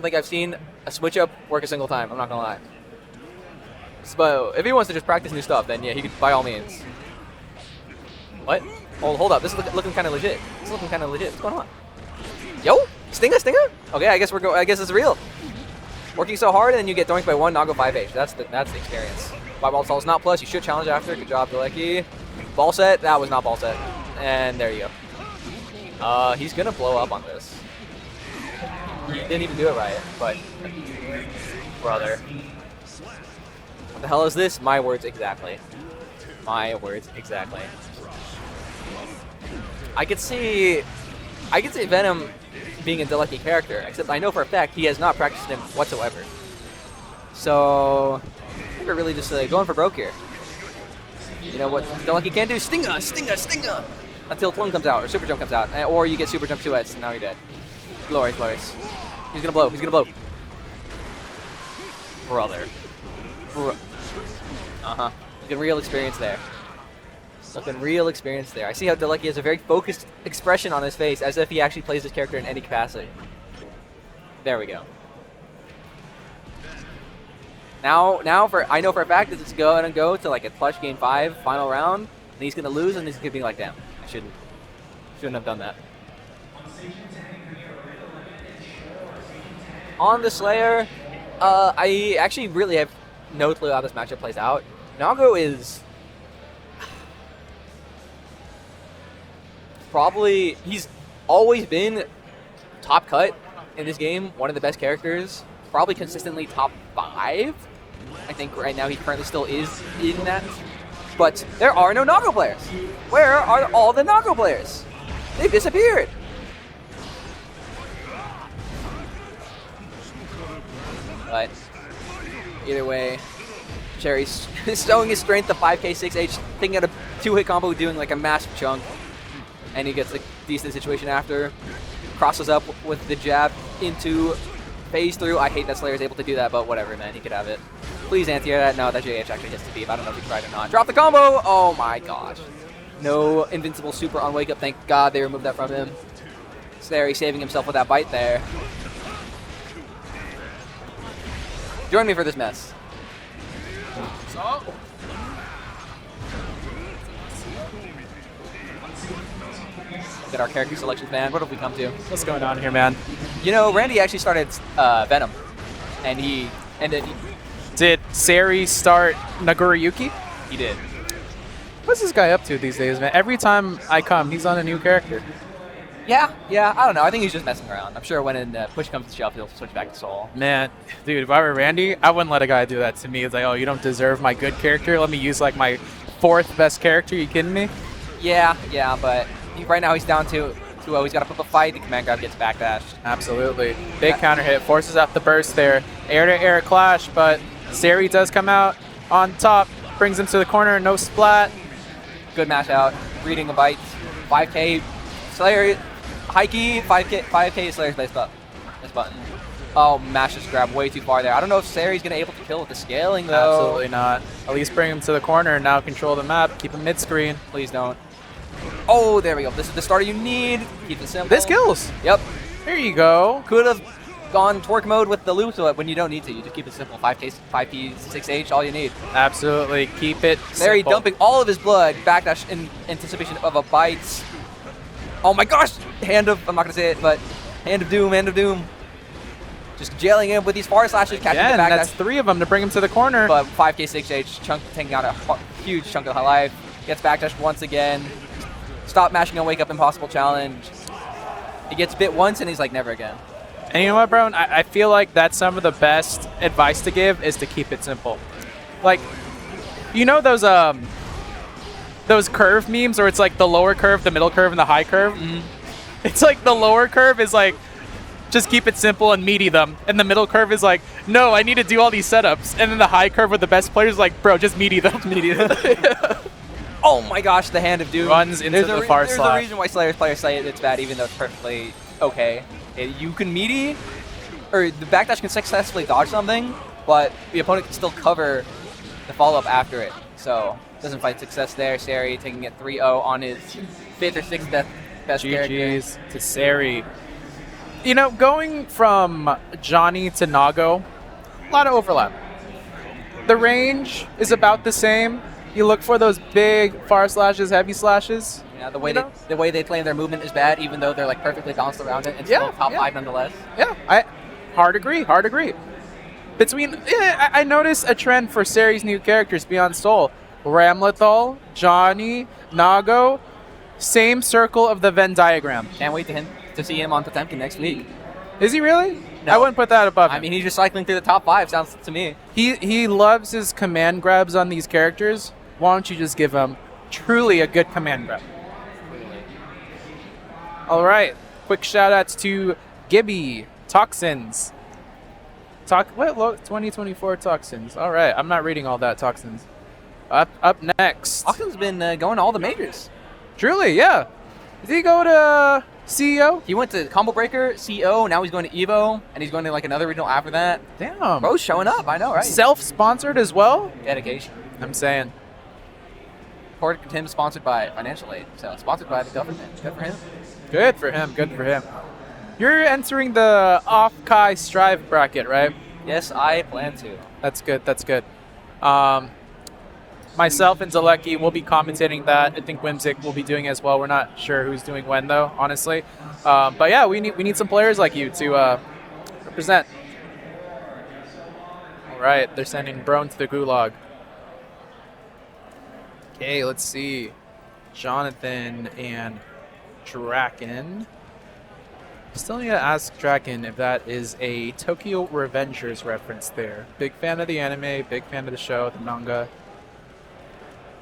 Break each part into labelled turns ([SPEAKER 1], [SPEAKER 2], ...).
[SPEAKER 1] think I've seen a switch up work a single time. I'm not gonna lie. But if he wants to just practice new stuff, then yeah, he could by all means. What? Oh, hold up. This is looking kind of legit. This is looking kind of legit. What's going on? Yo, Stinger. Okay, I guess I guess it's real. Working so hard and then you get doinked by one, Nago 5H. That's the experience. Why ball stall is not plus. You should challenge after. Good job, Delecki. Ball set. That was not ball set. And there you go. He's gonna blow up on this. He didn't even do it right, but brother. What the hell is this? My words exactly. My words exactly. I could see Venom being a Delecki character, except I know for a fact he has not practiced him whatsoever. So we're really just going for broke here. You know what Delecki can do? Stinger! Until Plum comes out, or Super Jump comes out. Or you get Super Jump 2S, and now you're dead. Glorious. He's gonna blow. Brother. Looking real experience there. I see how Delecki has a very focused expression on his face, as if he actually plays this character in any capacity. There we go. Now I know for a fact that it's going to go to like a clutch game 5 final round, and he's gonna lose, and he's gonna be like, damn, I shouldn't have done that. On the Slayer, I actually really have no clue how this matchup plays out. Nago is probably, he's always been top cut in this game, one of the best characters, probably consistently top 5. I think right now he currently still is in that. But there are no Nago players. Where are all the Nago players? They've disappeared. But either way, Cherry's showing his strength, the 5K 6H, thinking out a 2-hit combo, doing like a massive chunk. And he gets a decent situation after. Crosses up with the jab into phase through. I hate that Slayer is able to do that, but whatever, man. He could have it. Please anti-air that. No, that JH actually hits the beam. I don't know if he tried or not. Drop the combo! Oh my gosh. No invincible super on wake up. Thank God they removed that from him. Slayer saving himself with that bite there. Join me for this mess. Look at our character selections, man. What have we come to?
[SPEAKER 2] What's going on here, man?
[SPEAKER 1] You know, Randy actually started Venom, and he ended.
[SPEAKER 2] Did Sari start Nagoriyuki?
[SPEAKER 1] He did.
[SPEAKER 2] What's this guy up to these days, man? Every time I come, he's on a new character.
[SPEAKER 1] Yeah, I don't know. I think he's just messing around. I'm sure when push comes to shove, he'll switch back to Soul.
[SPEAKER 2] Man, dude, if I were Randy, I wouldn't let a guy do that to me. It's like, oh, you don't deserve my good character? Let me use, like, my 4th best character? You kidding me?
[SPEAKER 1] Yeah, but right now he's down to 2-0. He's got to put up a fight. The command grab gets backdashed.
[SPEAKER 2] Absolutely. Big counter hit. Forces out the burst there. Air-to-air clash, but Sari does come out on top. Brings him to the corner. No splat.
[SPEAKER 1] Good mash out. Reading the bites. 5K. Slayer. Hikey. 5K Slayer's base button. Oh, mashes grab way too far there. I don't know if Sari's going to be able to kill with the scaling, though.
[SPEAKER 2] Absolutely not. At least bring him to the corner and now control the map. Keep him mid-screen.
[SPEAKER 1] Please don't. Oh, there we go. This is the starter you need. Keep it simple.
[SPEAKER 2] This kills.
[SPEAKER 1] Yep.
[SPEAKER 2] There you go.
[SPEAKER 1] Could have gone twerk mode with the loop when you don't need to. You just keep it simple. 5K, 5P, 6H, all you need.
[SPEAKER 2] Absolutely. Keep it
[SPEAKER 1] Larry
[SPEAKER 2] simple.
[SPEAKER 1] dumping all of his blood. Backdash in anticipation of a bite. Oh my gosh! I'm not going to say it, but Hand of Doom. Just jailing him with these far slashes, catching the backdash.
[SPEAKER 2] That's 3 of them to bring him to the corner.
[SPEAKER 1] But 5K, 6H, taking out a huge chunk of life. Gets backdash once again. Stop mashing on wake up, impossible challenge. He gets bit once and he's like, never again.
[SPEAKER 2] And you know what, Brone? I feel like that's some of the best advice to give is to keep it simple. Like, you know those curve memes where it's like the lower curve, the middle curve, and the high curve?
[SPEAKER 1] Mm-hmm.
[SPEAKER 2] It's like the lower curve is like, just keep it simple and meaty them. And the middle curve is like, no, I need to do all these setups. And then the high curve with the best players is like, bro, just meaty them.
[SPEAKER 1] Oh my gosh, the Hand of Doom.
[SPEAKER 2] Runs into the far
[SPEAKER 1] There's
[SPEAKER 2] slot.
[SPEAKER 1] a reason why Slayer's players say it's bad, even though it's perfectly okay. You can meaty, or the backdash can successfully dodge something, but the opponent can still cover the follow-up after it. So, doesn't find success there. Sari taking it 3-0 on his 5th or 6th best character.
[SPEAKER 2] GG's to Sari. You know, going from Johnny to Nago, a lot of overlap. The range is about the same. You look for those big far slashes, heavy slashes.
[SPEAKER 1] Yeah, the way they play their movement is bad, even though they're like perfectly balanced around it and still top 5 nonetheless.
[SPEAKER 2] Yeah, hard agree. I noticed a trend for series new characters beyond Soul. Ramlethal, Johnny, Nago, same circle of the Venn diagram.
[SPEAKER 1] Can't wait to see him on Potemkin next week.
[SPEAKER 2] Is he really?
[SPEAKER 1] No.
[SPEAKER 2] I wouldn't put that above him.
[SPEAKER 1] I mean, he's just cycling through the top 5, sounds to me.
[SPEAKER 2] He loves his command grabs on these characters. Why don't you just give him truly a good command grab? All right. Quick shout outs to Gibby, Toxins. 2024 Toxins. All right. I'm not reading all that, Toxins. Up next.
[SPEAKER 1] Toxins been going to all the majors.
[SPEAKER 2] Truly, yeah. Did he go to CEO?
[SPEAKER 1] He went to Combo Breaker, CEO, now he's going to EVO, and he's going to like another regional after that.
[SPEAKER 2] Damn.
[SPEAKER 1] Bro's showing up, I know, right?
[SPEAKER 2] Self-sponsored as well?
[SPEAKER 1] Dedication.
[SPEAKER 2] I'm saying.
[SPEAKER 1] According to him, sponsored by financial aid, so sponsored by the government. Good for him.
[SPEAKER 2] Good for him, good for him. You're entering the off-Kai Strive bracket, right?
[SPEAKER 1] Yes, I plan to.
[SPEAKER 2] That's good, that's good. Myself and Zalecki will be commentating that. I think Whimsic will be doing as well. We're not sure who's doing when, though, honestly. But yeah, we need some players like you to represent. All right, they're sending Brone to the Gulag. Okay, let's see. Jonathan and Draken. Still need to ask Draken if that is a Tokyo Revengers reference there. Big fan of the anime, big fan of the show, the manga.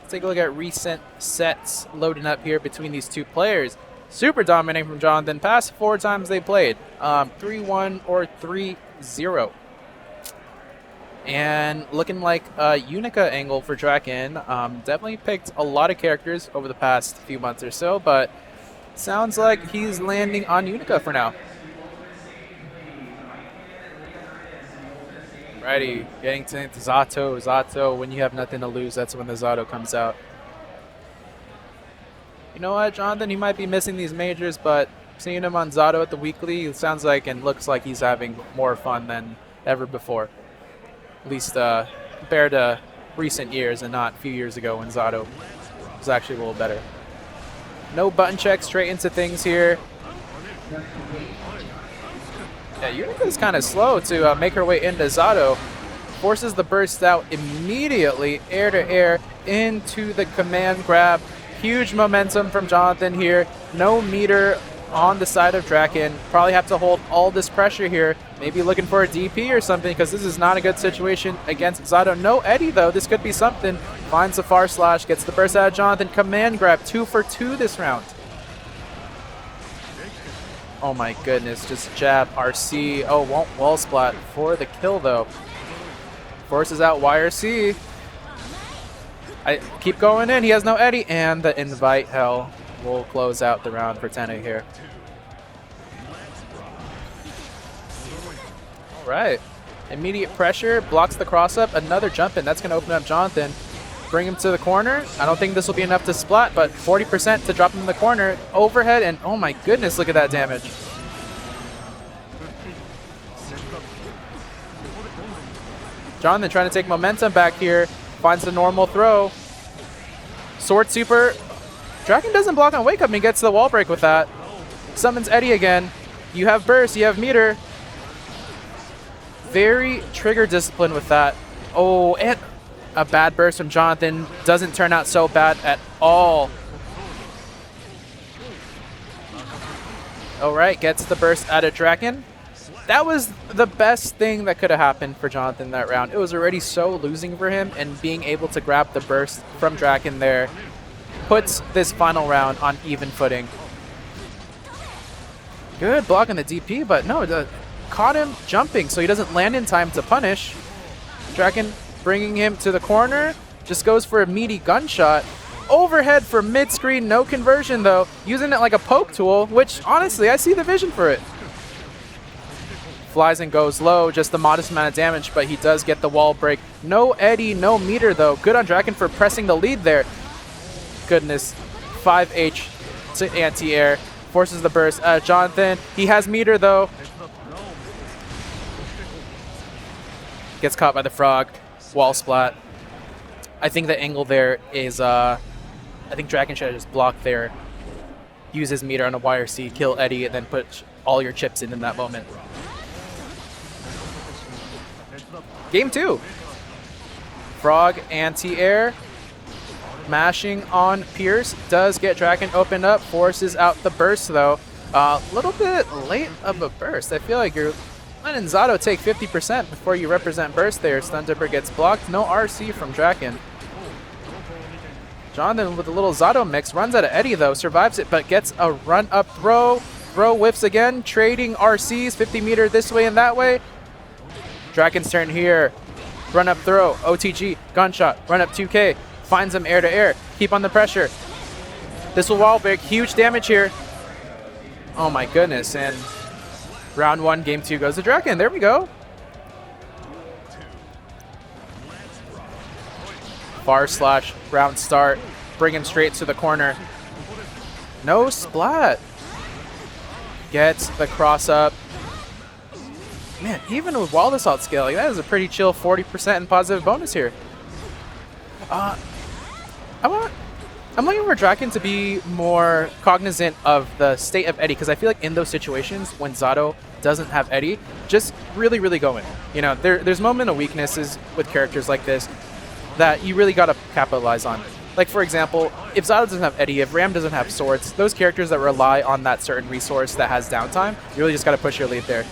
[SPEAKER 2] Let's take a look at recent sets loading up here between these two players. Super dominating from Jonathan. Past 4 times they played. 3-1 or 3-0. And looking like a Unica angle for Draken. Definitely picked a lot of characters over the past few months or so, but sounds like he's landing on Unica for now. Alrighty, getting to Zato. Zato, when you have nothing to lose, that's when the Zato comes out. You know what, Jonathan? He might be missing these majors, but seeing him on Zato at the weekly, it sounds like and looks like he's having more fun than ever before. At least compared to recent years and not a few years ago when Zato was actually a little better. No button check, straight into things here. Yeah, Unica is kind of slow to make her way into Zato. Forces the burst out immediately, air to air, into the command grab. Huge momentum from Jonathan here. No meter on the side of Draken. Probably have to hold all this pressure here. Maybe looking for a DP or something because this is not a good situation against Zato. No Eddie, though. This could be something. Finds the far slash, gets the burst out of Jonathan. Command grab, 2 for 2 this round. Oh my goodness, just jab, RC. Oh, won't wall splat for the kill though. Forces out YRC. I keep going in, he has no Eddie, and the invite hell will close out the round for Tene here. All right, immediate pressure, blocks the cross up, another jump in, that's gonna open up Jonathan. Bring him to the corner. I don't think this will be enough to splat, but 40% to drop him in the corner. Overhead, and oh my goodness, look at that damage. Jonathan trying to take momentum back here. Finds the normal throw. Sword super. Draken doesn't block on wake up and he gets the wall break with that. Summons Eddie again. You have burst, you have meter. Very trigger discipline with that. Oh, and a bad burst from Jonathan. Doesn't turn out so bad at all. All right, gets the burst out of Draken. That was the best thing that could have happened for Jonathan that round. It was already so losing for him, and being able to grab the burst from Draken there puts this final round on even footing. Good block on the DP, but no, caught him jumping, so he doesn't land in time to punish. Draken bringing him to the corner, just goes for a meaty gunshot. Overhead for mid-screen, no conversion though, using it like a poke tool, which honestly, I see the vision for it. Flies and goes low, just the modest amount of damage, but he does get the wall break. No Eddie, no meter though. Good on Draken for pressing the lead there. Goodness, 5H to anti-air. forces the burst. Jonathan, he has meter though. Gets caught by the frog. Wall splat. I think the angle there is, I think Dragon should have just blocked there. Use his meter on a YRC, kill Eddie, and then put all your chips in that moment. Game 2. Frog anti-air. Mashing on Pierce. Does get Dragon opened up. Forces out the burst though. A little bit late of a burst. I feel like you're letting Zato take 50% before you represent burst there. Stun Dipper gets blocked. No RC from Draken. Jonathan with a little Zato mix. Runs out of Eddie though. Survives it but gets a run up throw. Throw whiffs again. Trading RCs. 50 meter this way and that way. Draken's turn here. Run up throw. OTG. Gunshot. Run up 2K. Finds him air to air. Keep on the pressure. This will wall break. Huge damage here. Oh my goodness. And round 1, game 2 goes to Draken. There we go. Bar slash round start. Bring him straight to the corner. No splat. Gets the cross up. Man, even with wall assault scaling, that is a pretty chill 40% in positive bonus here. I'm looking for Draken to be more cognizant of the state of Eddie, because I feel like in those situations when Zato doesn't have Eddie, just really, really go in. You know, there's moment of weaknesses with characters like this that you really got to capitalize on. Like, for example, if Zato doesn't have Eddie, if Ram doesn't have swords, those characters that rely on that certain resource that has downtime, you really just got to push your lead there.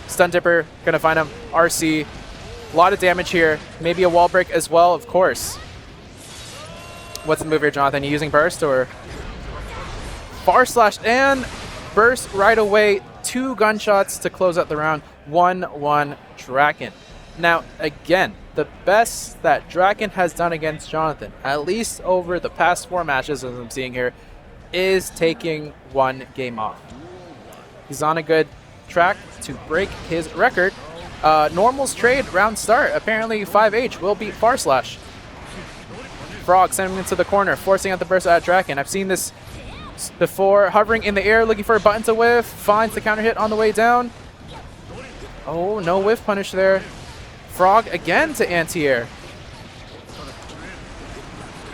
[SPEAKER 2] Stun Dipper, gonna find him. RC, a lot of damage here. Maybe a wall break as well, of course. What's the move here, Jonathan? You using burst or? Bar slash and burst right away. 2 gunshots to close out the round. 1-1 Draken. Now, again, the best that Draken has done against Jonathan, at least over the past 4 matches as I'm seeing here, is taking 1 game off. He's on a good track to break his record. Normals trade round start. Apparently 5H will beat Far Slash. Frog sending him into the corner, forcing out the burst out of Draken. I've seen this before. Hovering in the air, looking for a button to whiff. Finds the counter hit on the way down. Oh, no whiff punish there. Frog again to anti-air.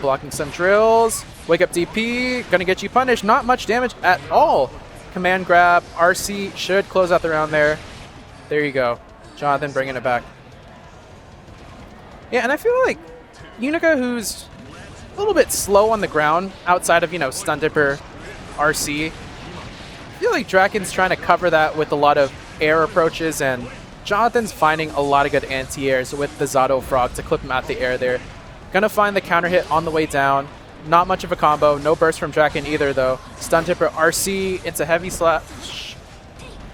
[SPEAKER 2] Blocking some drills. Wake up DP. Gonna get you punished. Not much damage at all. Command grab. RC should close out the round there. There you go. Jonathan bringing it back. Yeah, and I feel like Unica, who's a little bit slow on the ground outside of, you know, Stun Dipper, RC. I feel like Draken's trying to cover that with a lot of air approaches, and Jonathan's finding a lot of good anti-airs with the Zato Frog to clip him out the air there. Gonna find the counter hit on the way down. Not much of a combo. No burst from Draken either, though. Stun Dipper, RC, it's a heavy slap.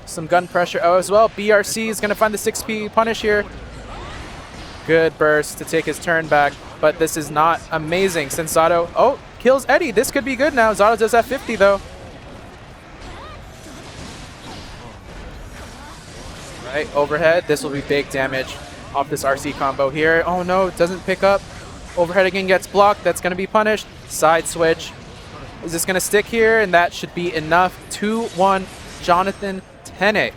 [SPEAKER 2] Some gun pressure as well. BRC is gonna find the 6P punish here. Good burst to take his turn back, but this is not amazing since Zato, oh, kills Eddie. This could be good now. Zato does have 50 though. Right, overhead. This will be big damage off this RC combo here. Oh no, doesn't pick up. Overhead again gets blocked. That's going to be punished. Side switch. Is this going to stick here? And that should be enough. 2-1 Jonathan Tene.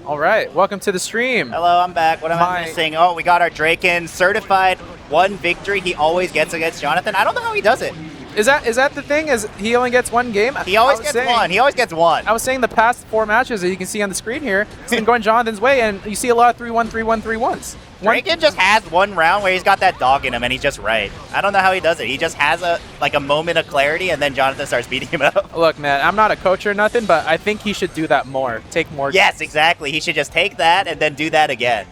[SPEAKER 2] All right, welcome to the stream.
[SPEAKER 3] Hello, I'm back. What am I missing? Oh, we got our Draken certified 1 victory he always gets against Jonathan. I don't know how he does it.
[SPEAKER 2] Is that the thing? Is he only gets 1 game?
[SPEAKER 3] He always gets 1. He always gets 1.
[SPEAKER 2] I was saying the past 4 matches that you can see on the screen here, it's been going Jonathan's way, and you see a lot of 3-1, 3-1, 3-1s.
[SPEAKER 3] Draken just has 1 round where he's got that dog in him, and he's just right. I don't know how he does it. He just has a moment of clarity, and then Jonathan starts beating him up.
[SPEAKER 2] Look, man, I'm not a coach or nothing, but I think he should do that more. Take more.
[SPEAKER 3] Yes, exactly. He should just take that and then do that again.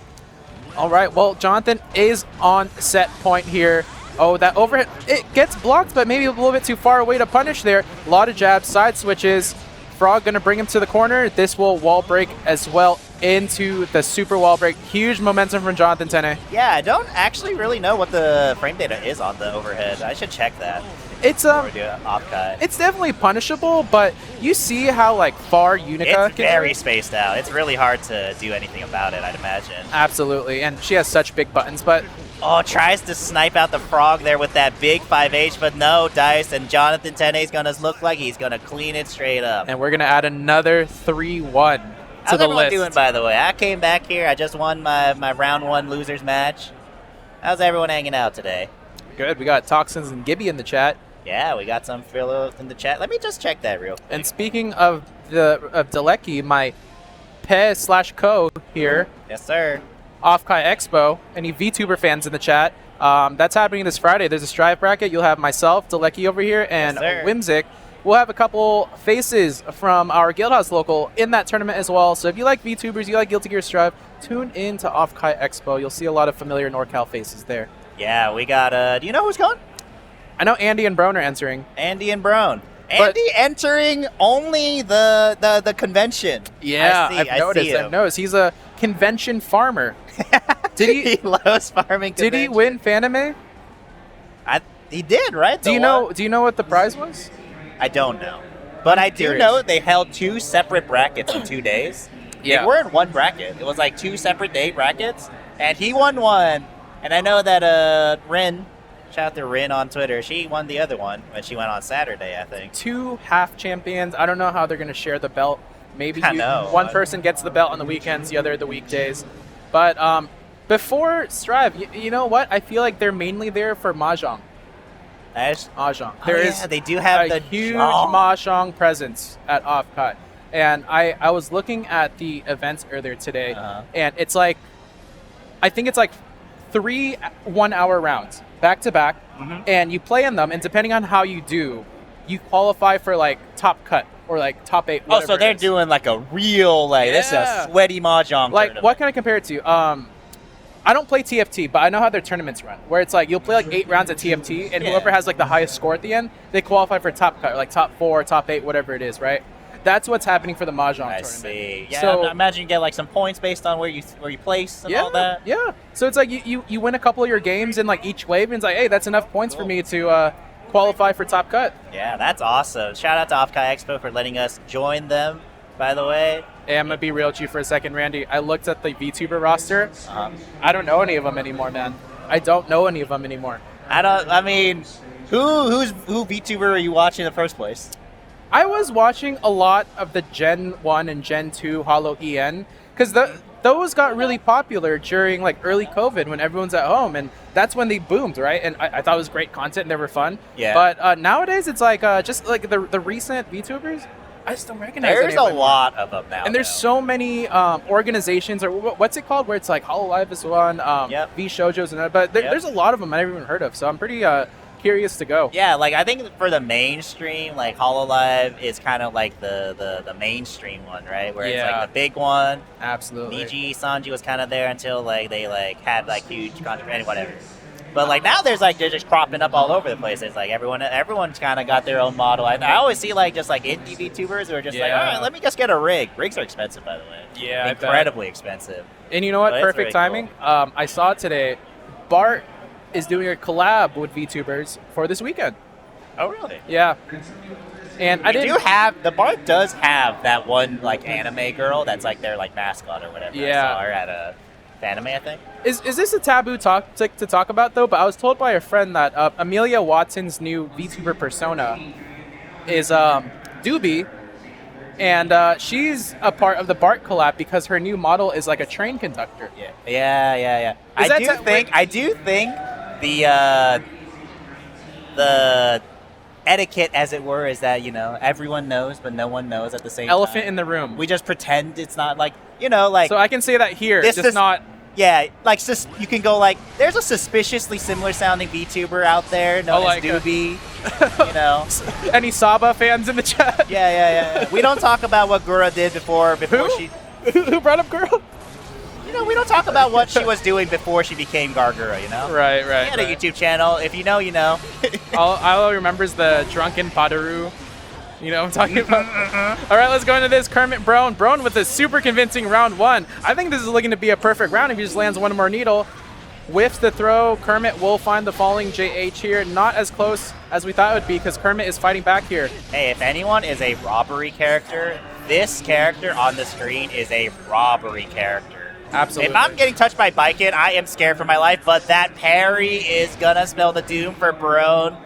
[SPEAKER 2] All right, well, Jonathan is on set point here. Oh, that overhead, it gets blocked, but maybe a little bit too far away to punish there. A lot of jabs, side switches. Frog going to bring him to the corner. This will wall break as well into the super wall break. Huge momentum from Jonathan Tene.
[SPEAKER 3] Yeah, I don't actually really know what the frame data is on the overhead. I should check that.
[SPEAKER 2] It's definitely punishable, but you see how far Unica
[SPEAKER 3] it's very spaced out. It's really hard to do anything about it, I'd imagine.
[SPEAKER 2] Absolutely, and she has such big buttons, but
[SPEAKER 3] Oh, tries to snipe out the frog there with that big 5H, but no, Dice, and Jonathan Tene is going to look like he's going to clean it straight up.
[SPEAKER 2] And we're going to add another 3-1 to
[SPEAKER 3] How's
[SPEAKER 2] the
[SPEAKER 3] everyone
[SPEAKER 2] list.
[SPEAKER 3] doing, by the way? I came back here. I just won my round 1 losers match. How's everyone hanging out today?
[SPEAKER 2] Good. We got Toxins and Gibby in the chat.
[SPEAKER 3] Yeah, we got some fellows in the chat. Let me just check that real quick.
[SPEAKER 2] And speaking of Delecki, my Pe/co here,
[SPEAKER 3] Yes, sir.
[SPEAKER 2] Off-Kai Expo, any VTuber fans in the chat, that's happening this Friday. There's a Strive bracket. You'll have myself, Delecki over here, and
[SPEAKER 3] Yes, sir.
[SPEAKER 2] Whimsic. We'll have a couple faces from our Guildhouse local in that tournament as well. So if you like VTubers, you like Guilty Gear Strive, tune in to Off-Kai Expo. You'll see a lot of familiar NorCal faces there.
[SPEAKER 3] Yeah, we got, do you know who's going?
[SPEAKER 2] I know Andy and Brone are entering.
[SPEAKER 3] Andy and Brone.
[SPEAKER 2] But-
[SPEAKER 3] Andy entering only the convention.
[SPEAKER 2] Yeah,
[SPEAKER 3] I
[SPEAKER 2] I've noticed.
[SPEAKER 3] see him.
[SPEAKER 2] I've noticed. He's a convention farmer. Did he?
[SPEAKER 3] He loves farming.
[SPEAKER 2] Did he
[SPEAKER 3] convention.
[SPEAKER 2] win Fanime?
[SPEAKER 3] He did, right?
[SPEAKER 2] Do you know? Do you know what the prize was?
[SPEAKER 3] I don't know, but I do
[SPEAKER 2] curious.
[SPEAKER 3] know they held 2 separate brackets in 2 days.
[SPEAKER 2] Yeah.
[SPEAKER 3] They weren't one bracket. It was like 2 separate day brackets, and he won one. And I know that Rin, shout out to Rin on Twitter, she won the other one when she went on Saturday, I think.
[SPEAKER 2] 2 half champions. I don't know how they're going to share the belt. Maybe
[SPEAKER 3] I know.
[SPEAKER 2] one person gets the belt on the weekends, the other the weekdays. But before Strive, you know what? I feel like they're mainly there for Mahjong. Mahjong. There is
[SPEAKER 3] they do have
[SPEAKER 2] a
[SPEAKER 3] the
[SPEAKER 2] huge
[SPEAKER 3] Oh.
[SPEAKER 2] Mahjong presence at Off-Cut. And I was looking at the events earlier today, and it's like, I think it's like 3 one-hour rounds back to back, and you play in them, and depending on how you do, you qualify for like top cut or like top 8.
[SPEAKER 3] Oh, so they're doing like a real, like, this is
[SPEAKER 2] Yeah.
[SPEAKER 3] a sweaty Mahjong
[SPEAKER 2] like,
[SPEAKER 3] tournament.
[SPEAKER 2] what can I compare it to? I don't play TFT, but I know how their tournaments run, where it's like you'll play like 8 rounds at TFT, and
[SPEAKER 3] Yeah.
[SPEAKER 2] whoever has like the highest score at the end, they qualify for top cut, or like top 4, top 8, whatever it is, right? That's what's happening for the Mahjong
[SPEAKER 3] I
[SPEAKER 2] tournament.
[SPEAKER 3] see. Yeah,
[SPEAKER 2] So-
[SPEAKER 3] I imagine you get like some points based on where you place and all that.
[SPEAKER 2] Yeah. So it's like you win a couple of your games in like each wave, and it's like, hey, that's enough points for me to qualify for top cut.
[SPEAKER 3] Yeah, that's awesome. Shout out to Off-Kai Expo for letting us join them, by the way.
[SPEAKER 2] Hey, I'm gonna be real with you for a second, Randy. I looked at the VTuber roster. I don't know any of them anymore, man. I don't know any of them anymore.
[SPEAKER 3] I mean, who VTuber are you watching in the first place?
[SPEAKER 2] I was watching a lot of the Gen 1 and Gen 2 Holo EN because those got really popular during like early COVID when everyone's at home, and that's when they boomed, right? And I thought it was great content and they were fun.
[SPEAKER 3] Yeah.
[SPEAKER 2] But nowadays it's like just like the recent VTubers, I just don't recognize
[SPEAKER 3] There's
[SPEAKER 2] any of
[SPEAKER 3] a
[SPEAKER 2] them.
[SPEAKER 3] lot of them now.
[SPEAKER 2] And there's so many organizations, or what's it called, where it's like Hololive is one,
[SPEAKER 3] Yep.
[SPEAKER 2] V Shoujo's another, but there's a lot of them I never even heard of, so I'm pretty curious to go.
[SPEAKER 3] Yeah, like I think for the mainstream, like Hololive is kind of like the mainstream one, right? Where it's
[SPEAKER 2] Yeah.
[SPEAKER 3] like the big one.
[SPEAKER 2] Absolutely.
[SPEAKER 3] Niji Sanji was kind of there until like they like had like huge controversy, whatever. But like now there's like they're just cropping up all over the place. It's like everyone's kind of got their own model. I always see like just like indie VTubers who are just like, all
[SPEAKER 2] Yeah.
[SPEAKER 3] right, let me just get a rig. Rigs are expensive, by the way.
[SPEAKER 2] Yeah, I bet.
[SPEAKER 3] Incredibly expensive.
[SPEAKER 2] And you know what?
[SPEAKER 3] But it's
[SPEAKER 2] Perfect
[SPEAKER 3] really
[SPEAKER 2] timing. I saw today, Bart is doing a collab with VTubers for this weekend.
[SPEAKER 3] Oh really?
[SPEAKER 2] Yeah. And I
[SPEAKER 3] They
[SPEAKER 2] didn't.
[SPEAKER 3] do have the bar does have that one like anime girl that's like their like mascot or whatever.
[SPEAKER 2] Yeah.
[SPEAKER 3] I saw her at a anime, I think.
[SPEAKER 2] Is this a taboo topic to talk about though? But I was told by a friend that Amelia Watson's new VTuber persona is Doobie, and she's a part of the Bart collab because her new model is like a train conductor.
[SPEAKER 3] Yeah.
[SPEAKER 2] Is that
[SPEAKER 3] I do think the etiquette, as it were, is that, you know, everyone knows, but no one knows at the same
[SPEAKER 2] Elephant
[SPEAKER 3] time.
[SPEAKER 2] in the room.
[SPEAKER 3] We just pretend it's not like, you know, like,
[SPEAKER 2] So I can say that here,
[SPEAKER 3] This
[SPEAKER 2] just
[SPEAKER 3] is-
[SPEAKER 2] not.
[SPEAKER 3] yeah, like, you can go like, there's a suspiciously similar sounding VTuber out there known
[SPEAKER 2] Oh, like,
[SPEAKER 3] as Doobie, you know.
[SPEAKER 2] Any Saba fans in the chat?
[SPEAKER 3] Yeah. We don't talk about what Gura did before
[SPEAKER 2] Who?
[SPEAKER 3] she,
[SPEAKER 2] Who brought up girl?
[SPEAKER 3] you know, we don't talk about what she was doing before she became Gargura, you know.
[SPEAKER 2] Right.
[SPEAKER 3] She had a YouTube channel. If you know, you know.
[SPEAKER 2] All I remember is the drunken Padaru. You know what I'm talking about? All right, let's go into this. Kermit Brone. Brone with a super convincing round 1. I think this is looking to be a perfect round if he just lands one more needle. Whiffs the throw. Kermit will find the falling JH here. Not as close as we thought it would be because Kermit is fighting back here.
[SPEAKER 3] Hey, if anyone is a robbery character, this character on the screen is a robbery character.
[SPEAKER 2] Absolutely.
[SPEAKER 3] If I'm getting touched by Baiken, I am scared for my life, but that parry is gonna spell the doom for Brone.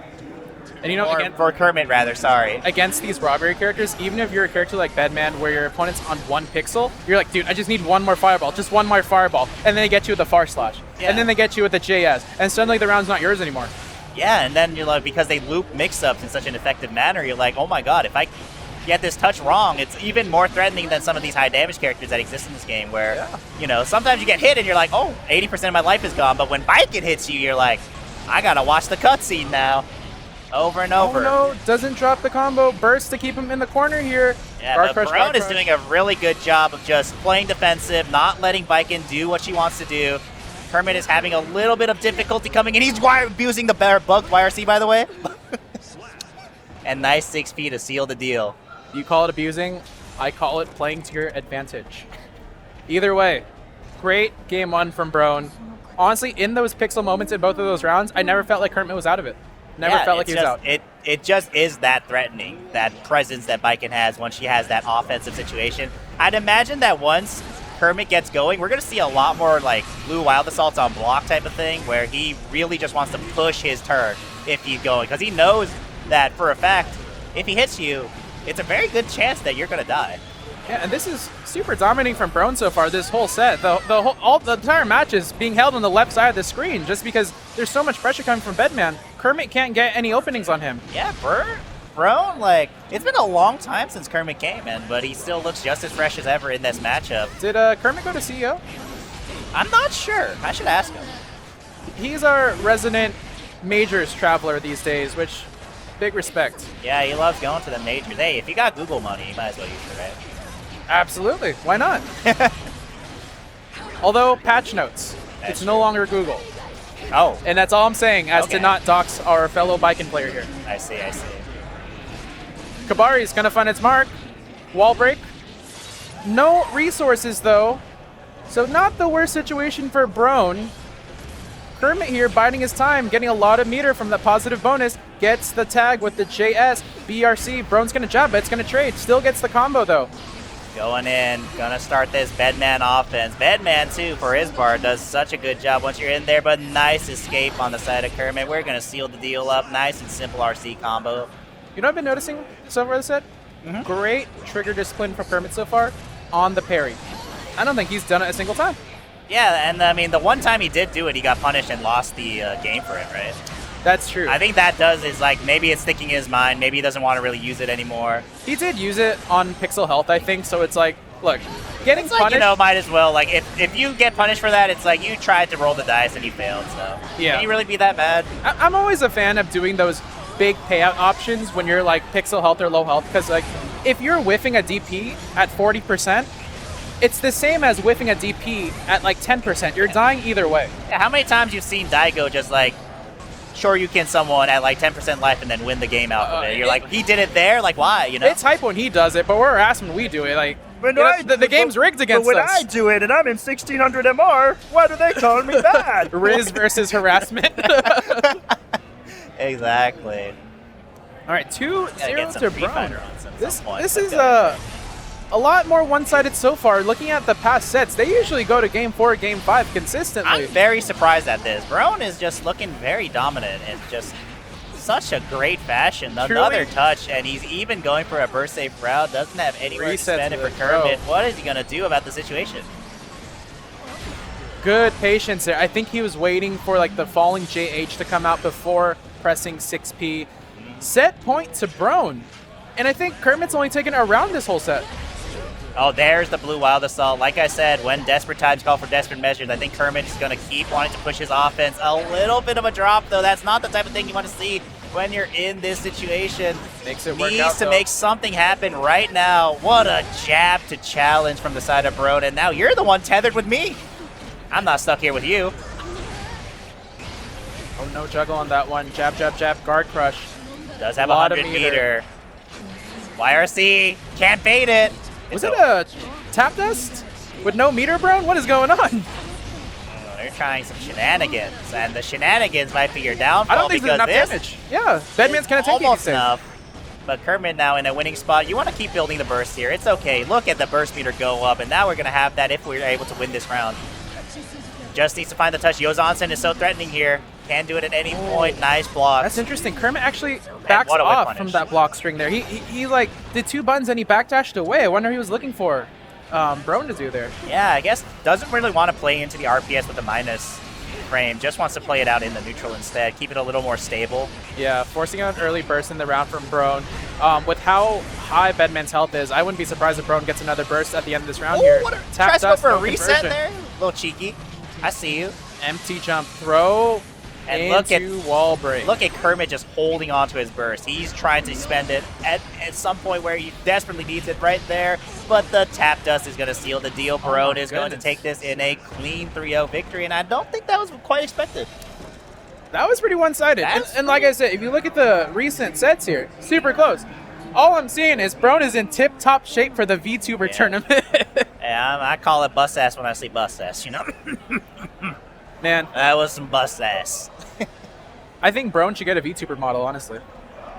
[SPEAKER 2] And you know,
[SPEAKER 3] Or for Kermit, rather, sorry.
[SPEAKER 2] Against these robbery characters, even if you're a character like Bedman where your opponent's on 1 pixel, you're like, dude, I just need 1 more fireball, just 1 more fireball. And then they get you with the far slash.
[SPEAKER 3] Yeah.
[SPEAKER 2] And then they get you with the JS. And suddenly the round's not yours anymore.
[SPEAKER 3] Yeah, and then you're like, because they loop mix-ups in such an effective manner, you're like, oh my god, if I get this touch wrong, it's even more threatening than some of these high damage characters that exist in this game where, you know, sometimes you get hit and you're like, oh, 80% of my life is gone, but when Baiken hits you, you're like, I gotta watch the cutscene now. Over and over.
[SPEAKER 2] Oh no, doesn't drop the combo. Burst to keep him in the corner here.
[SPEAKER 3] Yeah,
[SPEAKER 2] Guard
[SPEAKER 3] but
[SPEAKER 2] crush,
[SPEAKER 3] Brone
[SPEAKER 2] guard
[SPEAKER 3] is
[SPEAKER 2] crush.
[SPEAKER 3] doing a really good job of just playing defensive, not letting Baiken do what she wants to do. Kermit is having a little bit of difficulty coming in. He's abusing the bugged YRC, by the way. And nice 6P to seal the deal.
[SPEAKER 2] You call it abusing, I call it playing to your advantage. Either way, great game 1 from Brone. Honestly, in those pixel moments in both of those rounds, I never felt like Kermit was out of it. Never felt like he was out.
[SPEAKER 3] It just is that threatening, that presence that Baiken has when she has that offensive situation. I'd imagine that once Kermit gets going, we're going to see a lot more like blue wild assaults on block type of thing where he really just wants to push his turn if he's going. Because he knows that for a fact, if he hits you, it's a very good chance that you're going to die.
[SPEAKER 2] Yeah, and this is super dominating from Brone so far this whole set. The entire match is being held on the left side of the screen just because there's so much pressure coming from Bedman. Kermit can't get any openings on him.
[SPEAKER 3] Yeah, Brone, like, it's been a long time since Kermit came in, but he still looks just as fresh as ever in this matchup.
[SPEAKER 2] Did Kermit go to CEO?
[SPEAKER 3] I'm not sure. I should ask him.
[SPEAKER 2] He's our resident majors traveler these days, which, big respect.
[SPEAKER 3] Yeah, he loves going to the majors. Hey, if you got Google money, you might as well use it, right?
[SPEAKER 2] Absolutely. Why not? Although, patch notes. It's no longer Google.
[SPEAKER 3] Oh.
[SPEAKER 2] And that's all I'm saying, as to
[SPEAKER 3] Okay.
[SPEAKER 2] not dox our fellow Baiken player here.
[SPEAKER 3] I see.
[SPEAKER 2] Kabari's gonna find its mark. Wall break. No resources, though. So not the worst situation for Brone. Kermit here biding his time, getting a lot of meter from the positive bonus. Gets the tag with the JS. BRC. Brone's gonna jab, but it's gonna trade. Still gets the combo, though.
[SPEAKER 3] Going in, gonna start this Bedman offense. Bedman, too, for his part, does such a good job once you're in there, but nice escape on the side of Kermit. We're gonna seal the deal up. Nice and simple RC combo.
[SPEAKER 2] You know what I've been noticing so far this set? Great trigger discipline from Kermit so far on the parry. I don't think he's done it a single time.
[SPEAKER 3] Yeah, and I mean, the one time he did do it, he got punished and lost the game for it, right?
[SPEAKER 2] That's true.
[SPEAKER 3] I think that does is like, maybe it's sticking in his mind. Maybe he doesn't want to really use it anymore.
[SPEAKER 2] He did use it on Pixel Health, I think, so it's like, look, getting
[SPEAKER 3] It's like,
[SPEAKER 2] punished...
[SPEAKER 3] you know, might as well, like, if you get punished for that, it's like you tried to roll the dice and you failed, so.
[SPEAKER 2] Yeah.
[SPEAKER 3] Can you really be that bad?
[SPEAKER 2] I'm always a fan of doing those big payout options when you're like Pixel Health or low health, because like, if you're whiffing a DP at 40%, it's the same as whiffing a DP at like 10%. You're dying either way.
[SPEAKER 3] Yeah, how many times you've seen Daigo just like Shoryuken someone at like 10% life and then win the game out of it? You're like, he did it there? Like, why? You know?
[SPEAKER 2] It's hype when he does it, but we're ass when we do it. Like,
[SPEAKER 4] When
[SPEAKER 2] you know,
[SPEAKER 4] I-
[SPEAKER 2] the game's rigged against
[SPEAKER 4] But when
[SPEAKER 2] us.
[SPEAKER 4] I do it and I'm in 1600 MR, why do they call me bad?
[SPEAKER 2] Riz versus harassment.
[SPEAKER 3] Exactly.
[SPEAKER 2] All right, 2-0
[SPEAKER 3] Gotta get some
[SPEAKER 2] to
[SPEAKER 3] Free
[SPEAKER 2] Brone.
[SPEAKER 3] Fighter on some point.
[SPEAKER 2] This
[SPEAKER 3] Let's
[SPEAKER 2] is
[SPEAKER 3] go.
[SPEAKER 2] a lot more one-sided so far. Looking at the past sets, they usually go to Game 4, Game 5 consistently.
[SPEAKER 3] I'm very surprised at this. Brone is just looking very dominant in just such a great fashion. Another touch, and he's even going for a burst safe route. Doesn't have anywhere
[SPEAKER 2] Reset
[SPEAKER 3] to spend it
[SPEAKER 2] to
[SPEAKER 3] for
[SPEAKER 2] the
[SPEAKER 3] Kermit.
[SPEAKER 2] throw.
[SPEAKER 3] What is he going to do about the situation?
[SPEAKER 2] Good patience there. I think he was waiting for like the falling JH to come out before pressing 6P. Set point to Brone. And I think Kermit's only taken around this whole set.
[SPEAKER 3] Oh, there's the Blue Wild Assault. Like I said, when desperate times call for desperate measures, I think Kermit is going to keep wanting to push his offense. A little bit of a drop, though. That's not the type of thing you want to see when you're in this situation.
[SPEAKER 2] Makes it work
[SPEAKER 3] Needs
[SPEAKER 2] out,
[SPEAKER 3] to
[SPEAKER 2] though.
[SPEAKER 3] make something happen right now. What a jab to challenge from the side of Brone. And now you're the one tethered with me. I'm not stuck here with you.
[SPEAKER 2] Oh, no juggle on that one. Jab, jab, jab, guard crush.
[SPEAKER 3] Does have
[SPEAKER 2] Lot of
[SPEAKER 3] 100 meter. YRC can't bait it.
[SPEAKER 2] Was
[SPEAKER 3] It's
[SPEAKER 2] it a tap dust with no meter, Brone? What is going on?
[SPEAKER 3] They're trying some shenanigans, and the shenanigans might be your downfall
[SPEAKER 2] I don't think there's
[SPEAKER 3] because
[SPEAKER 2] enough
[SPEAKER 3] this
[SPEAKER 2] damage. Yeah, Bedman's kind of taking
[SPEAKER 3] almost
[SPEAKER 2] these things.
[SPEAKER 3] enough. But Kermit now in a winning spot. You want to keep building the burst here. It's okay. Look at the burst meter go up, and now we're going to have that if we're able to win this round. Just needs to find the touch. Yozansen is so threatening here. Can do it at any point. Nice block.
[SPEAKER 2] That's interesting. Kermit actually backs
[SPEAKER 3] what a whip
[SPEAKER 2] off
[SPEAKER 3] punish.
[SPEAKER 2] from that block string there. He like did 2 buttons and he backdashed away. I wonder who he was looking for Brone to do there.
[SPEAKER 3] Yeah, I guess doesn't really want to play into the RPS with the minus frame. Just wants to play it out in the neutral instead. Keep it a little more stable.
[SPEAKER 2] Yeah, forcing out an early burst in the round from Brone. With how high Bedman's health is, I wouldn't be surprised if Brone gets another burst at the end of this round here.
[SPEAKER 3] Tries to go
[SPEAKER 2] dust,
[SPEAKER 3] for a
[SPEAKER 2] no
[SPEAKER 3] reset
[SPEAKER 2] conversion.
[SPEAKER 3] there. A little cheeky. I see you.
[SPEAKER 2] Empty jump throw
[SPEAKER 3] And look
[SPEAKER 2] into wall break.
[SPEAKER 3] Look at Kermit just holding on to his burst. He's trying to spend it at some point where he desperately needs it right there. But the tap dust is going to seal the deal. Brone is going to take this in a clean 3-0 victory, and I don't think that was quite expected.
[SPEAKER 2] That was pretty one-sided. And like I said, if you look at the recent sets here, super close. All I'm seeing is Brone is in tip-top shape for the VTuber tournament.
[SPEAKER 3] Yeah, I call it bust ass when I see bust ass, you know?
[SPEAKER 2] Man,
[SPEAKER 3] That was some bust ass.
[SPEAKER 2] I think Brone should get a VTuber model, honestly.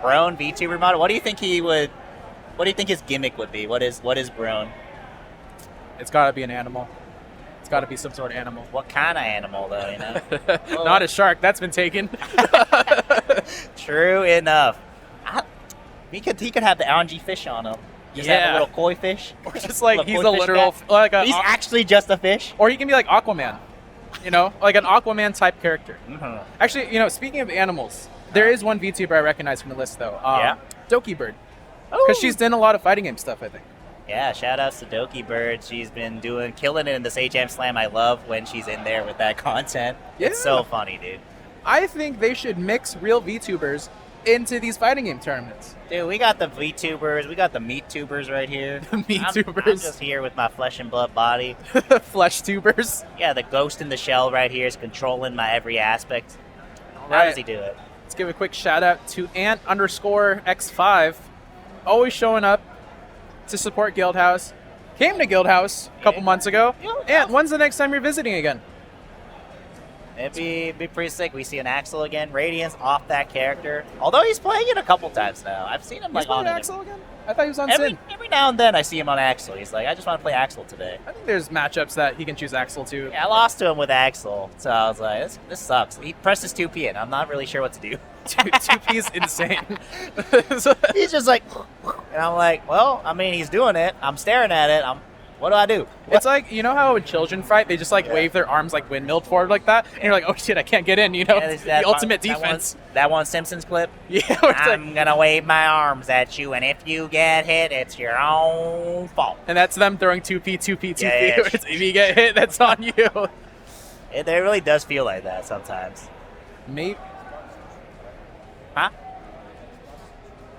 [SPEAKER 3] Brone VTuber model. What do you think what do you think his gimmick would be? What is Brone?
[SPEAKER 2] It's got to be an animal. It's got to be some sort of animal.
[SPEAKER 3] What kind of animal though, you know?
[SPEAKER 2] Not a shark. That's been taken.
[SPEAKER 3] True enough. He could have the RNG fish on him. Just have
[SPEAKER 2] Yeah.
[SPEAKER 3] a little koi fish.
[SPEAKER 2] Or just like
[SPEAKER 3] Little
[SPEAKER 2] he's
[SPEAKER 3] koi
[SPEAKER 2] a
[SPEAKER 3] fish
[SPEAKER 2] literal,
[SPEAKER 3] guy.
[SPEAKER 2] like a,
[SPEAKER 3] He's actually just a fish.
[SPEAKER 2] or he can be like Aquaman. You know, like an Aquaman type character.
[SPEAKER 3] Mhm.
[SPEAKER 2] Actually, you know, speaking of animals, there is one VTuber I recognize from the list though.
[SPEAKER 3] Yeah?
[SPEAKER 2] Doki Bird.
[SPEAKER 3] Oh.
[SPEAKER 2] Because she's done a lot of fighting game stuff, I think.
[SPEAKER 3] Yeah, shout outs to Doki Bird. She's been killing it in this HM Slam. I love when she's in there with that content. It's
[SPEAKER 2] Yeah.
[SPEAKER 3] so funny, dude.
[SPEAKER 2] I think they should mix real VTubers into these fighting game tournaments.
[SPEAKER 3] Dude, we got the VTubers, we got the meat tubers right here.
[SPEAKER 2] The meat
[SPEAKER 3] I'm
[SPEAKER 2] tubers.
[SPEAKER 3] just here with my flesh and blood body.
[SPEAKER 2] Flesh tubers.
[SPEAKER 3] Yeah, the ghost in the shell right here is controlling my every aspect. How
[SPEAKER 2] right.
[SPEAKER 3] does he do it?
[SPEAKER 2] Let's give a quick shout out to Ant_X5. Always showing up to support Guildhouse. Came to Guildhouse a couple months ago.
[SPEAKER 3] Guildhouse.
[SPEAKER 2] Ant, when's the next time you're visiting again?
[SPEAKER 3] It'd be pretty sick. We see an Axel again. Radiance off that character. Although he's playing it a couple times now. I've seen him
[SPEAKER 2] He's
[SPEAKER 3] like on
[SPEAKER 2] playing
[SPEAKER 3] it.
[SPEAKER 2] Axel again? I thought he was on
[SPEAKER 3] Every
[SPEAKER 2] Sin.
[SPEAKER 3] now and then I see him on Axel. He's like, I just want to play Axel today.
[SPEAKER 2] I think there's matchups that he can choose Axel too.
[SPEAKER 3] Yeah, I lost to him with Axel, so I was like, this sucks. He pressed his 2P in. I'm not really sure what to do.
[SPEAKER 2] Dude, 2P is insane.
[SPEAKER 3] He's just like, and I'm like, well, I mean, he's doing it. I'm staring at it. What do I do?
[SPEAKER 2] It's like, you know how when children fight, they just like wave their arms like windmilled forward like that? And you're like, oh shit, I can't get in, you know?
[SPEAKER 3] Yeah, there's
[SPEAKER 2] the ultimate defense.
[SPEAKER 3] That one Simpsons clip.
[SPEAKER 2] Yeah, where it's like,
[SPEAKER 3] I'm gonna wave my arms at you, and if you get hit, it's your own fault.
[SPEAKER 2] and that's them throwing 2P, 2P, 2P.
[SPEAKER 3] Yeah.
[SPEAKER 2] Where it's, if you get hit, that's on you.
[SPEAKER 3] It really does feel like that sometimes.
[SPEAKER 2] Maybe.
[SPEAKER 3] Huh?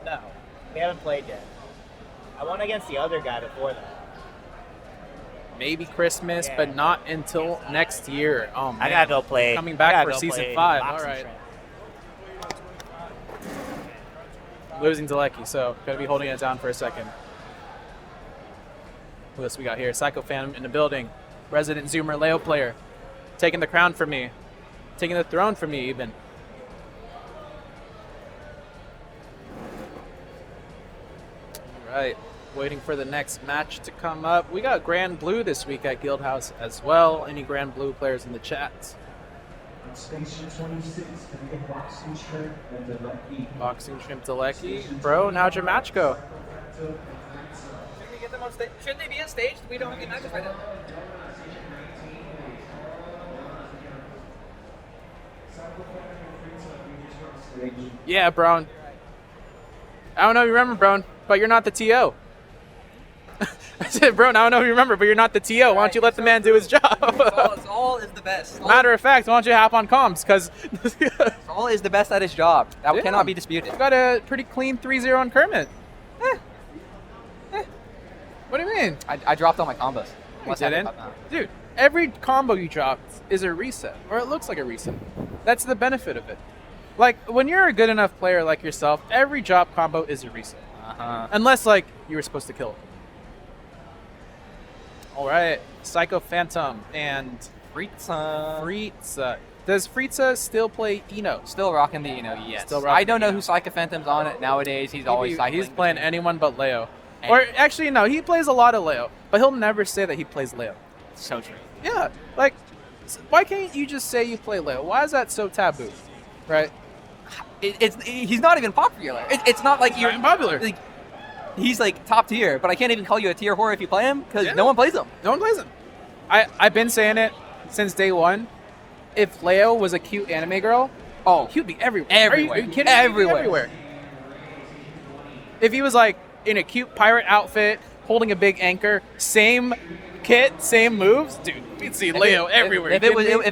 [SPEAKER 3] No, we haven't played yet. I won against the other guy before that.
[SPEAKER 2] Maybe Christmas, but not until next year. Oh man.
[SPEAKER 3] I gotta go play.
[SPEAKER 2] Coming
[SPEAKER 3] I
[SPEAKER 2] back
[SPEAKER 3] gotta
[SPEAKER 2] for
[SPEAKER 3] go
[SPEAKER 2] season
[SPEAKER 3] play
[SPEAKER 2] 5.
[SPEAKER 3] boxing
[SPEAKER 2] All right.
[SPEAKER 3] shrimp.
[SPEAKER 2] Losing to Lecky, so gonna be holding it down for a second. Who else we got here? Psycho Phantom in the building. Resident Zoomer Leo player. Taking the crown from me. Taking the throne from me, even. All right. Waiting for the next match to come up. We got Grand Blue this week at Guildhouse as well. Any Grand Blue players in the chat?
[SPEAKER 5] Station 26, and the boxing shrimp and the lucky.
[SPEAKER 2] Boxing Shrimp Delecki. Bro, how'd your match go?
[SPEAKER 1] Shouldn't we get them on stage? Shouldn't they be on stage? We don't get matches right now.
[SPEAKER 2] Yeah, Brone. I don't know if you remember, Brone, but you're not the TO. I said, Brone, I don't know if you remember, but you're not the TO. Why don't you let the man do his job?
[SPEAKER 1] All is the best.
[SPEAKER 2] Matter of fact, why don't you hop on comms? Because
[SPEAKER 1] All is the best at his job. That
[SPEAKER 2] Yeah.
[SPEAKER 1] cannot be disputed.
[SPEAKER 2] got a pretty clean 3-0 on Kermit. What do you mean?
[SPEAKER 1] I dropped all my combos.
[SPEAKER 2] You
[SPEAKER 1] What's happening
[SPEAKER 2] didn't.
[SPEAKER 1] about that?
[SPEAKER 2] Dude, every combo you dropped is a reset, or it looks like a reset. That's the benefit of it. Like, when you're a good enough player like yourself, every drop combo is a reset.
[SPEAKER 1] Uh-huh.
[SPEAKER 2] Unless, like, you were supposed to kill it. All right, Psycho Phantom and
[SPEAKER 1] Fritza.
[SPEAKER 2] Fritza. Does Frieza still play Eno?
[SPEAKER 1] Still rocking the yes.
[SPEAKER 2] Still rocking
[SPEAKER 1] I don't know
[SPEAKER 2] Eno.
[SPEAKER 1] who Psycho Phantom's on it nowadays. He's always cycling.
[SPEAKER 2] He's playing anyone but Leo.
[SPEAKER 1] And-
[SPEAKER 2] Or actually, no, he plays a lot of Leo, but he'll never say that he plays Leo.
[SPEAKER 1] So true.
[SPEAKER 2] Yeah, like, why can't you just say you play Leo? Why is that so taboo, right?
[SPEAKER 1] He's not even popular. It's not like you're
[SPEAKER 2] Not popular.
[SPEAKER 1] Like, he's like top tier, but I can't even call you a tier whore if you play him because
[SPEAKER 2] Yeah.
[SPEAKER 1] no one plays him.
[SPEAKER 2] No one plays him. I've been saying it since day one. If Leo was a cute anime girl,
[SPEAKER 1] Oh,
[SPEAKER 2] he would be everywhere.
[SPEAKER 1] Everywhere.
[SPEAKER 2] Are you kidding me? He'd be
[SPEAKER 1] Everywhere.
[SPEAKER 2] If he was like in a cute pirate outfit, holding a big anchor, same kit, same moves, dude, we'd see Leo everywhere.
[SPEAKER 1] If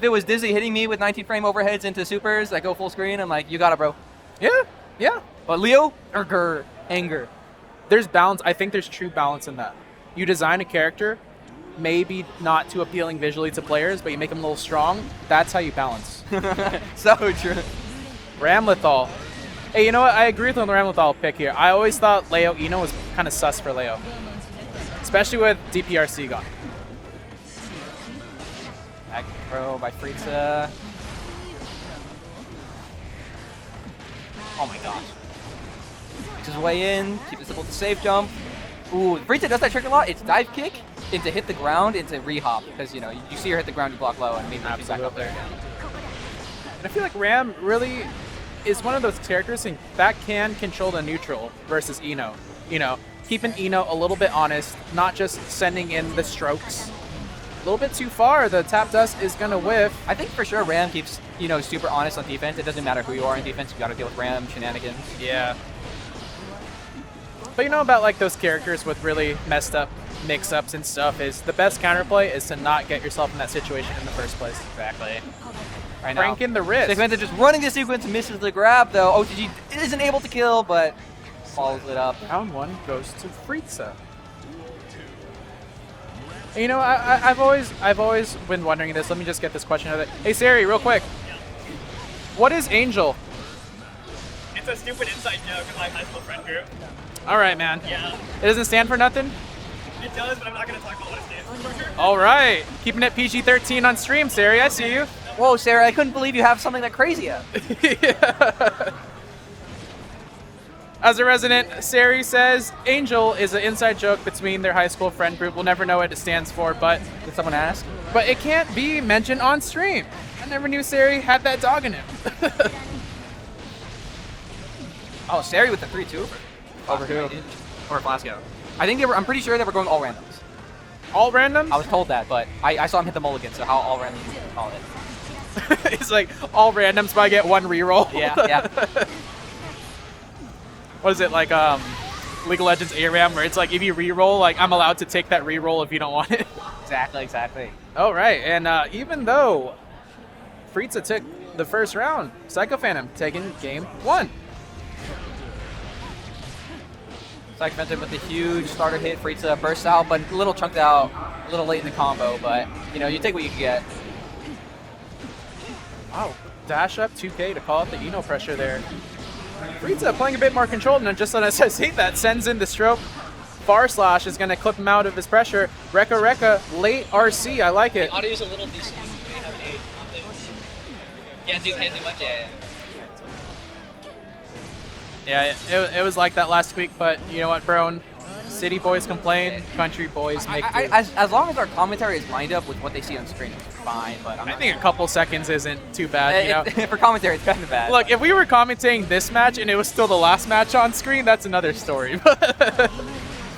[SPEAKER 1] it was Dizzy hitting me with 19 frame overheads into supers that go full screen, I'm like, you got it, bro.
[SPEAKER 2] yeah.
[SPEAKER 1] But Leo, anger.
[SPEAKER 2] There's balance. I think there's true balance in that. You design a character, maybe not too appealing visually to players, but you make them a little strong. That's how you balance.
[SPEAKER 1] So true.
[SPEAKER 2] Ramlethal. Hey, you know what? I agree with the Ramlethal pick here. I always thought Leo Eno was kind of sus for Leo, especially with DPRC gone.
[SPEAKER 1] Back throw by Frieza. Oh my gosh. Makes his way in, keep it simple to safe jump. Ooh, Frieza does that trick a lot. It's dive kick into hit the ground into re-hop because, you know, you see her hit the ground, you block low, and maybe she's back up there again.
[SPEAKER 2] And I feel like Ram really is one of those characters that can control the neutral versus Eno. You know, keeping Eno a little bit honest, not just sending in the strokes. A little bit too far, the tap dust is going to whiff.
[SPEAKER 1] I think for sure Ram keeps, you know, super honest on defense. It doesn't matter who you are in defense, you got to deal with Ram shenanigans.
[SPEAKER 2] Yeah. But you know about like those characters with really messed up mix-ups and stuff is the best counterplay is to not get yourself in that situation in the first place.
[SPEAKER 1] Exactly. Right now.
[SPEAKER 2] Cranking the wrist.
[SPEAKER 1] Segmenta just running the sequence, misses the grab though. OTG isn't able to kill, but follows it up.
[SPEAKER 2] Round one goes to Frieza. And you know, I've always been wondering this. Let me just get this question out of it. Hey Sari, real quick. What is Angel?
[SPEAKER 6] It's a stupid inside joke in my high school friend group.
[SPEAKER 2] All right, man.
[SPEAKER 6] Yeah,
[SPEAKER 2] It doesn't stand for nothing?
[SPEAKER 6] it does, but I'm not going to talk about what it stands for.
[SPEAKER 2] All right. Keeping it PG-13 on stream, Sari. I see you.
[SPEAKER 1] Whoa, Sarah, I couldn't believe you have something that crazy up.
[SPEAKER 2] As a resident, Sari says Angel is an inside joke between their high school friend group. We'll never know what it stands for, but
[SPEAKER 1] Did someone ask?
[SPEAKER 2] it can't be mentioned on stream. I never knew Sari had that dog in him.
[SPEAKER 1] Oh, Sari with the 3-2 over who? Or Flasco. I think I'm pretty sure they were going all randoms.
[SPEAKER 2] All random?
[SPEAKER 1] I was told that, but I saw him hit the mulligan, so how all randoms do you call it?
[SPEAKER 2] It's like all randoms, but I get one reroll.
[SPEAKER 1] Yeah.
[SPEAKER 2] What is it, like League of Legends ARAM, where it's like if you reroll, like I'm allowed to take that reroll if you don't want it.
[SPEAKER 1] Exactly.
[SPEAKER 2] All right, and even though Frieza took the first round, Psycho Phantom taking game one.
[SPEAKER 1] Psycho Phantom with the huge starter hit. Frieza bursts out, but a little chunked out, a little late in the combo, but you know, you take what you can get.
[SPEAKER 2] Wow, dash up 2K to call out the Eno pressure there. Frieza playing a bit more controlled, and just as I say that, sends in the stroke. Far Slash is going to clip him out of his pressure. Rekka, late RC, I like it.
[SPEAKER 6] Audio's a little decent. They have an 8 on the... Can't do much,
[SPEAKER 2] Yeah, it was like that last week, but you know what, Brone? City boys complain, country boys make do.
[SPEAKER 1] As long as our commentary is lined up with what they see on screen, it's fine. But
[SPEAKER 2] I think a couple seconds isn't too bad, you know?
[SPEAKER 1] for commentary, it's kind of bad.
[SPEAKER 2] Look, if we were commentating this match and it was still the last match on screen, that's another story.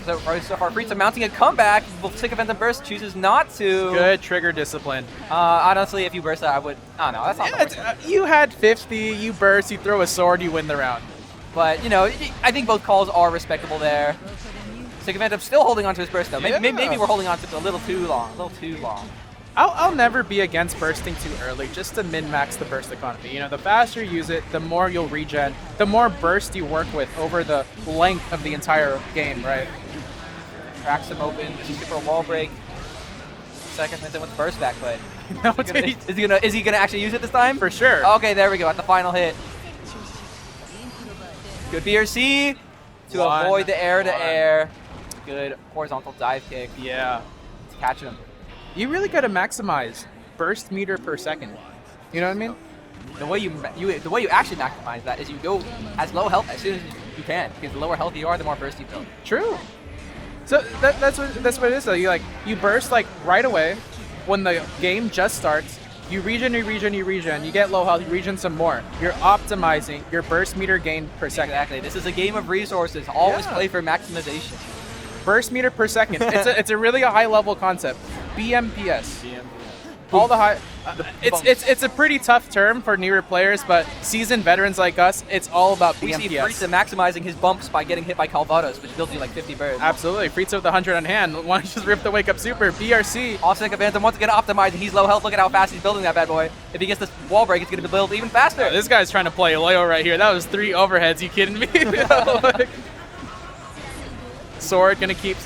[SPEAKER 1] So far, Frieza mounting a comeback. Psycho Phantom burst, chooses not to.
[SPEAKER 2] Good trigger discipline.
[SPEAKER 1] Honestly, if you burst that, I would. Oh no, that's not.
[SPEAKER 2] Yeah, you had 50, you burst, you throw a sword, you win the round.
[SPEAKER 1] But, you know, I think both calls are respectable there. Psycho Phantom still holding on to his burst, though. Maybe we're holding on to it a little too long.
[SPEAKER 2] I'll never be against bursting too early, just to min-max the burst economy. You know, the faster you use it, the more you'll regen, the more burst you work with over the length of the entire game, right?
[SPEAKER 1] Cracks him open, super wall break. Psycho Phantom with burst back, but
[SPEAKER 2] No,
[SPEAKER 1] is he gonna actually use it this time?
[SPEAKER 2] for sure.
[SPEAKER 1] Okay, there we go, at the final hit. Good BRC to avoid the air-to-air. Good horizontal dive kick.
[SPEAKER 2] Yeah.
[SPEAKER 1] To catch him.
[SPEAKER 2] You really got to maximize burst meter per second. You know what I mean?
[SPEAKER 1] The way you actually maximize that is you go as low health as soon as you can, because the lower health you are, the more burst you build.
[SPEAKER 2] True. So that's what it is though. You burst like right away when the game just starts. You regen, you get low health, you regen some more. You're optimizing your burst meter gain per second.
[SPEAKER 1] Exactly. This is a game of resources. Always
[SPEAKER 2] Yeah.
[SPEAKER 1] play for maximization.
[SPEAKER 2] Burst meter per second. It's a really a high level concept. BMPS. All the high. It's a pretty tough term for newer players, but seasoned veterans like us, it's all about
[SPEAKER 1] We see
[SPEAKER 2] BMPS.
[SPEAKER 1] Frieza maximizing his bumps by getting hit by Calvados, which builds you like 50 birds.
[SPEAKER 2] Absolutely. Frieza with the 100 on hand. Why don't you just rip the wake up super? BRC.
[SPEAKER 1] Offset Phantom once again optimizing. He's low health. Look at how fast he's building that bad boy. If he gets this wall break, it's going to build even faster.
[SPEAKER 2] This guy's trying to play Leo right here. That was 3 overheads. You kidding me? Like, Sword gonna keep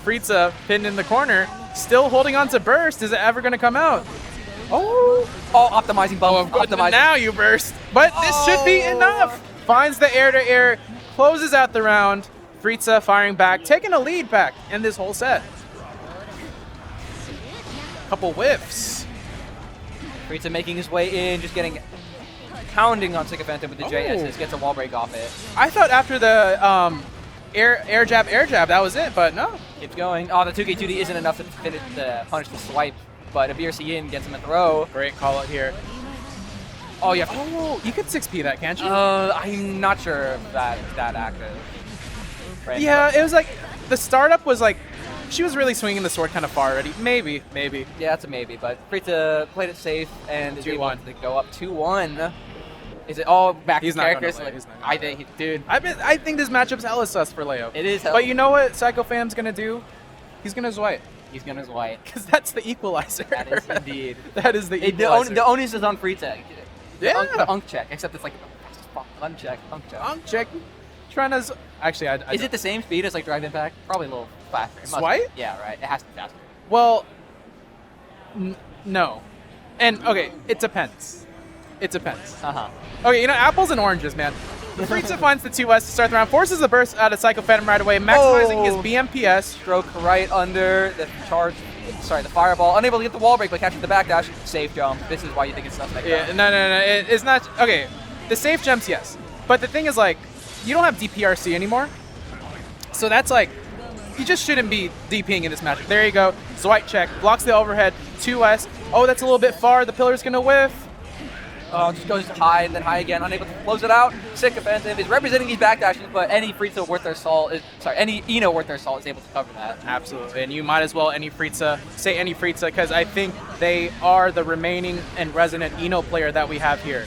[SPEAKER 2] Frieza pinned in the corner. Still holding on to burst. Is it ever gonna come out?
[SPEAKER 1] Oh, optimizing bump. Optimizing.
[SPEAKER 2] Now you burst. But this should be enough. Finds the air-to-air. Closes out the round. Frieza firing back. Taking a lead back in this whole set. Couple whiffs.
[SPEAKER 1] Frieza making his way in, just pounding on Sycophantum with the JS. Gets a wall break off it.
[SPEAKER 2] I thought after the air jab, that was it, but no.
[SPEAKER 1] Keeps going. Oh, the 2K2D isn't enough to punish the swipe, but a BRC in gets him a throw.
[SPEAKER 2] Great call out here.
[SPEAKER 1] Oh, yeah.
[SPEAKER 2] Oh, you could 6P that, can't you?
[SPEAKER 1] I'm not sure if that's that active. Right?
[SPEAKER 2] Yeah, it was like, the startup was like, she was really swinging the sword kind of far already. Maybe.
[SPEAKER 1] Yeah, that's a maybe, but Frieza played it safe and is able
[SPEAKER 2] 2-1.
[SPEAKER 1] to go up 2-1. Is it all back
[SPEAKER 2] He's
[SPEAKER 1] to
[SPEAKER 2] not gonna
[SPEAKER 1] characters?
[SPEAKER 2] win.
[SPEAKER 1] Like,
[SPEAKER 2] He's not
[SPEAKER 1] I
[SPEAKER 2] gonna
[SPEAKER 1] think,
[SPEAKER 2] Dude, I think this matchup's hella sus for Leo.
[SPEAKER 1] it is.
[SPEAKER 2] But you know what Psycho Fam's gonna do? He's gonna swipe.
[SPEAKER 1] he's gonna swipe.
[SPEAKER 2] Because that's the equalizer.
[SPEAKER 1] That is indeed.
[SPEAKER 2] That is the
[SPEAKER 1] The
[SPEAKER 2] equalizer.
[SPEAKER 1] onus is on Frieza.
[SPEAKER 2] Yeah.
[SPEAKER 1] The unk check, except it's like uncheck.
[SPEAKER 2] Check. Trying to... Actually, I
[SPEAKER 1] Is it the same speed as like Drive Impact? Probably a little faster. It must be.
[SPEAKER 2] Swipe?
[SPEAKER 1] Yeah, right. It has to be faster.
[SPEAKER 2] Well, no. And, okay, it depends. Okay, you know, apples and oranges, man. Frieza finds the 2S to start the round, forces the burst out of Psycho Phantom right away, maximizing his BMPS.
[SPEAKER 1] Stroke right under the charge. Sorry, the fireball. Unable to get the wall break, but catching the backdash. Safe jump. This is why you think it's suspect.
[SPEAKER 2] Yeah, no. It's not... Okay, the safe jumps, yes. But the thing is, like, you don't have DPRC anymore. So that's like... You just shouldn't be DPing in this matchup. There you go. Swipe check. Blocks the overhead. 2S. Oh, that's a little bit far. The pillar's going to whiff.
[SPEAKER 1] Oh, just goes high and then high again, unable to close it out. Sycophantum is representing these backdashes, but any Frieza worth their salt any Ino worth their salt is able to cover that.
[SPEAKER 2] Absolutely. And you might as well say any Frieza, because I think they are the remaining and resident Ino player that we have here.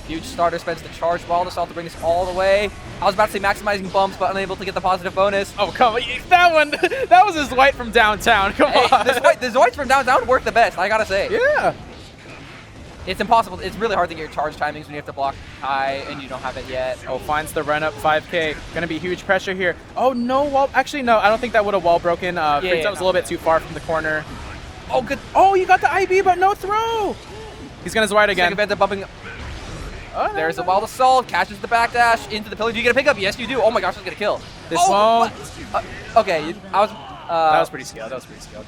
[SPEAKER 1] Huge starter spends the charge ball to salt to bring this all the way. I was about to say maximizing bumps, but unable to get the positive bonus.
[SPEAKER 2] Oh, come on. That one, that was his white from downtown. Come on.
[SPEAKER 1] The Zoids from downtown work the best, I gotta say.
[SPEAKER 2] Yeah.
[SPEAKER 1] It's impossible. It's really hard to get your charge timings when you have to block high and you don't have it yet.
[SPEAKER 2] Oh, finds the run up 5K. Gonna be huge pressure here. Oh, no wall. Actually, no. I don't think that would have wall broken. Frieza was a little bit too far from the corner.
[SPEAKER 1] Oh, good.
[SPEAKER 2] Oh, you got the IB, but no throw. He's gonna Zwite again.
[SPEAKER 1] Sycophantum bumping.
[SPEAKER 2] Oh,
[SPEAKER 1] There's a wild assault. Catches the backdash into the pillar. Do you get a pickup? Yes, you do. Oh my gosh, that's gonna kill.
[SPEAKER 2] This
[SPEAKER 1] oh,
[SPEAKER 2] won't.
[SPEAKER 1] Okay, I was.
[SPEAKER 2] That was pretty skilled.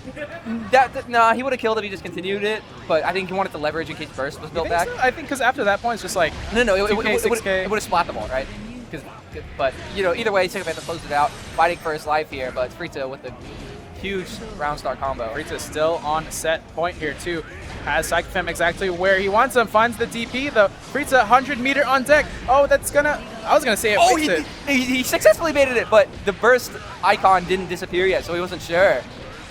[SPEAKER 1] Nah, he would have killed if he just continued it, but I think he wanted to leverage in case burst was built back.
[SPEAKER 2] So? I think because after that point, it's just like
[SPEAKER 1] No, it
[SPEAKER 2] 2K, 6K.
[SPEAKER 1] would have splat the ball, right? But you know, either way, Sycophantum closed it out, fighting for his life here. But it's Frieza with the huge round start combo.
[SPEAKER 2] Frieza still on set point here too. Has Psycho Fam exactly where he wants him. Finds the DP though. Frieza 100 meter on deck. Oh, that's gonna. I was gonna say it.
[SPEAKER 1] Oh,
[SPEAKER 2] wastes it.
[SPEAKER 1] he successfully baited it, but the burst icon didn't disappear yet, so he wasn't sure.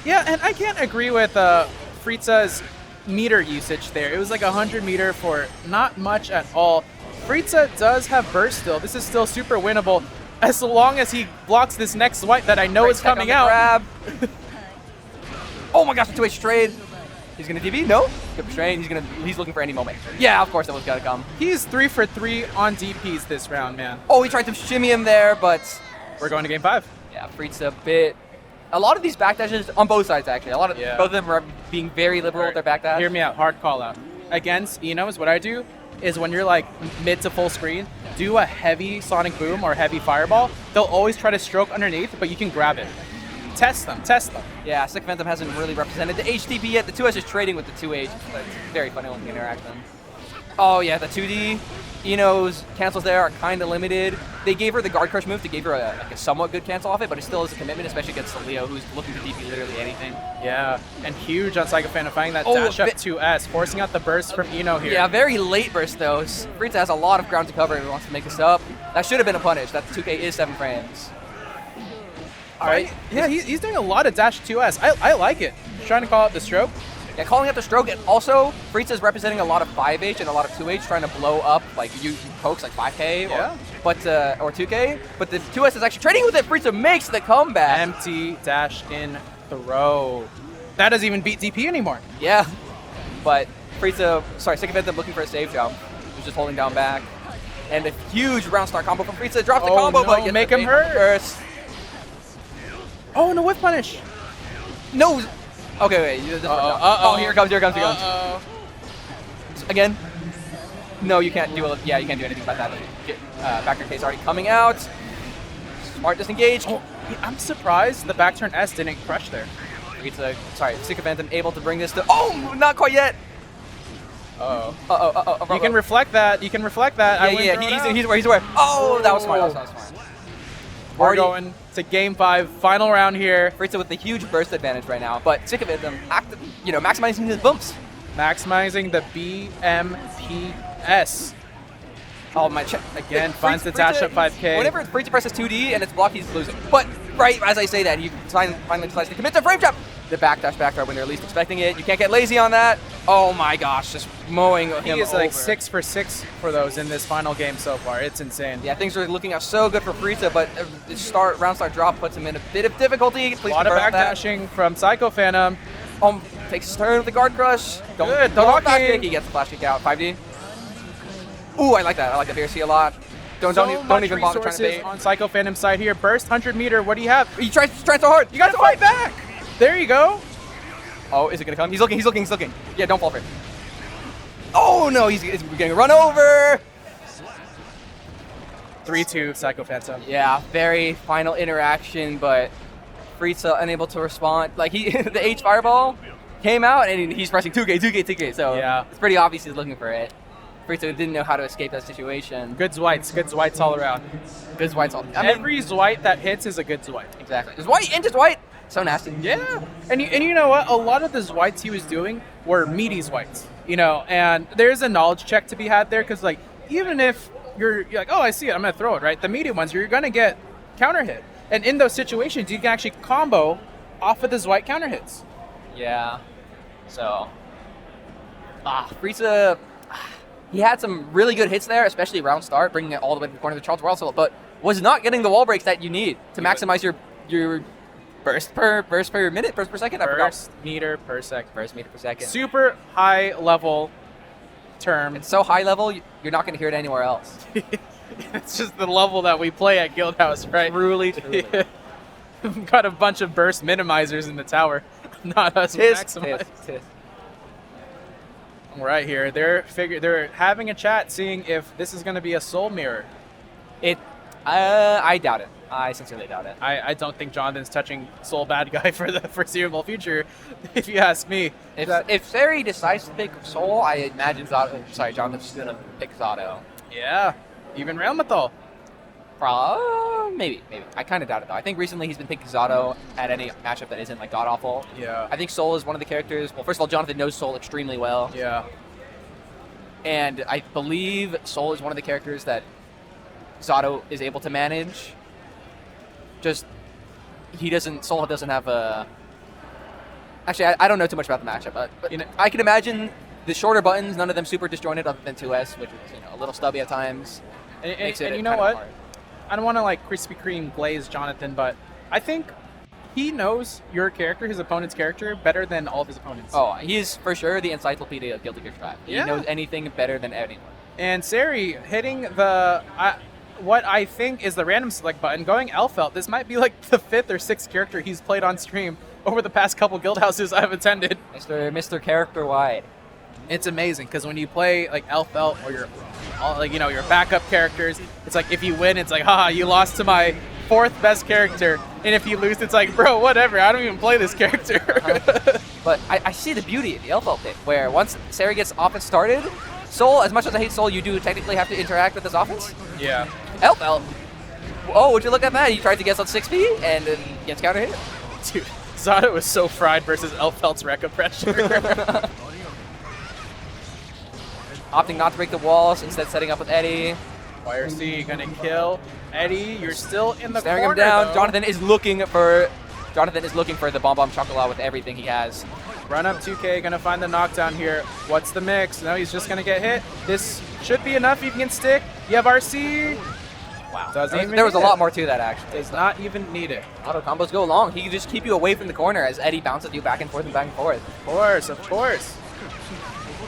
[SPEAKER 2] Yeah, and I can't agree with Frieza's meter usage there. It was like 100 meter for not much at all. Frieza does have burst still. This is still super winnable as long as he blocks this next swipe that I know
[SPEAKER 1] Great
[SPEAKER 2] is
[SPEAKER 1] tech on
[SPEAKER 2] coming
[SPEAKER 1] the
[SPEAKER 2] out.
[SPEAKER 1] grab. Oh my gosh, the two-way trade. He's gonna DB? No. Good trade. He's looking for any moment. Yeah, of course that was gotta come.
[SPEAKER 2] He's 3 for 3 on DPs this round, man.
[SPEAKER 1] Oh, he tried to shimmy him there, but
[SPEAKER 2] We're going to game 5.
[SPEAKER 1] yeah, Frieza bit. A lot of these backdashes on both sides actually. Both of them are being very liberal with their backdash.
[SPEAKER 2] Hear me out. Hard call out. Against Enos, what I do is when you're like mid to full screen, do a heavy Sonic Boom or heavy Fireball. They'll always try to stroke underneath, but you can grab it. Test them.
[SPEAKER 1] Yeah, Sick Phantom hasn't really represented the HTP yet. The 2S is trading with the 2H. But it's a very funny looking interaction. Oh yeah, the 2D. Eno's cancels there are kind of limited. They gave her the Guard Crush move to give her a somewhat good cancel off it, but it still is a commitment, especially against the Leo, who's looking to DP literally anything.
[SPEAKER 2] Yeah, and huge on Psycho Phantom finding that
[SPEAKER 1] Oh,
[SPEAKER 2] dash up 2S, forcing out the burst from Eno here.
[SPEAKER 1] Yeah, very late burst though. Frieza has a lot of ground to cover and he wants to make this up. That should have been a punish. That 2K is 7 frames. All right.
[SPEAKER 2] Yeah, he's doing a lot of dash 2S. I like it. Trying to call out the stroke.
[SPEAKER 1] Yeah, calling out the stroke, and also Frieza's representing a lot of 5H and a lot of 2H, trying to blow up like you pokes like 5K or 2K. But the 2S is actually trading with it. Frieza makes the comeback.
[SPEAKER 2] Empty dash in throw. That doesn't even beat DP anymore.
[SPEAKER 1] Yeah, but Frieza, Sick Phantom looking for a save jump. He's just holding down back, and a huge round start combo from Frieza. Drops the combo, but gets
[SPEAKER 2] make
[SPEAKER 1] the
[SPEAKER 2] him hurt.
[SPEAKER 1] First.
[SPEAKER 2] Oh, no whip punish.
[SPEAKER 1] No. Okay, wait. Oh, here it comes. Again. No, you can't do it. Yeah, you can't do anything about that. Back turn case already coming out. Smart disengage.
[SPEAKER 2] Oh, I'm surprised the back turn S didn't crush there.
[SPEAKER 1] Sick Phantom able to bring this to. Oh, not quite yet.
[SPEAKER 2] You can reflect that.
[SPEAKER 1] Yeah, he's aware. Oh, that was smart.
[SPEAKER 2] We're going to game 5, final round here.
[SPEAKER 1] Frieza with the huge burst advantage right now, but Sick Phantom maximizing his bumps.
[SPEAKER 2] Maximizing the BMPS.
[SPEAKER 1] Oh my!
[SPEAKER 2] Again, finds the dash up 5K.
[SPEAKER 1] Whenever Frieza presses 2D and it's blocked, he's losing. But right as I say that, he finally decides to commit to frame trap. The backdash when they're least expecting it. You can't get lazy on that. Oh my gosh, just mowing him
[SPEAKER 2] He is like
[SPEAKER 1] over.
[SPEAKER 2] 6 for 6 for those in this final game so far. It's insane.
[SPEAKER 1] Yeah, things are looking out so good for Frieza, but the round start drop puts him in a bit of difficulty. Please
[SPEAKER 2] a lot of
[SPEAKER 1] confirm that.
[SPEAKER 2] backdashing from Psycho Phantom.
[SPEAKER 1] Takes his turn with the guard crush.
[SPEAKER 2] Good
[SPEAKER 1] don't
[SPEAKER 2] blocking.
[SPEAKER 1] kick. He gets the flash kick out. 5D. Ooh, I like that. I like the VRC a lot. Don't even bother trying to bait.
[SPEAKER 2] On Psycho Phantom's side here. Burst 100 meter. What do you have?
[SPEAKER 1] He tries so hard.
[SPEAKER 2] You got to fight back. There you go.
[SPEAKER 1] Oh, is it gonna come? He's looking. Yeah, don't fall for it. Oh no, he's getting run over.
[SPEAKER 2] 3-2 Psycho Phantom.
[SPEAKER 1] Yeah, very final interaction, but Frieza unable to respond. Like the H fireball came out and he's pressing 2K. So
[SPEAKER 2] yeah,
[SPEAKER 1] it's pretty obvious he's looking for it. Frieza didn't know how to escape that situation.
[SPEAKER 2] Good Zweites all around.
[SPEAKER 1] Good Zweites all.
[SPEAKER 2] Every Zwite that hits is a good Zwite.
[SPEAKER 1] Exactly. Just White. So nasty.
[SPEAKER 2] Yeah. And you know what? A lot of the Zwites he was doing were meaty Zwites. And there's a knowledge check to be had there because, like, even if you're like, oh, I see it, I'm going to throw it, right? The meaty ones, you're going to get counter hit. And in those situations, you can actually combo off of the Zwite counter hits.
[SPEAKER 1] Yeah. So, Frieza, he had some really good hits there, especially round start, bringing it all the way to the corner of the Charles World, but was not getting the wall breaks that you need to maximize your burst per minute, burst per second.
[SPEAKER 2] Burst meter per second.
[SPEAKER 1] Burst meter per second.
[SPEAKER 2] Super high level term.
[SPEAKER 1] It's so high level, you're not going to hear it anywhere else.
[SPEAKER 2] It's just the level that we play at Guildhouse, right?
[SPEAKER 1] Truly.
[SPEAKER 2] We've got a bunch of burst minimizers in the tower, not us maximizers. Right here, they're having a chat, seeing if this is going to be a soul mirror.
[SPEAKER 1] I doubt it. I sincerely doubt it.
[SPEAKER 2] I don't think Jonathan's touching soul bad guy for the foreseeable future, if you ask me.
[SPEAKER 1] If Sari decides to pick Soul, I imagine Jonathan's just gonna pick Zato.
[SPEAKER 2] Yeah, even Real Metal.
[SPEAKER 1] Maybe. I kind of doubt it though. I think recently he's been picking Zato at any matchup that isn't like god awful.
[SPEAKER 2] Yeah.
[SPEAKER 1] I think Soul is one of the characters. Well, first of all, Jonathan knows Soul extremely well.
[SPEAKER 2] Yeah.
[SPEAKER 1] And I believe Soul is one of the characters that Zato is able to manage. Soul doesn't have a... Actually, I don't know too much about the matchup, but I can imagine the shorter buttons, none of them super disjointed other than 2S, which is a little stubby at times.
[SPEAKER 2] And you know what? Hard. I don't want to like Krispy Kreme glaze Jonathan, but I think he knows your character, his opponent's character, better than all of his opponents.
[SPEAKER 1] Oh, he is for sure the encyclopedia of Guilty Gear Strive. He knows anything better than anyone.
[SPEAKER 2] And Sari hitting the... what I think is the random select button, going Elfelt. This might be like the 5th or 6th character he's played on stream over the past couple Guildhouses I've attended.
[SPEAKER 1] Mr. Character Wide.
[SPEAKER 2] It's amazing because when you play like Elfelt or your backup characters, it's like if you win, it's like, haha, you lost to my 4th best character. And if you lose, it's like, bro, whatever. I don't even play this character.
[SPEAKER 1] But I see the beauty of the Elf pick, where once Sari gets offense started, Soul, as much as I hate Soul, you do technically have to interact with this offense.
[SPEAKER 2] Yeah.
[SPEAKER 1] Elf. Oh, would you look at that? He tried to guess on 6P and then gets counter hit.
[SPEAKER 2] Dude, Zato was so fried versus Elfelt's Rekka pressure.
[SPEAKER 1] Opting not to break the walls, instead setting up with Eddie.
[SPEAKER 2] YRC gonna kill Eddie. You're still in the
[SPEAKER 1] Staring
[SPEAKER 2] corner,
[SPEAKER 1] him down.
[SPEAKER 2] though.
[SPEAKER 1] Jonathan is looking for the Bomb Bomb Chocolat with everything he has.
[SPEAKER 2] Run up 2K, gonna find the knockdown here. What's the mix? No, he's just gonna get hit. This should be enough. You can stick. You have RC.
[SPEAKER 1] Wow.
[SPEAKER 2] Doesn't even
[SPEAKER 1] There was a
[SPEAKER 2] need
[SPEAKER 1] lot
[SPEAKER 2] it.
[SPEAKER 1] more to that, actually.
[SPEAKER 2] Does not even need it.
[SPEAKER 1] Auto combos go long. He can just keep you away from the corner as Eddie bounces you back and forth and back and forth.
[SPEAKER 2] Of course, of course.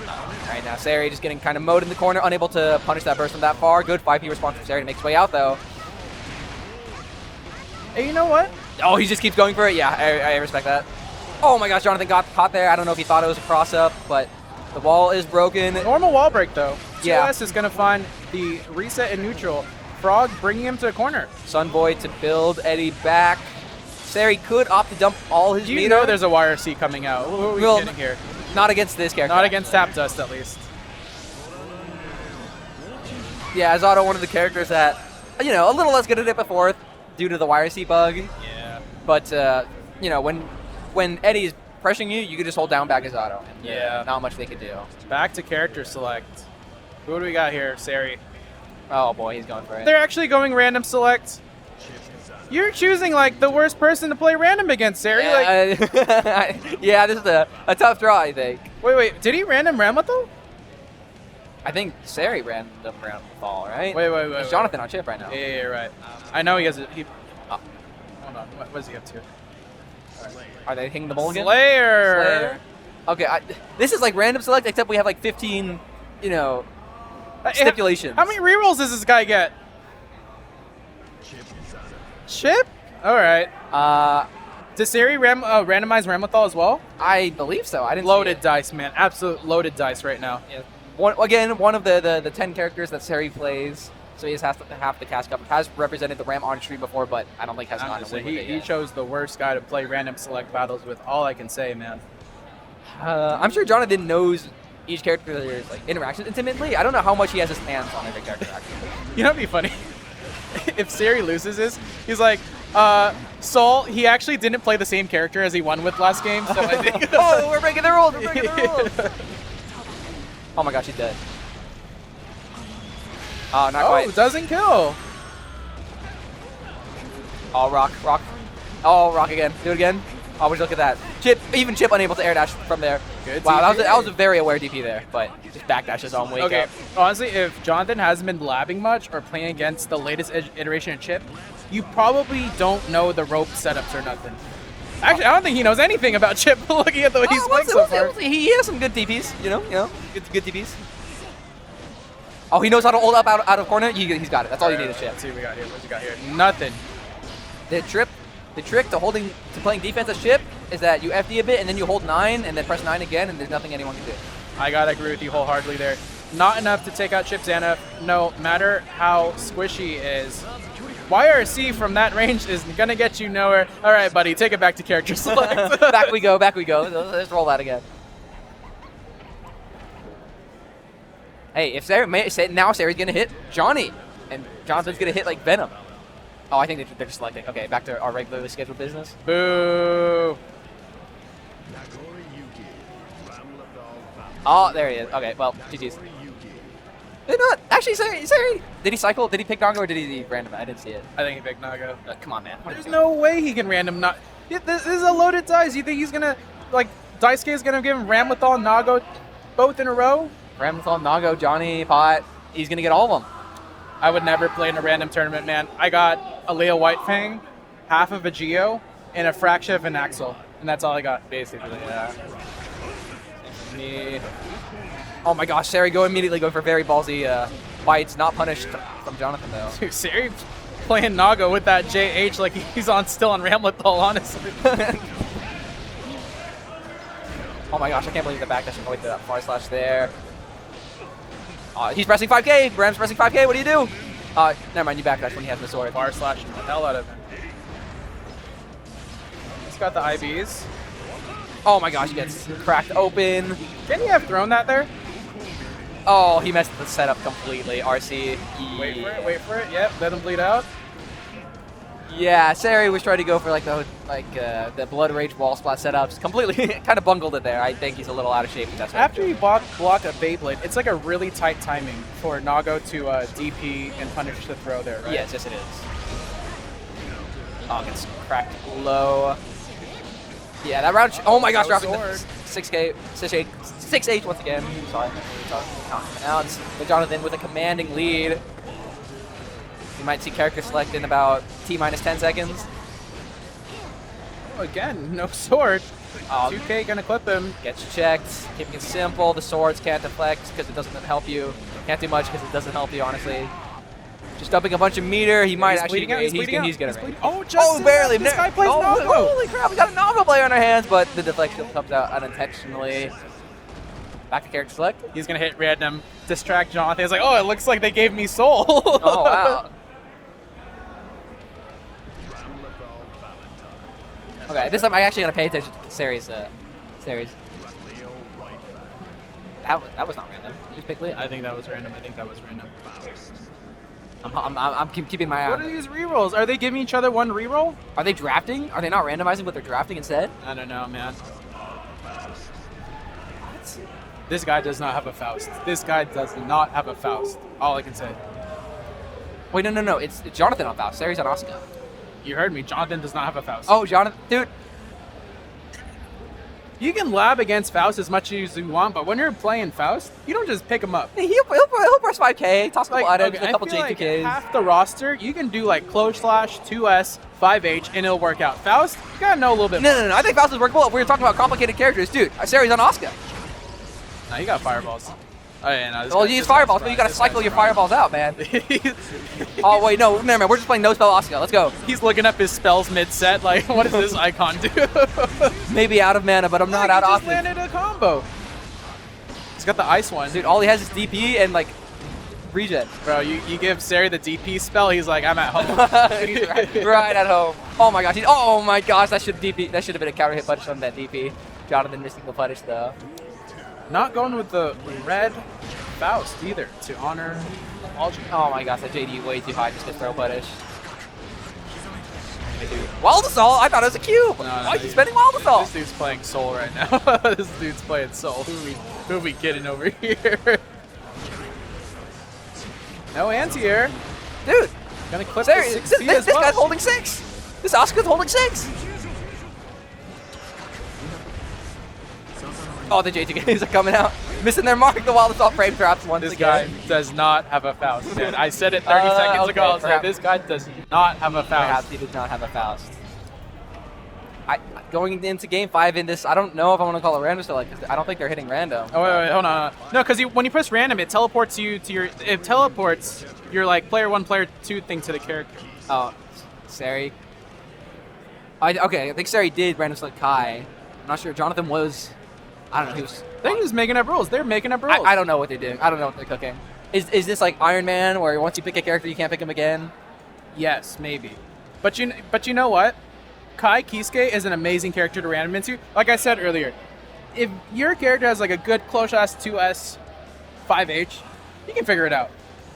[SPEAKER 1] All right, now Sari just getting kind of mowed in the corner, unable to punish that burst from that far. Good 5P response from Sari to make his way out, though.
[SPEAKER 2] Hey, you know what?
[SPEAKER 1] Oh, he just keeps going for it? Yeah, I respect that. Oh my gosh, Jonathan got caught there. I don't know if he thought it was a cross-up, but the wall is broken.
[SPEAKER 2] Normal wall break, though.
[SPEAKER 1] Yeah.
[SPEAKER 2] 2S is gonna find the reset in neutral. Frog bringing him to the corner.
[SPEAKER 1] Sunboy to build Eddie back. Sari could opt to dump all his
[SPEAKER 2] You
[SPEAKER 1] meter.
[SPEAKER 2] know there's a YRC coming out. What are we
[SPEAKER 1] Well,
[SPEAKER 2] getting here?
[SPEAKER 1] Not against this character.
[SPEAKER 2] Not against Tap Dust, at least.
[SPEAKER 1] Yeah, Zato, one of the characters that, you know, a little less good at it before due to the YRC bug.
[SPEAKER 2] Yeah.
[SPEAKER 1] But, you know, when Eddie is pressuring you, you can just hold down back as Zato. And,
[SPEAKER 2] Yeah.
[SPEAKER 1] not much they could do.
[SPEAKER 2] Back to character select. Who do we got here, Sari?
[SPEAKER 1] Oh boy, he's going for it.
[SPEAKER 2] They're actually going random select. You're choosing like the worst person to play random against, Sari. Like,
[SPEAKER 1] Yeah, yeah, this is a tough draw, I think.
[SPEAKER 2] wait, did he random Ramlethal?
[SPEAKER 1] I think Sari ran the round fall, right?
[SPEAKER 2] Wait.
[SPEAKER 1] It's Jonathan on chip right now.
[SPEAKER 2] Yeah, right. I know he has a. Hold on, what is he up to?
[SPEAKER 1] Are they hitting the mulligan?
[SPEAKER 2] Slayer.
[SPEAKER 1] Okay, this is like random select, except we have like 15, you know, stipulations.
[SPEAKER 2] How many rerolls does this guy get? Chip? All right. Does Sari randomize Ramlethal as well?
[SPEAKER 1] I believe so. I didn't
[SPEAKER 2] Loaded
[SPEAKER 1] see it.
[SPEAKER 2] dice, man. Absolute loaded dice right now.
[SPEAKER 1] Yeah. One of the 10 characters that Sari plays, so he has half the cast cup. Has represented the Ram on stream before, but I don't think has gone to win with it
[SPEAKER 2] He
[SPEAKER 1] yet.
[SPEAKER 2] chose the worst guy to play random select battles with. All I can say, man.
[SPEAKER 1] I'm sure Jonathan knows each character's like interactions intimately. I don't know how much he has his hands on every character actually.
[SPEAKER 2] You know what'd be funny? If Sari loses this, he's like, Soul, he actually didn't play the same character as he won with last game, so I think...
[SPEAKER 1] Oh, we're breaking the rules! We're breaking the rules! Oh my gosh, he's dead. Oh, not quite.
[SPEAKER 2] Doesn't kill.
[SPEAKER 1] Oh, rock. Oh, rock again. Do it again. Oh, would you look at that. Even Chip unable to air dash from there.
[SPEAKER 2] Good
[SPEAKER 1] Wow,
[SPEAKER 2] DP.
[SPEAKER 1] that was a very aware DP there, but just backdash his own wake
[SPEAKER 2] Okay,
[SPEAKER 1] up.
[SPEAKER 2] honestly, if Jonathan hasn't been labbing much or playing against the latest iteration of Chip, you probably don't know the rope setups or nothing. Actually, I don't think he knows anything about Chip looking at the way he's playing so far.
[SPEAKER 1] He has some good DPs, you know, good DPs. Oh, he knows how to hold up out of corner. He's got it. That's all you need is Chip.
[SPEAKER 2] Let's see what we got here. What you got here? Nothing.
[SPEAKER 1] The trick to playing defense as Chip is that you FD a bit and then you hold 9 and then press 9 again and there's nothing anyone can do.
[SPEAKER 2] I gotta agree with you wholeheartedly there. Not enough to take out Chip Xana, no matter how squishy he is. YRC from that range is gonna get you nowhere. All right, buddy, take it back to character select.
[SPEAKER 1] Back we go. Let's roll that again. Hey, if now Sari's gonna hit Johnny, and Jonathan's gonna hit like Venom. Oh, I think they're just selecting. Okay, back to our regularly scheduled business.
[SPEAKER 2] Boo.
[SPEAKER 1] Oh, there he is. Okay, well, GG's. They're not. Actually, Sari. Did he cycle? Did he pick Naga or did he random? I didn't see it.
[SPEAKER 2] I think he picked Naga.
[SPEAKER 1] Come on, man. What are
[SPEAKER 2] There's
[SPEAKER 1] you doing?
[SPEAKER 2] no way he can random not. Yeah, this is a loaded dice. You think he's gonna, like, Daisuke is gonna give him Ramlethal and Nago both in a row?
[SPEAKER 1] Ramlethal, Nago, Johnny, Pot. He's gonna get all of them.
[SPEAKER 2] I would never play in a random tournament, man. I got a Leo Whitefang, half of a Geo, and a fraction of an Axel, and that's all I got.
[SPEAKER 1] Basically, yeah. Me. Oh my gosh, Sari immediately going for very ballsy bites, not punished from Jonathan though.
[SPEAKER 2] Dude, Sari playing Nago with that JH like he's still on Ramlethal, honestly.
[SPEAKER 1] Oh my gosh, I can't believe the backdash and wait that far slash there. He's pressing 5K. Bram's pressing 5K. What do you do? Never mind. You backdash when he has the sword.
[SPEAKER 2] Bar slashing the hell out of him. got the IBs.
[SPEAKER 1] Oh my gosh, he gets cracked open.
[SPEAKER 2] Can he have thrown that there?
[SPEAKER 1] Oh, he messed the setup completely. RC.
[SPEAKER 2] Wait for it, wait for it. Yep, let him bleed out.
[SPEAKER 1] Yeah, Sari was trying to go for like the Blood Rage wall splat setups. Completely kind of bungled it there. I think he's a little out of shape. That's what
[SPEAKER 2] After you block a Beyblade, it's like a really tight timing for Nago to DP and punish the throw there, right?
[SPEAKER 1] Yes, it is. Oh, gets cracked low. Yeah, that round. Oh my gosh,
[SPEAKER 2] No
[SPEAKER 1] dropping the
[SPEAKER 2] sword.
[SPEAKER 1] 6K, 6H once again. Sorry, counting out. But Jonathan with a commanding lead. You might see character select in about T-minus 10 seconds.
[SPEAKER 2] Oh, again, no sword. 2K gonna clip him.
[SPEAKER 1] Gets checked. Keeping it simple. The swords can't deflect because it doesn't help you. Can't do much because it doesn't help you, honestly. Just dumping a bunch of meter. He might actually.
[SPEAKER 2] He's bleeding out.
[SPEAKER 1] He's gonna raid.
[SPEAKER 2] Oh, just
[SPEAKER 1] barely.
[SPEAKER 2] This guy plays
[SPEAKER 1] oh,
[SPEAKER 2] Nago.
[SPEAKER 1] Holy crap! We got a Nago player on our hands, but the deflection comes out unintentionally. Back to character select.
[SPEAKER 2] He's gonna hit random, distract Jonathan. He's like, oh, it looks like they gave me soul.
[SPEAKER 1] Oh wow. Okay, this time I actually gotta pay attention to Sari's series. That was not random. Just pick Leah.
[SPEAKER 2] I think that was random.
[SPEAKER 1] I'm keeping my eye
[SPEAKER 2] What
[SPEAKER 1] on
[SPEAKER 2] are
[SPEAKER 1] it.
[SPEAKER 2] these rerolls? Are they giving each other one reroll?
[SPEAKER 1] Are they drafting? Are they not randomizing, but they're drafting instead?
[SPEAKER 2] I don't know, man. This guy does not have a Faust. This guy does not have a Faust. All I can say.
[SPEAKER 1] Wait, no. It's Jonathan on Faust. Sari's on Asuka.
[SPEAKER 2] You heard me. Jonathan does not have a Faust.
[SPEAKER 1] Oh, Jonathan, dude.
[SPEAKER 2] You can lab against Faust as much as you want, but when you're playing Faust, you don't just pick him up.
[SPEAKER 1] He'll press 5K, toss a couple items,
[SPEAKER 2] okay,
[SPEAKER 1] a couple
[SPEAKER 2] I feel like
[SPEAKER 1] J2Ks.
[SPEAKER 2] half the roster, you can do like Close Slash, 2S, 5H, and it'll work out. Faust, you gotta know a little bit more.
[SPEAKER 1] No. I think Faust is workable if we were talking about complicated characters. Dude, Sari's on Asuka.
[SPEAKER 2] Nah, you got fireballs. Oh, yeah, no,
[SPEAKER 1] Well, you use fireballs, but you gotta cycle your fireballs out, man. Oh, wait, no, never mind. We're just playing no spell Asuka. Let's go.
[SPEAKER 2] He's looking up his spells mid-set, like, what does this icon do?
[SPEAKER 1] Maybe out of mana, but I'm not out
[SPEAKER 2] He
[SPEAKER 1] of
[SPEAKER 2] just
[SPEAKER 1] offense.
[SPEAKER 2] landed a combo. He's got the ice one.
[SPEAKER 1] Dude, all he has is DP and, like, regen.
[SPEAKER 2] Bro, you give Sari the DP spell, he's like, I'm at home.
[SPEAKER 1] He's right at home. Oh my gosh. Oh my gosh. That should have been a counter hit punish on that DP. Jonathan missing the punish though.
[SPEAKER 2] Not going with the red Faust either to honor Algie.
[SPEAKER 1] Oh my gosh. That JD way too high just to throw punish. Wild Assault? I thought it was a cube. Why are you spending Wild Assault?
[SPEAKER 2] This dude's playing Soul right now. This dude's playing Soul. Who are we kidding over here? No anti-air.
[SPEAKER 1] Dude.
[SPEAKER 2] Gonna clip
[SPEAKER 1] Sari,
[SPEAKER 2] the
[SPEAKER 1] this
[SPEAKER 2] 6C as well.
[SPEAKER 1] guy's holding 6. This Asuka's holding 6. Oh, the J2Ks are coming out. Missing their mark. The Wild Assault frame traps once
[SPEAKER 2] This
[SPEAKER 1] again.
[SPEAKER 2] guy does not have a Faust, dude. I said it 30 seconds
[SPEAKER 1] okay,
[SPEAKER 2] ago. I was like,
[SPEAKER 1] perhaps.
[SPEAKER 2] this guy does not have a
[SPEAKER 1] Perhaps
[SPEAKER 2] Faust.
[SPEAKER 1] he does not have a Faust. Going into Game 5 in this, I don't know if I want to call it random select because I don't think they're hitting random.
[SPEAKER 2] Oh, wait, hold on. No, because when you press random, it teleports you to your... It teleports your, like, player 1, player 2 thing to the character.
[SPEAKER 1] Oh, Sari. Okay, I think Sari did random select Kai. I'm not sure. Jonathan was... I don't know. He was...
[SPEAKER 2] They're just making up rules. They're making up rules.
[SPEAKER 1] I don't know what they're doing. I don't know what they're cooking. Is this like Iron Man where once you pick a character, you can't pick him again?
[SPEAKER 2] Yes, maybe. But you know what? Kai Kisuke is an amazing character to random into. Like I said earlier, if your character has like a good close S, 2S, 5H, you can figure it out.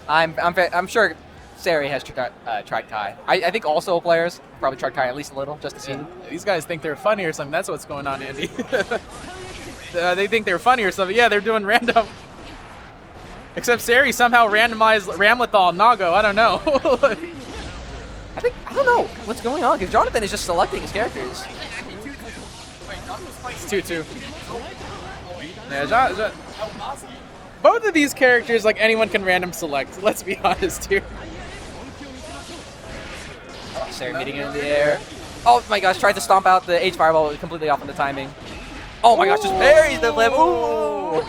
[SPEAKER 1] I'm sure Sari has tried Kai. I think all Soul players probably tried Kai at least a little just to see.
[SPEAKER 2] These guys think they're funny or something. That's what's going on, Andy. They think they're funny or something. Yeah, they're doing random. Except Sari somehow randomized Ramlethal Nago. I don't know.
[SPEAKER 1] I don't know what's going on because Jonathan is just selecting his characters.
[SPEAKER 2] It's 2-2. Yeah, both of these characters, like anyone can random select. Let's be honest here.
[SPEAKER 1] Sari meeting it in the air. Oh my gosh, tried to stomp out the H fireball completely off on the timing. Oh my gosh, just parries the flip. Ooh.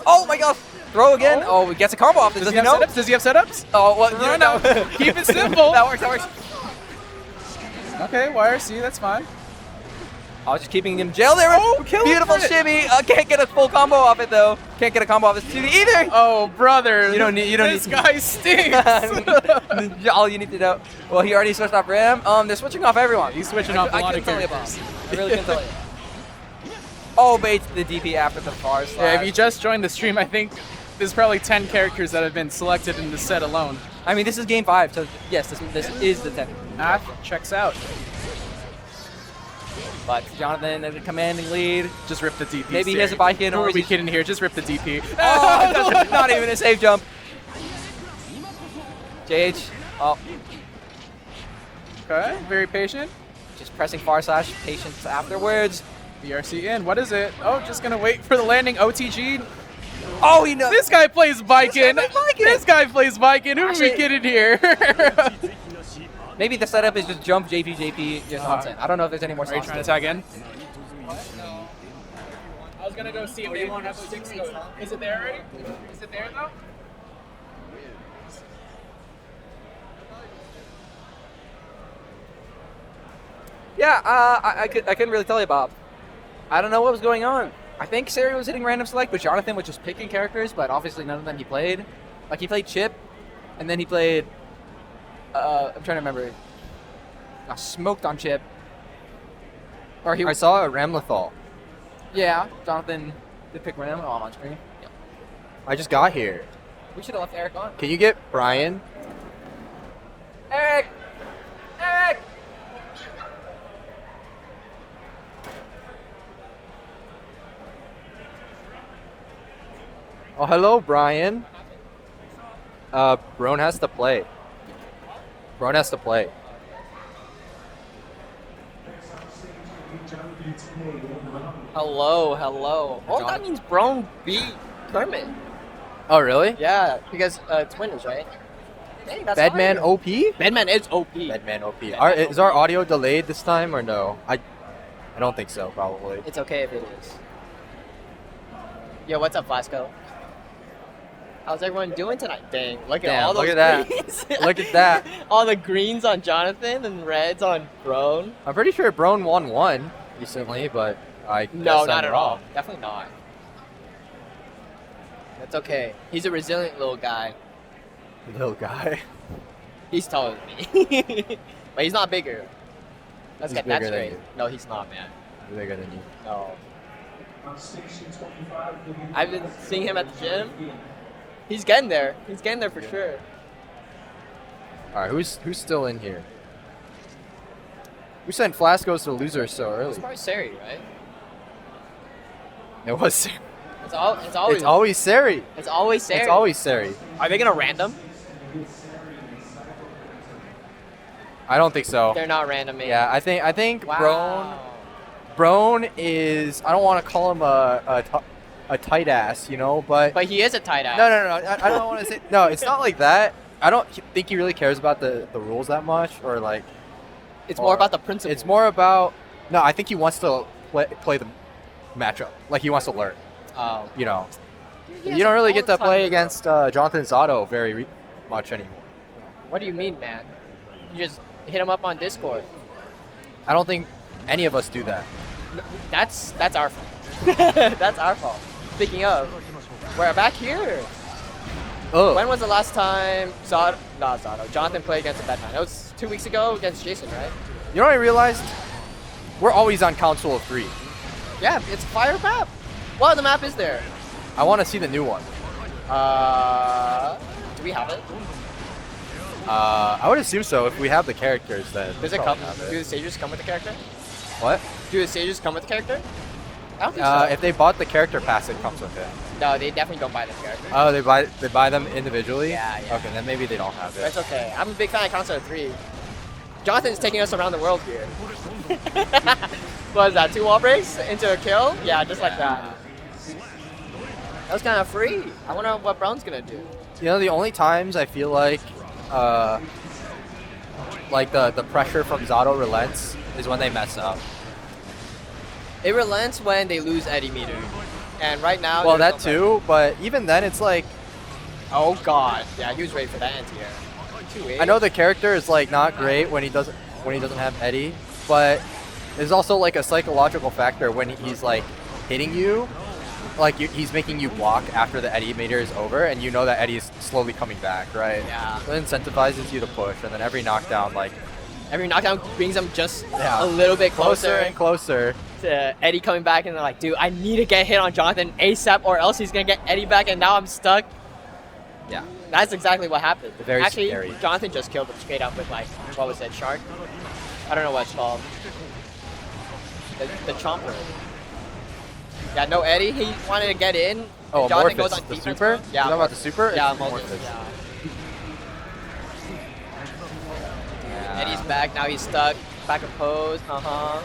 [SPEAKER 1] Oh my gosh. Throw again. Oh, he gets a combo off. Does he know?
[SPEAKER 2] Setups? Does he have setups?
[SPEAKER 1] Oh, well,
[SPEAKER 2] No. Keep it simple.
[SPEAKER 1] That works.
[SPEAKER 2] Okay, YRC, that's fine.
[SPEAKER 1] I was just keeping him in jail there.
[SPEAKER 2] kill
[SPEAKER 1] Beautiful
[SPEAKER 2] it.
[SPEAKER 1] shimmy. Can't get a full combo off it though. Can't get a combo off his 2D either.
[SPEAKER 2] Oh, brother.
[SPEAKER 1] You don't need.
[SPEAKER 2] This guy stinks.
[SPEAKER 1] All you need to know. Well, he already switched off Ram. They're switching off everyone.
[SPEAKER 2] He's switching off a
[SPEAKER 1] I
[SPEAKER 2] lot of
[SPEAKER 1] couldn't tell you
[SPEAKER 2] characters.
[SPEAKER 1] about. I really couldn't tell you. Oh, baits the DP after the far slash.
[SPEAKER 2] Yeah, if you just joined the stream, I think there's probably 10 characters that have been selected in the set alone.
[SPEAKER 1] I mean, this is game 5, so yes, this is the 10.
[SPEAKER 2] Math checks out.
[SPEAKER 1] But Jonathan at the commanding lead.
[SPEAKER 2] Just rip the DP.
[SPEAKER 1] Maybe he has a bike in,
[SPEAKER 2] Who
[SPEAKER 1] or
[SPEAKER 2] are
[SPEAKER 1] is
[SPEAKER 2] we
[SPEAKER 1] he-
[SPEAKER 2] kidding here? Just rip the DP.
[SPEAKER 1] Oh, that's not even a safe jump. JH, oh,
[SPEAKER 2] Okay, very patient.
[SPEAKER 1] just pressing far slash, patience afterwards.
[SPEAKER 2] BRC in. What is it? Oh, just gonna wait for the landing. OTG.
[SPEAKER 1] Oh, he knows.
[SPEAKER 2] This guy plays Viking.
[SPEAKER 1] This guy plays Viking.
[SPEAKER 2] This guy plays Viking. Who are we
[SPEAKER 1] Actually-
[SPEAKER 2] kidding here?
[SPEAKER 1] Maybe the setup is just jump JP, just hops in. I don't know if there's any more
[SPEAKER 2] Are you
[SPEAKER 1] sauce
[SPEAKER 2] trying to
[SPEAKER 1] to it.
[SPEAKER 2] tag in? I was gonna go see if they want to have 6 go. Is it there already? Is it there though?
[SPEAKER 1] Yeah, I couldn't really tell you, Bob. I don't know what was going on. I think Sari was hitting random select, but Jonathan was just picking characters, but obviously none of them he played. Like, he played Chip, and then he played, I'm trying to remember. Smoked on Chip. Or he
[SPEAKER 7] I saw a Ramlethal.
[SPEAKER 1] Yeah, Jonathan did pick Ram. Oh, I'm on screen. Yeah.
[SPEAKER 7] I just got here.
[SPEAKER 1] We should have left Eric on.
[SPEAKER 7] Can you get Brian?
[SPEAKER 1] Eric! Eric!
[SPEAKER 7] Oh, hello, Brian. Brone has to play. Brone has to play.
[SPEAKER 8] Hello, hello. Oh, that means Brone beat Kermit.
[SPEAKER 7] Oh, really?
[SPEAKER 8] Yeah, because twins, right? Dang, that's
[SPEAKER 7] Bedman
[SPEAKER 8] hard.
[SPEAKER 7] OP?
[SPEAKER 8] Bedman is OP.
[SPEAKER 7] Bedman OP. Is our audio delayed this time or no? I don't think so, probably.
[SPEAKER 8] It's okay if it is. Yo, what's up, Flasco? How's everyone doing tonight? Dang, look at
[SPEAKER 7] Damn,
[SPEAKER 8] all those
[SPEAKER 7] look at that.
[SPEAKER 8] greens.
[SPEAKER 7] Look at that.
[SPEAKER 8] All the greens on Jonathan and reds on Brone.
[SPEAKER 7] I'm pretty sure Brone won one recently, but I guess
[SPEAKER 8] No,
[SPEAKER 7] I'm
[SPEAKER 8] not at all.
[SPEAKER 7] wrong.
[SPEAKER 8] Definitely not. That's okay. He's a resilient little guy.
[SPEAKER 7] Little guy.
[SPEAKER 8] He's taller than me. But he's not bigger. Let's
[SPEAKER 7] He's
[SPEAKER 8] get that
[SPEAKER 7] bigger than
[SPEAKER 8] straight.
[SPEAKER 7] you.
[SPEAKER 8] No, he's not, man.
[SPEAKER 7] He's bigger than you.
[SPEAKER 8] No.
[SPEAKER 5] On station 25,
[SPEAKER 8] I've been seeing him at the gym. He's getting there. He's getting there for sure.
[SPEAKER 7] All right, who's still in here? Who sent Flascos to losers so
[SPEAKER 8] It's
[SPEAKER 7] early?
[SPEAKER 8] probably Sari, right?
[SPEAKER 7] It was.
[SPEAKER 8] It's always.
[SPEAKER 7] It's always Sari.
[SPEAKER 8] It's always Sari.
[SPEAKER 7] It's always Sari.
[SPEAKER 8] Are they gonna random?
[SPEAKER 7] I don't think so.
[SPEAKER 8] They're not randoming.
[SPEAKER 7] Yeah, I think
[SPEAKER 8] Wow.
[SPEAKER 7] Brone is. I don't want to call him a tight ass, you know, but
[SPEAKER 8] But he is a tight ass.
[SPEAKER 7] no. I don't want to say no. It's not like that. I don't think he really cares about the rules that much, or like.
[SPEAKER 8] It's more
[SPEAKER 7] or-
[SPEAKER 8] about the principle.
[SPEAKER 7] It's more about no. I think he wants to play the matchup. Like he wants to learn.
[SPEAKER 8] Oh.
[SPEAKER 7] You know,
[SPEAKER 8] He has
[SPEAKER 7] you don't really
[SPEAKER 8] all
[SPEAKER 7] get
[SPEAKER 8] the
[SPEAKER 7] to
[SPEAKER 8] time
[SPEAKER 7] play
[SPEAKER 8] in the
[SPEAKER 7] against Jonathan Zotto very much anymore.
[SPEAKER 8] world. What do you mean, man? You just hit him up on Discord.
[SPEAKER 7] I don't think any of us do that.
[SPEAKER 8] That's our fault. That's our fault. Speaking of, we're back here.
[SPEAKER 7] Oh,
[SPEAKER 8] When was the last time Jonathan played against a Bedman? It was 2 weeks ago against Jason, right?
[SPEAKER 7] you know what I realized? We're always on Council of 3.
[SPEAKER 8] Yeah, it's a fire map. What other map is there?
[SPEAKER 7] I want to see the new one.
[SPEAKER 8] Do we have it?
[SPEAKER 7] I would assume so. If we have the characters, then
[SPEAKER 8] Does it
[SPEAKER 7] probably
[SPEAKER 8] come?
[SPEAKER 7] have
[SPEAKER 8] Do the stages come with the character?
[SPEAKER 7] What?
[SPEAKER 8] Do the stages come with the character? I don't think so.
[SPEAKER 7] If they bought the character pass, it comes with it.
[SPEAKER 8] No, they definitely don't buy the character.
[SPEAKER 7] Oh, they buy them individually.
[SPEAKER 8] Yeah, yeah.
[SPEAKER 7] Okay, then maybe they don't have
[SPEAKER 8] That's
[SPEAKER 7] it.
[SPEAKER 8] okay. I'm a big fan of Council of 3. Jonathan's taking us around the world here. What is that, 2 wall breaks into a kill? Yeah, just like that. That was kind of free. I wonder what Brown's gonna do.
[SPEAKER 7] You know, the only times I feel like the pressure from Zotto relents is when they mess up.
[SPEAKER 8] It relents when they lose Eddie meter. And right now,
[SPEAKER 7] Well,
[SPEAKER 8] there's
[SPEAKER 7] that
[SPEAKER 8] no
[SPEAKER 7] too, but even then, it's like
[SPEAKER 8] pressure. Oh god. Yeah, he was ready for that anti-air. 2-8.
[SPEAKER 7] I know the character is like not great when he doesn't have Eddie, but There's also like a psychological factor when he's like hitting you, like he's making you block after the Eddie meter is over, and you know that Eddie is slowly coming back, right?
[SPEAKER 8] Yeah.
[SPEAKER 7] So it incentivizes you to push, and then every knockdown, like
[SPEAKER 8] Every knockdown brings them just
[SPEAKER 7] Yeah.
[SPEAKER 8] a little bit
[SPEAKER 7] closer
[SPEAKER 8] closer
[SPEAKER 7] and closer.
[SPEAKER 8] to Eddie coming back, and they're like, dude, I need to get hit on Jonathan ASAP or else he's going to get Eddie back, and now I'm stuck.
[SPEAKER 7] Yeah.
[SPEAKER 8] That's exactly what happened.
[SPEAKER 7] Very
[SPEAKER 8] Actually,
[SPEAKER 7] scary.
[SPEAKER 8] Jonathan just killed him straight up with, like, what was it, Shark? I don't know what it's called. The Chomper. Yeah, no Eddie. He wanted to get in.
[SPEAKER 7] Oh,
[SPEAKER 8] and Jonathan
[SPEAKER 7] Amorphous,
[SPEAKER 8] goes on
[SPEAKER 7] the
[SPEAKER 8] defense
[SPEAKER 7] super?
[SPEAKER 8] mode. Yeah,
[SPEAKER 7] You talking about the super?
[SPEAKER 8] Yeah,
[SPEAKER 7] It's
[SPEAKER 8] Amorphous.
[SPEAKER 7] Amorphous.
[SPEAKER 8] Yeah. Eddie's back. Now he's stuck. Back opposed. Got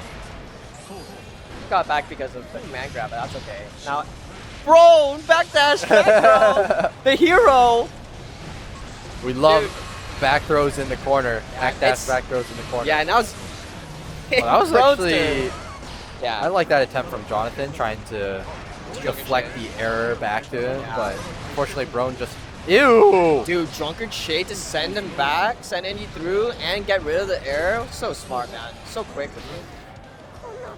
[SPEAKER 8] back because of the command grab, but that's okay. Now, Brone backdash back throw. The hero.
[SPEAKER 7] We love
[SPEAKER 8] Dude.
[SPEAKER 7] back throws in the corner.
[SPEAKER 8] Yeah,
[SPEAKER 7] Backdash back throws in the corner.
[SPEAKER 8] Yeah, now it's.
[SPEAKER 7] Well, that was
[SPEAKER 8] Brone's
[SPEAKER 7] actually.
[SPEAKER 8] turn. Yeah.
[SPEAKER 7] I like that attempt from Jonathan trying to deflect the error back to him,
[SPEAKER 8] Yeah.
[SPEAKER 7] but unfortunately Brone just. Ew!
[SPEAKER 8] Dude, Drunkard Shade to send him back, send Indy through, and get rid of the arrow. So smart, man. So quick with him.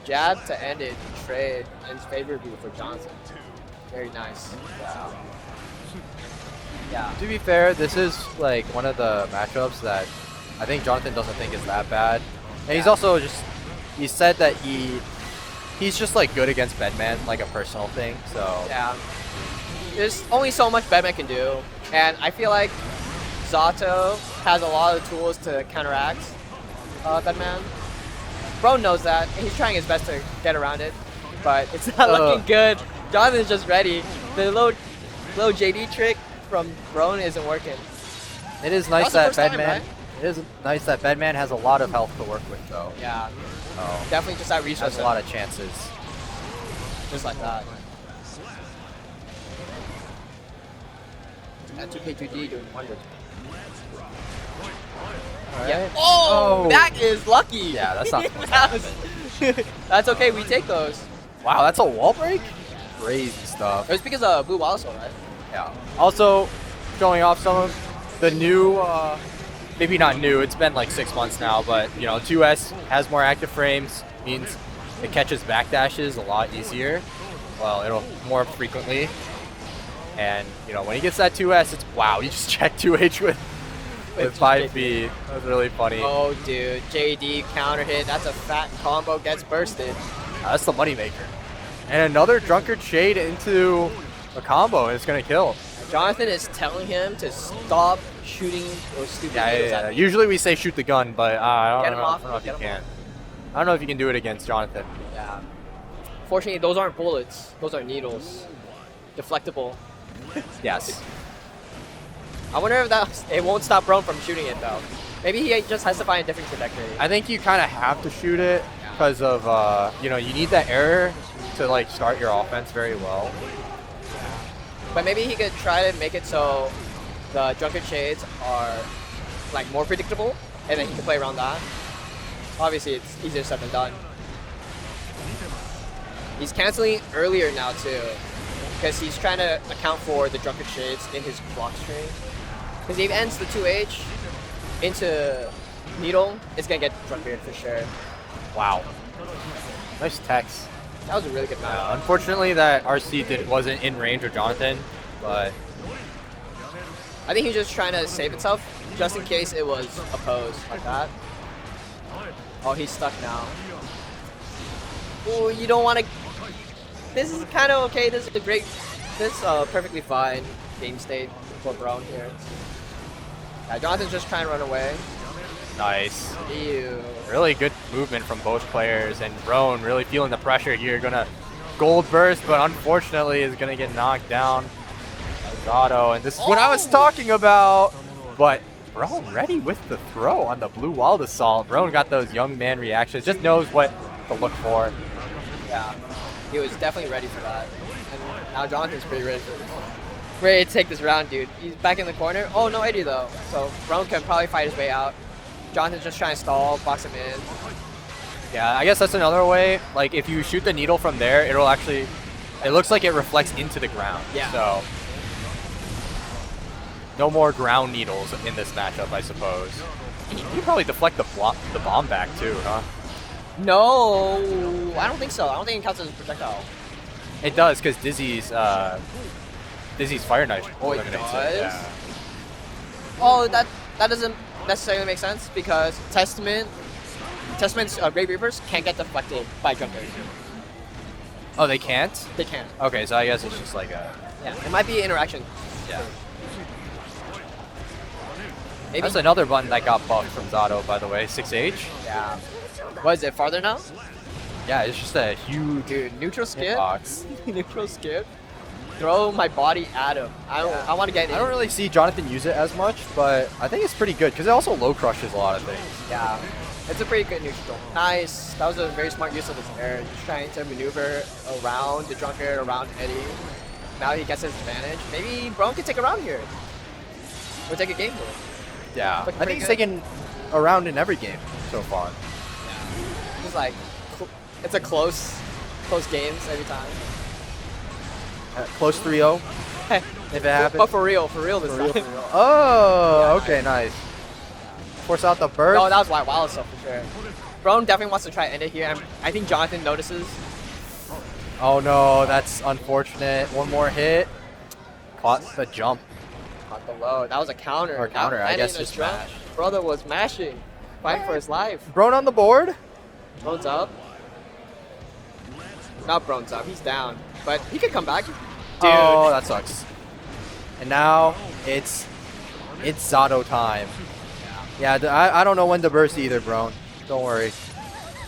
[SPEAKER 8] Jab to end it. Trade ends favorably for Johnson. Very nice. Wow. Yeah.
[SPEAKER 7] To be fair, this is like one of the matchups that I think Jonathan doesn't think is that bad. And he's also just, he said that he's just like good against Bedman, like a personal thing, so.
[SPEAKER 8] Yeah. There's only so much Batman can do, and I feel like Zato has a lot of tools to counteract Batman. Brone knows that, and he's trying his best to get around it, but it's not looking good. Jonathan's just ready. The low JD trick from Brone isn't working.
[SPEAKER 7] It is nice
[SPEAKER 8] That was
[SPEAKER 7] that
[SPEAKER 8] the first
[SPEAKER 7] Bedman.
[SPEAKER 8] time,
[SPEAKER 7] It is nice that Bedman has a lot of health to work with, though.
[SPEAKER 8] Yeah,
[SPEAKER 7] Oh,
[SPEAKER 8] definitely just that resource.
[SPEAKER 7] has a lot of chances.
[SPEAKER 8] Just like that. And 2K2D doing wonders. Yeah. Oh, that is lucky.
[SPEAKER 7] Yeah, that's not supposed to
[SPEAKER 8] That was- That's okay. We take those.
[SPEAKER 7] Wow, that's a wall break? Crazy stuff.
[SPEAKER 8] It was because of Blue Wall Soul, right?
[SPEAKER 7] Yeah. Also, showing off some of the new, maybe not new, it's been like 6 months now, but you know, 2S has more active frames, means it catches backdashes a lot easier. Well, it'll more frequently. And, you know, when he gets that 2S, it's wow, he just checked 2H with 5B. That was really funny.
[SPEAKER 8] Oh, dude. JD counter hit. That's a fat combo. Gets bursted.
[SPEAKER 7] That's the moneymaker. And another Drunkard Shade into a combo, and it's going to kill.
[SPEAKER 8] Jonathan is telling him to stop shooting those stupid needles at me.
[SPEAKER 7] Usually we say shoot the gun, but I
[SPEAKER 8] Get
[SPEAKER 7] don't
[SPEAKER 8] him
[SPEAKER 7] know,
[SPEAKER 8] off,
[SPEAKER 7] I don't know if you
[SPEAKER 8] get him
[SPEAKER 7] can. I don't know if you can do it against Jonathan.
[SPEAKER 8] Yeah. Fortunately, those aren't bullets. Those are needles. Deflectable.
[SPEAKER 7] Yes.
[SPEAKER 8] I wonder if it won't stop Brone from shooting it, though. Maybe he just has to find a different trajectory.
[SPEAKER 7] I think you kind of have to shoot it because of, you know, you need that error to like start your offense very well.
[SPEAKER 8] But maybe he could try to make it so the Drunkard Shades are like more predictable, and then he can play around that. Obviously, it's easier said than done. He's canceling earlier now too, because he's trying to account for the Drunkard Shades in his clock string. Because if he ends the 2H into Needle, it's gonna get Drunkard for sure.
[SPEAKER 7] Wow. Nice text.
[SPEAKER 8] That was a really good match.
[SPEAKER 7] Unfortunately, that RC wasn't in range of Jonathan, but
[SPEAKER 8] I think he's just trying to save itself, just in case it was opposed like that. Oh, he's stuck now. Oh, you don't want to. This is kind of okay. This is a great. This perfectly fine game state for Brone here. Yeah, Jonathan's just trying to run away.
[SPEAKER 7] nice.
[SPEAKER 8] Ew.
[SPEAKER 7] Really good movement from both players, and Brone really feeling the pressure here. Gonna gold burst, but unfortunately is gonna get knocked down. Elgato, and this is what I was talking about. But Brone ready with the throw on the blue wall assault. Brone got those young man reactions. Just knows what to look for.
[SPEAKER 8] Yeah, he was definitely ready for that. And now Jonathan's pretty ready for this. Ready to take this round, dude. He's back in the corner. Oh, no Eddie though. So Brone can probably fight his way out. Jonathan's just trying to stall, box him in.
[SPEAKER 7] Yeah, I guess that's another way. Like if you shoot the needle from there, it'll actually. It looks like it reflects into the ground.
[SPEAKER 8] Yeah.
[SPEAKER 7] So no more ground needles in this matchup, I suppose. You can probably deflect the bomb back too, huh?
[SPEAKER 8] No, I don't think so. I don't think it counts as a projectile.
[SPEAKER 7] It does, because Dizzy's Fire Knife.
[SPEAKER 8] Oh, it
[SPEAKER 7] eliminates
[SPEAKER 8] does?
[SPEAKER 7] Yeah.
[SPEAKER 8] Oh, that doesn't necessarily make sense because Testament's Great Reapers can't get deflected by Junkers.
[SPEAKER 7] Oh, they can't?
[SPEAKER 8] They can't.
[SPEAKER 7] Okay, so I guess it's just like a...
[SPEAKER 8] Yeah, it might be interaction.
[SPEAKER 7] Yeah.
[SPEAKER 8] Maybe.
[SPEAKER 7] That's another button that got buffed from Zato, by the way. 6H.
[SPEAKER 8] Yeah. What is it? Farther now?
[SPEAKER 7] Yeah, it's just a huge
[SPEAKER 8] Dude, neutral skip.
[SPEAKER 7] hitbox.
[SPEAKER 8] Neutral skip. Throw my body at him. I want to get in.
[SPEAKER 7] I don't really see Jonathan use it as much, but I think it's pretty good because it also low crushes a lot of things.
[SPEAKER 8] Yeah. It's a pretty good neutral. Nice. That was a very smart use of his air. Just trying to maneuver around the Drunkard, around Eddie. Now he gets his advantage. Maybe Brone can take a round here. Or take a game here.
[SPEAKER 7] Yeah,
[SPEAKER 8] Looking
[SPEAKER 7] I
[SPEAKER 8] pretty
[SPEAKER 7] think he's
[SPEAKER 8] good.
[SPEAKER 7] taken a round in every game so far.
[SPEAKER 8] It's like, it's a close games every time.
[SPEAKER 7] Close 3-0, if it happens.
[SPEAKER 8] But for real this time.
[SPEAKER 7] Oh,
[SPEAKER 8] Yeah,
[SPEAKER 7] okay, nice. Force out the burst.
[SPEAKER 8] No, that was wild stuff for sure. Brone definitely wants to try to end it here. I think Jonathan notices.
[SPEAKER 7] Oh no, that's unfortunate. One more hit. Caught the jump.
[SPEAKER 8] Caught the low. That was a counter.
[SPEAKER 7] Or counter,
[SPEAKER 8] That
[SPEAKER 7] I guess
[SPEAKER 8] landing a
[SPEAKER 7] just
[SPEAKER 8] jump.
[SPEAKER 7] mash.
[SPEAKER 8] Brother was mashing. Fighting for his life.
[SPEAKER 7] Brone on the board.
[SPEAKER 8] Brone's up. Not Brone's up. He's down. But he could come back. Dude.
[SPEAKER 7] Oh, that sucks. And now it's Zato time. Yeah, I don't know when to burst either, Brone. Don't worry.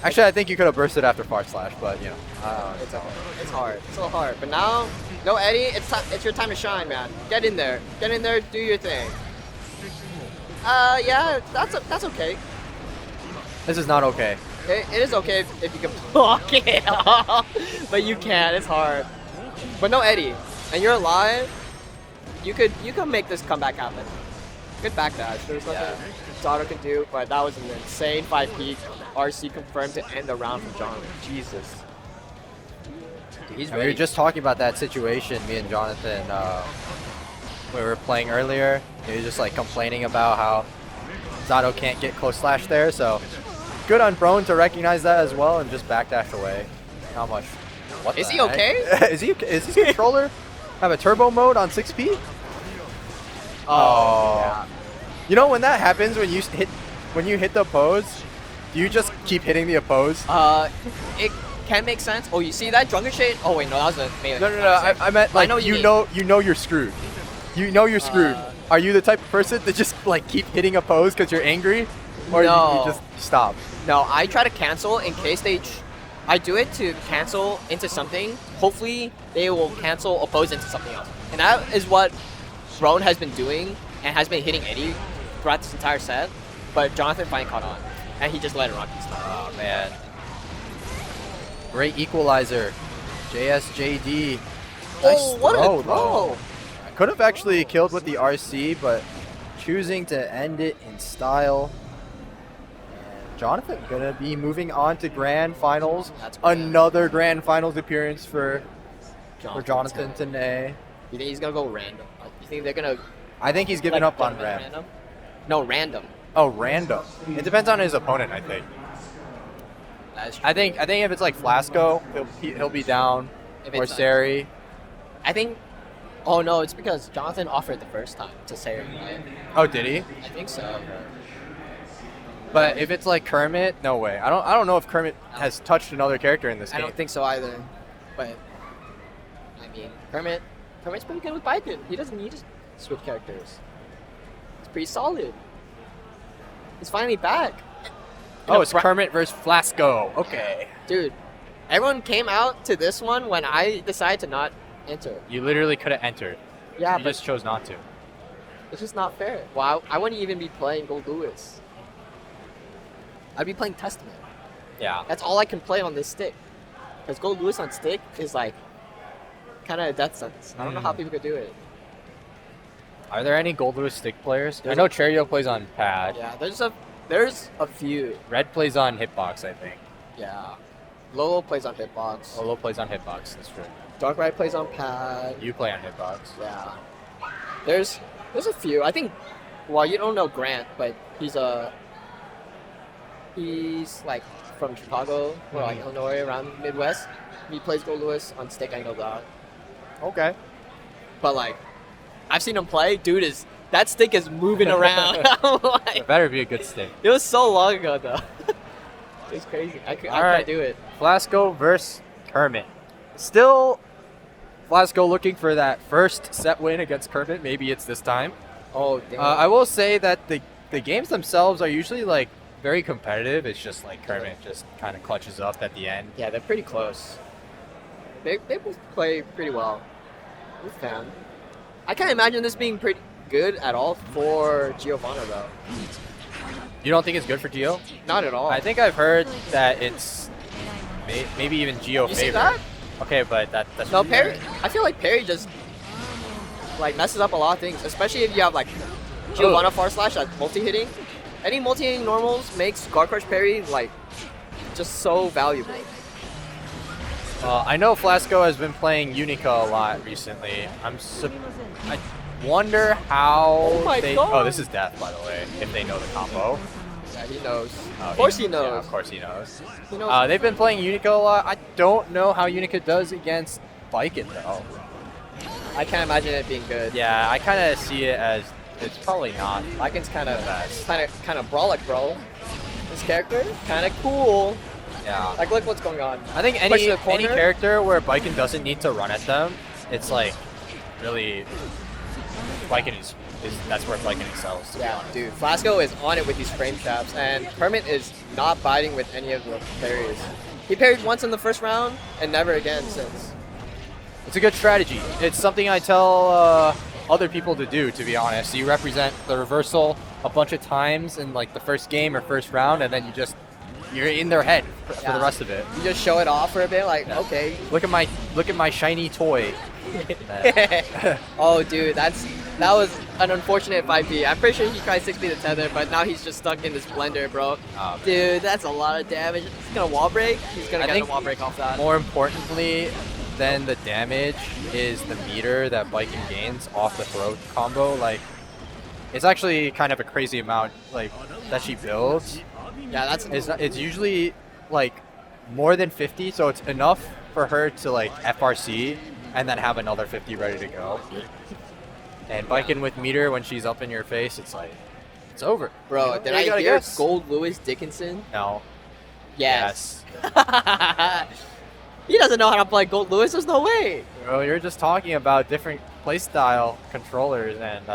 [SPEAKER 7] Actually, I think you could have bursted after Far Slash, but you know.
[SPEAKER 8] It's hard. It's so hard. But now, no Eddie. It's your time to shine, man. Get in there. Get in there. Do your thing. Yeah, that's okay.
[SPEAKER 7] This is not okay.
[SPEAKER 8] It is okay if you can block it, but you can't. It's hard. But no Eddie, and you're alive. You could make this comeback happen. Good backdash. There's nothing Zato can do, but that was an insane 5 peak. RC confirmed to end the round for John. Jesus. Dude, he's
[SPEAKER 7] We were
[SPEAKER 8] ready.
[SPEAKER 7] just talking about that situation, me and Jonathan, when we were playing earlier. He was just like complaining about how Zato can't get close slash there, so good on Brone to recognize that as well and just backdash away. Not much. What
[SPEAKER 8] Is
[SPEAKER 7] the
[SPEAKER 8] he
[SPEAKER 7] heck?
[SPEAKER 8] okay?
[SPEAKER 7] Is his controller have a turbo mode on 6P? Oh.
[SPEAKER 8] Yeah.
[SPEAKER 7] You know when that happens when you hit the oppose, do you just keep hitting the oppose?
[SPEAKER 8] It can make sense. Oh, you see that drunken shade? Oh wait, no, that was a melee.
[SPEAKER 7] No. I meant like
[SPEAKER 8] know what you
[SPEAKER 7] you know you're screwed. You know you're screwed. Are you the type of person to just like keep hitting oppose because you're angry, or
[SPEAKER 8] No.
[SPEAKER 7] you just stop?
[SPEAKER 8] No, I try to cancel in case they. I do it to cancel into something. Hopefully, they will cancel oppose into something else, and that is what Brone has been doing and has been hitting Eddie throughout this entire set. But Jonathan finally caught on, and he just let it rock and stuff.
[SPEAKER 7] Oh man. Great equalizer. JSJD.
[SPEAKER 8] Oh, what a
[SPEAKER 7] throw,
[SPEAKER 8] throw!
[SPEAKER 7] though. Could have actually killed with the RC, but choosing to end it in style. And Jonathan gonna be moving on to Grand Finals.
[SPEAKER 8] That's grand.
[SPEAKER 7] Another Grand Finals appearance for
[SPEAKER 8] Jonathan.
[SPEAKER 7] Tene.
[SPEAKER 8] You think he's gonna go random? You think they're gonna?
[SPEAKER 7] I think he's giving
[SPEAKER 8] like,
[SPEAKER 7] up on
[SPEAKER 8] go
[SPEAKER 7] Ram.
[SPEAKER 8] random? No, random.
[SPEAKER 7] Oh, random. It depends on his opponent, I think.
[SPEAKER 8] That is true.
[SPEAKER 7] I think if it's like Flasco, he'll be down.
[SPEAKER 8] If
[SPEAKER 7] Or
[SPEAKER 8] it's,
[SPEAKER 7] Sari.
[SPEAKER 8] I think. Oh no, it's because Jonathan offered the first time to Sarah, right?
[SPEAKER 7] Oh, did he?
[SPEAKER 8] I think so.
[SPEAKER 7] But if it's like Kermit, no way. I don't know if Kermit has touched another character in this
[SPEAKER 8] I
[SPEAKER 7] game.
[SPEAKER 8] don't think so either. But I mean, Kermit's pretty good with Baiken. He doesn't need to switch characters. It's pretty solid. He's finally back.
[SPEAKER 7] Oh, it's Kermit versus Flasco. Okay.
[SPEAKER 8] Dude, everyone came out to this one when I decided to not enter.
[SPEAKER 7] You literally could have entered.
[SPEAKER 8] Yeah,
[SPEAKER 7] You
[SPEAKER 8] but
[SPEAKER 7] just chose not to.
[SPEAKER 8] it's just not fair. Well, I wouldn't even be playing Gold Lewis. I'd be playing Testament.
[SPEAKER 7] Yeah.
[SPEAKER 8] That's all I can play on this stick. Because Gold Lewis on stick is like kind of a death sentence. I don't know how people could do it.
[SPEAKER 7] Are there any Gold Lewis stick players?
[SPEAKER 8] There's
[SPEAKER 7] I know Cherio plays on pad.
[SPEAKER 8] Yeah, there's a few.
[SPEAKER 7] Red plays on hitbox, I think.
[SPEAKER 8] Yeah. Lolo plays on hitbox.
[SPEAKER 7] Olo plays on hitbox. That's true.
[SPEAKER 8] Darkrai plays on pad.
[SPEAKER 7] You play on hitbox.
[SPEAKER 8] Yeah. There's a few. I think. Well, you don't know Grant, but he's like from Chicago, or like Illinois, around Midwest. He plays Gold Lewis on stick. I know that.
[SPEAKER 7] Okay.
[SPEAKER 8] But like, I've seen him play. Dude, that stick is moving around. I'm like,
[SPEAKER 7] It better be a good stick.
[SPEAKER 8] it was so long ago though. It's crazy. I can't do it.
[SPEAKER 7] Flasco versus Kermit. Still, Flasco looking for that first set win against Kermit. Maybe it's this time.
[SPEAKER 8] Oh damn.
[SPEAKER 7] I will say that the games themselves are usually like very competitive. It's just like Kermit just kind of clutches up at the end.
[SPEAKER 8] Yeah, they're pretty close. They both play pretty well. I'm a fan. I can't imagine this being pretty good at all for Giovanna though.
[SPEAKER 7] You don't think it's good for Gio?
[SPEAKER 8] Not at all.
[SPEAKER 7] I think I've heard that it's maybe even Gio
[SPEAKER 8] You
[SPEAKER 7] favorite.
[SPEAKER 8] see that?
[SPEAKER 7] Okay, but that's
[SPEAKER 8] No, Perry. I feel like Perry just like messes up a lot of things, especially if you have like Giovanna far slash that's multi-hitting. Any multi-hitting normals makes guard crush Perry like just so valuable.
[SPEAKER 7] I know Flasco has been playing Unica a lot recently. I wonder how
[SPEAKER 8] Oh my
[SPEAKER 7] they.
[SPEAKER 8] God.
[SPEAKER 7] Oh, this is death, by the way. If they know the combo.
[SPEAKER 8] Yeah, he knows. Of course he knows.
[SPEAKER 7] Yeah, of course he knows.
[SPEAKER 8] He knows.
[SPEAKER 7] They've been playing Unica a lot. I don't know how Unica does against Viking though.
[SPEAKER 8] I can't imagine it being good.
[SPEAKER 7] Yeah, I kind of see it as it's probably not.
[SPEAKER 8] Lycan's kind of
[SPEAKER 7] Best.
[SPEAKER 8] brolic, bro. This character kind of cool.
[SPEAKER 7] Yeah.
[SPEAKER 8] Like, look what's going on.
[SPEAKER 7] I think
[SPEAKER 8] Push to the
[SPEAKER 7] any
[SPEAKER 8] corner.
[SPEAKER 7] character where Viking doesn't need to run at them, it's like really Viking is that's where Viking excels. To be
[SPEAKER 8] Yeah,
[SPEAKER 7] honest.
[SPEAKER 8] dude. Flasco is on it with these frame traps, and Kermit is not biting with any of the parries. He parried once in the first round, and never again since.
[SPEAKER 7] It's a good strategy. It's something I tell other people to do, to be honest. You represent the reversal a bunch of times in like the first game or first round, and then you're in their head for
[SPEAKER 8] Yeah.
[SPEAKER 7] the rest of it.
[SPEAKER 8] You just show it off for a bit, like,
[SPEAKER 7] Yeah.
[SPEAKER 8] okay.
[SPEAKER 7] Look at my shiny toy.
[SPEAKER 8] Oh, dude, that was an unfortunate 5P. I'm pretty sure he tried 6P to tether, but now he's just stuck in this blender, bro. Dude, that's a lot of damage. He's gonna wall break. He's gonna
[SPEAKER 7] I
[SPEAKER 8] get
[SPEAKER 7] think
[SPEAKER 8] a wall break off that.
[SPEAKER 7] More importantly than the damage is the meter that Viking gains off the throw combo. Like, it's actually kind of a crazy amount like that she builds.
[SPEAKER 8] Yeah, that's
[SPEAKER 7] It's usually like more than 50, so it's enough for her to like FRC and then have another 50 ready to go. And Viking with meter when she's up in your face, it's like it's over.
[SPEAKER 8] bro.
[SPEAKER 7] You know?
[SPEAKER 8] Did
[SPEAKER 7] You
[SPEAKER 8] I
[SPEAKER 7] gotta
[SPEAKER 8] hear
[SPEAKER 7] guess.
[SPEAKER 8] Gold Lewis Dickinson?
[SPEAKER 7] No.
[SPEAKER 8] Yes. He doesn't know how to play Gold Lewis. There's no way.
[SPEAKER 7] Well, you're just talking about different playstyle controllers and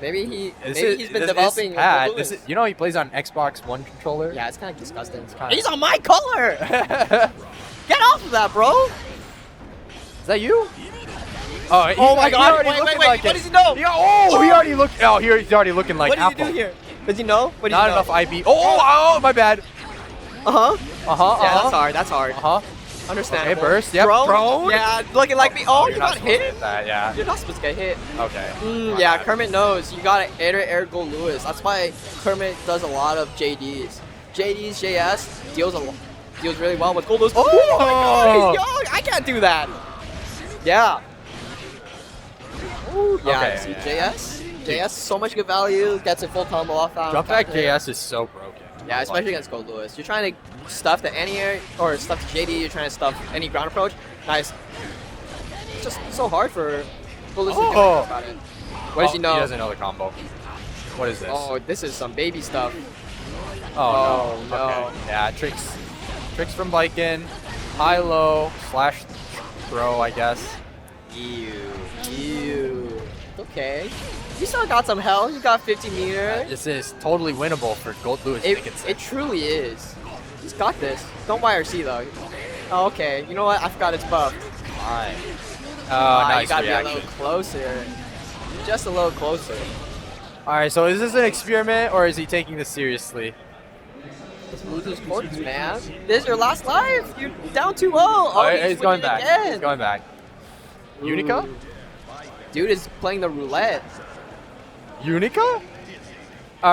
[SPEAKER 8] Maybe he's
[SPEAKER 7] this
[SPEAKER 8] been
[SPEAKER 7] is
[SPEAKER 8] developing. with
[SPEAKER 7] Pat.
[SPEAKER 8] Gold Lewis.
[SPEAKER 7] You know he plays on Xbox One controller.
[SPEAKER 8] Yeah, it's kind of disgusting.
[SPEAKER 7] kinda-
[SPEAKER 8] He's on my color. Get off of that, bro.
[SPEAKER 7] Is that you? Oh,
[SPEAKER 8] Oh my God!
[SPEAKER 7] Wait,
[SPEAKER 8] Wait.
[SPEAKER 7] like
[SPEAKER 8] What does he know?
[SPEAKER 7] he already looked. Oh, he's already looking like
[SPEAKER 8] What does
[SPEAKER 7] Apple.
[SPEAKER 8] he do here? Does he know? What does
[SPEAKER 7] Not
[SPEAKER 8] he know?
[SPEAKER 7] enough IB. Oh, my bad.
[SPEAKER 8] Uh huh. Yeah, that's
[SPEAKER 7] Uh
[SPEAKER 8] hard. That's hard.
[SPEAKER 7] huh.
[SPEAKER 8] Understandable.
[SPEAKER 7] Okay, burst. Yep.
[SPEAKER 8] Brone?
[SPEAKER 7] Brone.
[SPEAKER 8] Yeah, looking like me. Oh, you
[SPEAKER 7] you're
[SPEAKER 8] got
[SPEAKER 7] not supposed to
[SPEAKER 8] hit.
[SPEAKER 7] That, yeah.
[SPEAKER 8] You're not supposed to get hit.
[SPEAKER 7] Okay. My
[SPEAKER 8] Yeah,
[SPEAKER 7] bad.
[SPEAKER 8] Kermit knows. You gotta air Gold Lewis. That's why Kermit does a lot of JDs. JDs, JS deals really well with Gold Lewis. Oh my God, he's young. I can't do that. Yeah. Ooh, yeah.
[SPEAKER 7] Okay,
[SPEAKER 8] See,
[SPEAKER 7] yeah.
[SPEAKER 8] JS, so much good value. Gets a full combo off that.
[SPEAKER 7] Jump back JS is so broken.
[SPEAKER 8] Yeah, especially against Gold Lewis. You're trying to stuff the anti-air or stuff the JD. You're trying to stuff any ground approach. Nice. It's just so hard for Gold Lewis to do
[SPEAKER 7] Oh.
[SPEAKER 8] about it. What does he know?
[SPEAKER 7] He doesn't know the combo. What is this?
[SPEAKER 8] Oh, this is some baby stuff.
[SPEAKER 7] Oh,
[SPEAKER 8] no.
[SPEAKER 7] Okay. Yeah, tricks from Viking. High low slash throw, I guess.
[SPEAKER 8] Ew. Okay. You still got some health. You got 50 meter.
[SPEAKER 7] This is totally winnable for Gold Lewis Dickinson.
[SPEAKER 8] It truly is. He's got this. Don't YRC though. Oh, okay. You know what? I forgot it's buffed.
[SPEAKER 7] Fine. Oh,
[SPEAKER 8] You
[SPEAKER 7] nice
[SPEAKER 8] gotta be a
[SPEAKER 7] reaction.
[SPEAKER 8] little closer. Just a little closer.
[SPEAKER 7] All right, so is this an experiment or is he taking this seriously?
[SPEAKER 8] It's losers quarters, man. This is your last life. You're down 2-0. Oh,
[SPEAKER 7] He's going
[SPEAKER 8] winning
[SPEAKER 7] back.
[SPEAKER 8] again.
[SPEAKER 7] He's going back. Unica?
[SPEAKER 8] Ooh. Dude is playing the roulette.
[SPEAKER 7] Unica? All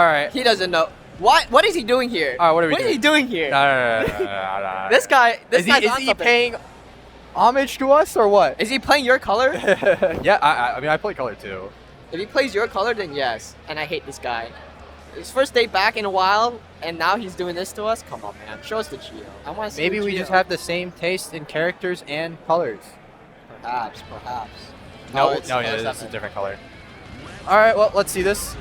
[SPEAKER 7] right.
[SPEAKER 8] He doesn't know. What is he doing here?
[SPEAKER 7] All right, what are we
[SPEAKER 8] What is
[SPEAKER 7] doing?
[SPEAKER 8] he doing here?
[SPEAKER 7] No.
[SPEAKER 8] This guy. This
[SPEAKER 7] is
[SPEAKER 8] guy's
[SPEAKER 7] he
[SPEAKER 8] on something.
[SPEAKER 7] paying homage to us or what?
[SPEAKER 8] Is he playing your color?
[SPEAKER 7] Yeah, I mean, I play color too.
[SPEAKER 8] If he plays your color, then yes. And I hate this guy. his first day back in a while, and now he's doing this to us. Come on, man. Show us the Geo. I want to see.
[SPEAKER 7] Maybe
[SPEAKER 8] the
[SPEAKER 7] we
[SPEAKER 8] Geo.
[SPEAKER 7] just have the same taste in characters and colors.
[SPEAKER 8] Perhaps.
[SPEAKER 7] No,
[SPEAKER 8] it's-
[SPEAKER 7] no,
[SPEAKER 8] it's
[SPEAKER 7] yeah,
[SPEAKER 8] not
[SPEAKER 7] that's a
[SPEAKER 8] bad.
[SPEAKER 7] different color. All right, well, let's see this.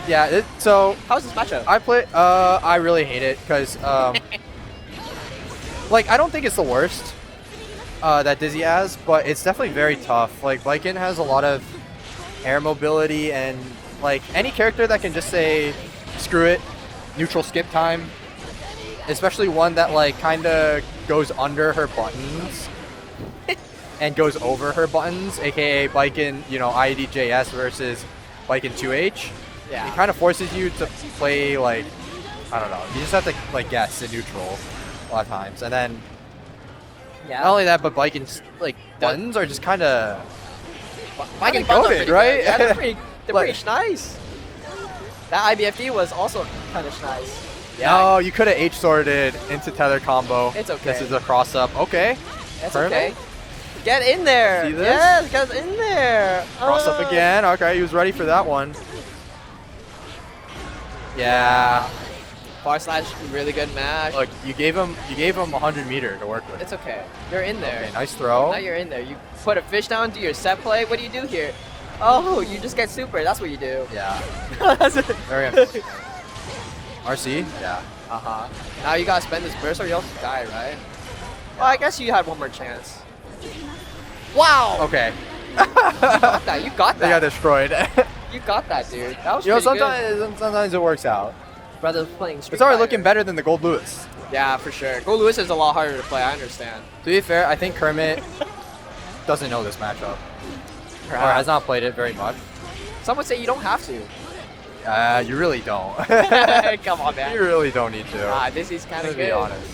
[SPEAKER 7] Yeah, so
[SPEAKER 8] How's this matchup?
[SPEAKER 7] I play. I really hate it because, like, I don't think it's the worst that Dizzy has, but it's definitely very tough. Like, Lycan has a lot of air mobility, and like any character that can just say, "Screw it, neutral skip time," especially one that like kind of goes under her buttons and goes over her buttons, aka Lycan, you know, IEDJS versus Lycan 2H.
[SPEAKER 8] Yeah.
[SPEAKER 7] It kind of forces you to play like, I don't know. You just have to like guess in neutral a lot of times, and then not only that, but Lycan's like buttons are just kind of
[SPEAKER 8] Viking
[SPEAKER 7] goated,
[SPEAKER 8] buttons are pretty
[SPEAKER 7] right?
[SPEAKER 8] good. Yeah, they're
[SPEAKER 7] Like-
[SPEAKER 8] pretty nice. That IBFD was also kind of nice.
[SPEAKER 7] No, you could have H sorted into tether combo.
[SPEAKER 8] It's okay.
[SPEAKER 7] This is a cross up. Okay.
[SPEAKER 8] That's
[SPEAKER 7] Kermit?
[SPEAKER 8] okay. Get in there.
[SPEAKER 7] See this?
[SPEAKER 8] Yes, get in there.
[SPEAKER 7] Cross up again. Okay, he was ready for that one. Yeah.
[SPEAKER 8] Far slash, really good match.
[SPEAKER 7] Look, you gave him 100 meter to work with.
[SPEAKER 8] It's okay. You're in there.
[SPEAKER 7] Okay, nice throw.
[SPEAKER 8] Now you're in there. You put a fish down, do your set play. What do you do here? Oh, you just get super. That's what you do.
[SPEAKER 7] Yeah.
[SPEAKER 8] That's it.
[SPEAKER 7] Very interesting. RC? Yeah.
[SPEAKER 8] Uh-huh. Now you gotta spend this burst or you'll die, right? Well, I guess you had one more chance. Wow!
[SPEAKER 7] Okay.
[SPEAKER 8] You got that. You got
[SPEAKER 7] They got
[SPEAKER 8] that.
[SPEAKER 7] destroyed.
[SPEAKER 8] You got that, dude. That was
[SPEAKER 7] You know,
[SPEAKER 8] pretty
[SPEAKER 7] sometimes it works out.
[SPEAKER 8] good. Brother playing Street
[SPEAKER 7] It's already
[SPEAKER 8] Fighter.
[SPEAKER 7] looking better than the Gold Lewis.
[SPEAKER 8] Yeah, for sure. Go Lewis is a lot harder to play. I understand.
[SPEAKER 7] To be fair, I think Kermit doesn't know this matchup. Or has not played it very much.
[SPEAKER 8] Some would say you don't have to.
[SPEAKER 7] You really don't.
[SPEAKER 8] Come on, man.
[SPEAKER 7] You really don't need to.
[SPEAKER 8] Ah, this is kind
[SPEAKER 7] To
[SPEAKER 8] of
[SPEAKER 7] be
[SPEAKER 8] good.
[SPEAKER 7] honest.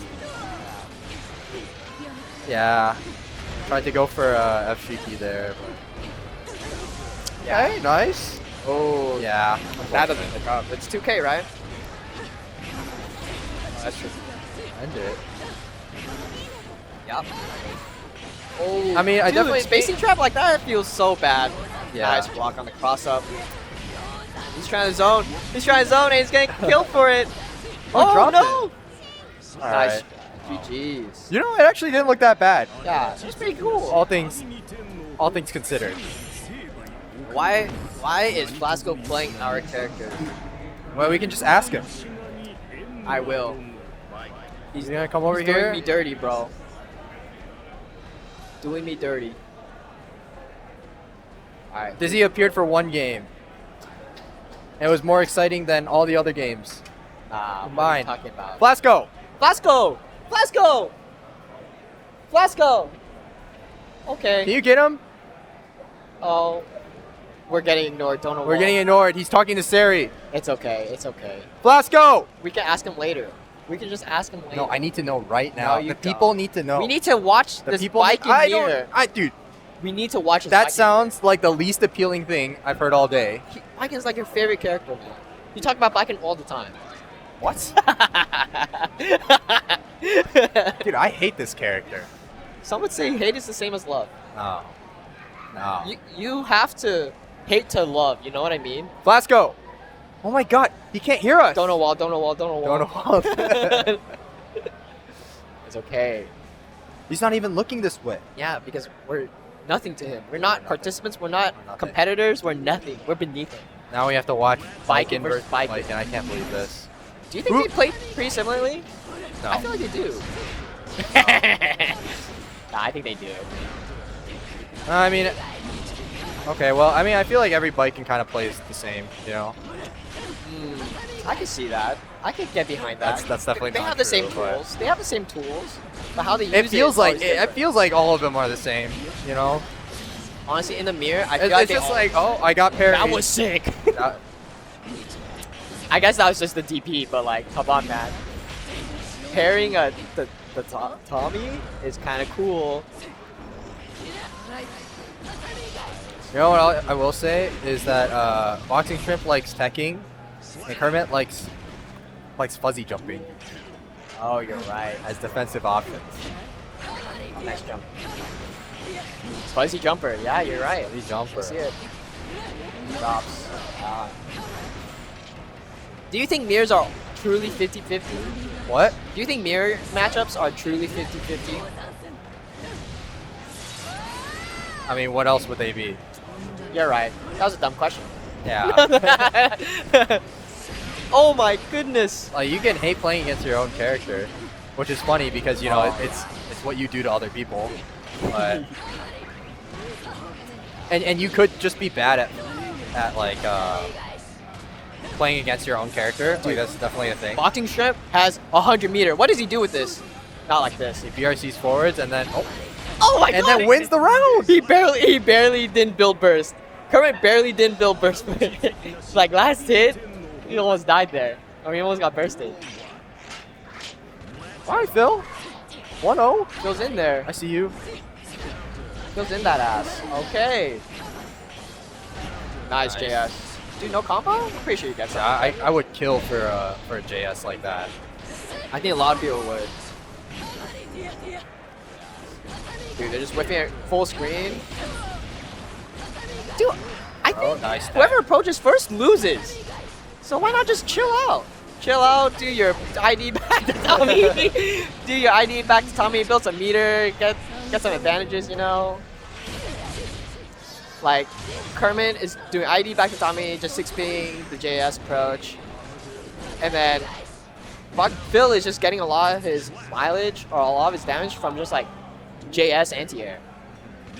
[SPEAKER 7] Yeah. Tried to go for FGT there, but.
[SPEAKER 8] Yeah.
[SPEAKER 7] Okay, nice.
[SPEAKER 8] Oh,
[SPEAKER 7] Yeah.
[SPEAKER 8] that doesn't pick up. It's 2K, right? Oh, that's true.
[SPEAKER 7] End it.
[SPEAKER 8] Yep. Oh,
[SPEAKER 7] I mean, I
[SPEAKER 8] dude,
[SPEAKER 7] definitely
[SPEAKER 8] spacing trap like that feels so bad.
[SPEAKER 7] Yeah.
[SPEAKER 8] Nice block on the cross up. He's trying to zone. He's trying to zone, and he's getting killed for it. Oh
[SPEAKER 7] dropped
[SPEAKER 8] no!
[SPEAKER 7] All
[SPEAKER 8] Nice.
[SPEAKER 7] right.
[SPEAKER 8] GG's.
[SPEAKER 7] You know, it actually didn't look that bad.
[SPEAKER 8] Yeah, it's pretty cool.
[SPEAKER 7] All things considered.
[SPEAKER 8] Why is Flasco playing our character?
[SPEAKER 7] Well, we can just ask him.
[SPEAKER 8] I will.
[SPEAKER 7] He's gonna come over
[SPEAKER 8] He's
[SPEAKER 7] here.
[SPEAKER 8] doing me dirty, bro. Doing me dirty. Alright.
[SPEAKER 7] Dizzy appeared for one game. And it was more exciting than all the other games.
[SPEAKER 8] What are you
[SPEAKER 7] Combined.
[SPEAKER 8] talking about?
[SPEAKER 7] Flasco!
[SPEAKER 8] Flasco! Flasco! Flasco! Okay.
[SPEAKER 7] Can you get him?
[SPEAKER 8] Oh. We're getting ignored. Don't know
[SPEAKER 7] We're
[SPEAKER 8] why.
[SPEAKER 7] getting ignored. He's talking to Sari.
[SPEAKER 8] It's okay. It's okay.
[SPEAKER 7] Flasco!
[SPEAKER 8] We can ask him later. We can just ask him later.
[SPEAKER 7] No, I need to know right now.
[SPEAKER 8] No, you
[SPEAKER 7] the people
[SPEAKER 8] don't.
[SPEAKER 7] need to know.
[SPEAKER 8] We need to watch
[SPEAKER 7] the
[SPEAKER 8] this
[SPEAKER 7] people.
[SPEAKER 8] bike in
[SPEAKER 7] I
[SPEAKER 8] here.
[SPEAKER 7] don't. Dude,
[SPEAKER 8] We need to watch this
[SPEAKER 7] that
[SPEAKER 8] bike
[SPEAKER 7] sounds like the least appealing thing I've heard all day.
[SPEAKER 8] in here. Biken's like your favorite character, man. You talk about Biken all the time.
[SPEAKER 7] What? Dude, I hate this character.
[SPEAKER 8] Some would say hate is the same as love.
[SPEAKER 7] No. No.
[SPEAKER 8] You have to hate to love. You know what I mean?
[SPEAKER 7] Flasco! Oh my god, he can't hear us.
[SPEAKER 8] Don't know wall. Don't know wall. Don't know wall.
[SPEAKER 7] Don't know.
[SPEAKER 8] It's okay.
[SPEAKER 7] He's not even looking this way.
[SPEAKER 8] Yeah, because we're nothing to him. We're not
[SPEAKER 7] nothing.
[SPEAKER 8] participants. We're not
[SPEAKER 7] We're nothing.
[SPEAKER 8] competitors. We're nothing. We're beneath him.
[SPEAKER 7] Now we have to watch
[SPEAKER 8] Viking versus Viking.
[SPEAKER 7] Viking. I can't believe this.
[SPEAKER 8] Do you think they play pretty similarly?
[SPEAKER 7] No.
[SPEAKER 8] I feel like they do. Nah, I think they do.
[SPEAKER 7] I mean, okay, well, I mean, I feel like every Viking kind of plays the same, you know?
[SPEAKER 8] I can see that. I can get behind that.
[SPEAKER 7] That's definitely
[SPEAKER 8] They
[SPEAKER 7] not
[SPEAKER 8] have the same
[SPEAKER 7] true, but-
[SPEAKER 8] tools. They have the same tools, but how they use
[SPEAKER 7] It feels
[SPEAKER 8] is
[SPEAKER 7] like
[SPEAKER 8] always
[SPEAKER 7] it
[SPEAKER 8] different.
[SPEAKER 7] feels like all of them are the same, you know?
[SPEAKER 8] Honestly, in the mirror, I feel
[SPEAKER 7] It's,
[SPEAKER 8] like
[SPEAKER 7] it's
[SPEAKER 8] they
[SPEAKER 7] just
[SPEAKER 8] all-
[SPEAKER 7] like, oh, I got parried.
[SPEAKER 8] that was sick.
[SPEAKER 7] That-
[SPEAKER 8] I guess that was just the DP, but like, come on, man. Pairing Tommy is kind of cool.
[SPEAKER 7] You know what I will say is that Boxing Shrimp likes teching, and Kermit likes fuzzy jumping
[SPEAKER 8] Oh, you're right.
[SPEAKER 7] as defensive options.
[SPEAKER 8] Nice jump. Fuzzy jumper. Yeah, you're right.
[SPEAKER 7] Fuzzy jumper.
[SPEAKER 8] I see it. Drops. Do you think mirrors are truly 50-50?
[SPEAKER 7] What?
[SPEAKER 8] Do you think mirror matchups are truly 50-50?
[SPEAKER 7] I mean, what else would they be?
[SPEAKER 8] You're right. That was a dumb question.
[SPEAKER 7] Yeah.
[SPEAKER 8] Oh my goodness.
[SPEAKER 7] Like, you can hate playing against your own character, which is funny because, you know, it's what you do to other people. But and you could just be bad at like playing against your own character. Like, that's definitely a thing.
[SPEAKER 8] Boxing Shrimp has 100 meter. What does he do with this? Not like this.
[SPEAKER 7] He BRCs forwards and then
[SPEAKER 8] Oh my
[SPEAKER 7] and
[SPEAKER 8] god.
[SPEAKER 7] then wins the round.
[SPEAKER 8] He barely didn't build burst. Kermit barely didn't build burst. Like last hit, he almost died there. I mean, he almost got bursted.
[SPEAKER 7] All right, Phil. 1-0.
[SPEAKER 8] Goes in there.
[SPEAKER 7] I see you.
[SPEAKER 8] Goes in that ass. Okay. Nice, JS. Dude, no combo? I'm pretty sure you get
[SPEAKER 7] Yeah,
[SPEAKER 8] some.
[SPEAKER 7] I would kill for a JS like that.
[SPEAKER 8] I think a lot of people would. Dude, they're just whipping it full screen. Dude, I think
[SPEAKER 7] Nice.
[SPEAKER 8] whoever approaches first loses. So why not just chill out? Chill out, do your ID back to Tommy. Do your ID back to Tommy, build some meter, get some advantages, you know? Like, Kermit is doing ID back to Tommy, just 6-ping the JS approach. And then Phil is just getting a lot of his mileage or a lot of his damage from just like JS anti-air.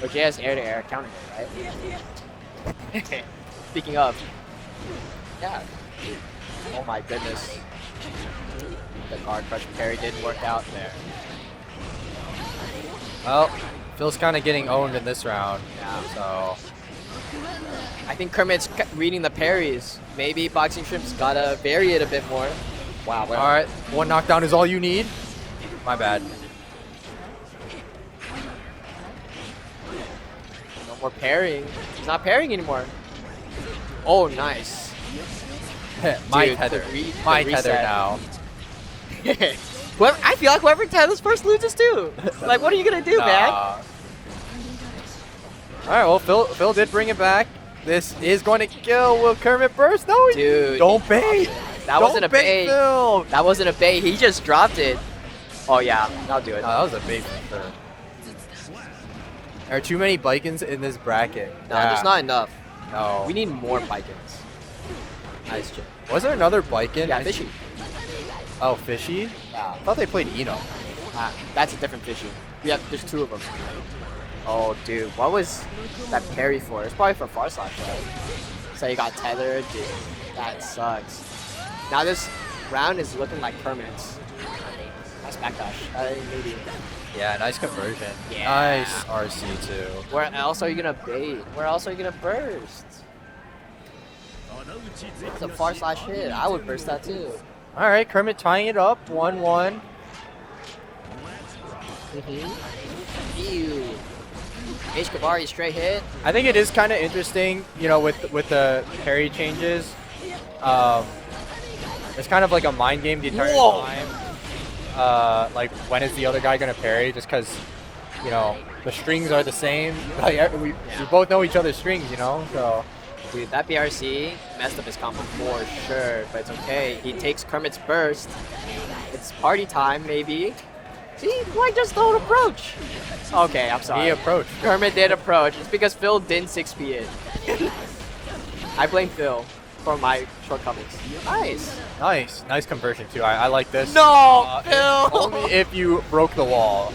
[SPEAKER 8] Or JS air-to-air counter, right? Speaking of. Yeah. Oh my goodness. The guard crush parry didn't work out there.
[SPEAKER 7] Well, Phil's kind of getting owned in this round.
[SPEAKER 8] Yeah.
[SPEAKER 7] So
[SPEAKER 8] I think Kermit's reading the parries. Maybe Boxing Shrimp's gotta vary it a bit more. Wow.
[SPEAKER 7] all right, one knockdown is all you need. My bad.
[SPEAKER 8] No more parrying. He's not parrying anymore. Oh, nice.
[SPEAKER 7] My
[SPEAKER 8] Dude,
[SPEAKER 7] tether.
[SPEAKER 8] the
[SPEAKER 7] My tether
[SPEAKER 8] reset.
[SPEAKER 7] now.
[SPEAKER 8] I feel like whoever tethers first loses too. Like, what are you gonna do, man?
[SPEAKER 7] All right, well, Phil did bring it back. This is going to kill. Will Kermit burst? No,
[SPEAKER 8] Dude.
[SPEAKER 7] don't bait.
[SPEAKER 8] That wasn't a bait.
[SPEAKER 7] Phil.
[SPEAKER 8] That wasn't a bait. He just dropped it. Oh, yeah. I'll do it.
[SPEAKER 7] No, that was a bait for sure. There are too many Bikins in this bracket.
[SPEAKER 8] No, there's not enough.
[SPEAKER 7] No.
[SPEAKER 8] We need more Bikins. Nice chip.
[SPEAKER 7] Was there another Bikin?
[SPEAKER 8] Yeah, Fishy.
[SPEAKER 7] Oh, Fishy?
[SPEAKER 8] Yeah.
[SPEAKER 7] I thought they played Eno.
[SPEAKER 8] That's a different Fishy. Yeah, there's two of them. Oh, dude. What was that parry for? It's probably for far slash, right? So you got tethered. Dude, that sucks. Now this round is looking like Kermit's. Nice backdash. Maybe.
[SPEAKER 7] Yeah, nice conversion.
[SPEAKER 8] Yeah.
[SPEAKER 7] Nice RC too.
[SPEAKER 8] Where else are you gonna bait? Where else are you gonna burst? It's a far slash hit. I would burst that too.
[SPEAKER 7] All right, Kermit tying it up, 1-1.
[SPEAKER 8] Ew. H. Kavari straight hit.
[SPEAKER 7] I think it is kind of interesting, you know, with the parry changes. It's kind of like a mind game the entire
[SPEAKER 8] Whoa.
[SPEAKER 7] time. Like, when is the other guy gonna parry? Just because, you know, the strings are the same. Like, we both know each other's strings, you know. So.
[SPEAKER 8] Dude, that BRC messed up his combo for sure, but it's okay. He takes Kermit's burst. It's party time, maybe. See, why just don't approach? Okay, I'm sorry.
[SPEAKER 7] He approached.
[SPEAKER 8] Kermit did approach. It's because Phil didn't 6P it. I blame Phil for my shortcomings. Nice.
[SPEAKER 7] Nice conversion too. I like this.
[SPEAKER 8] No, Phil.
[SPEAKER 7] Only if you broke the wall.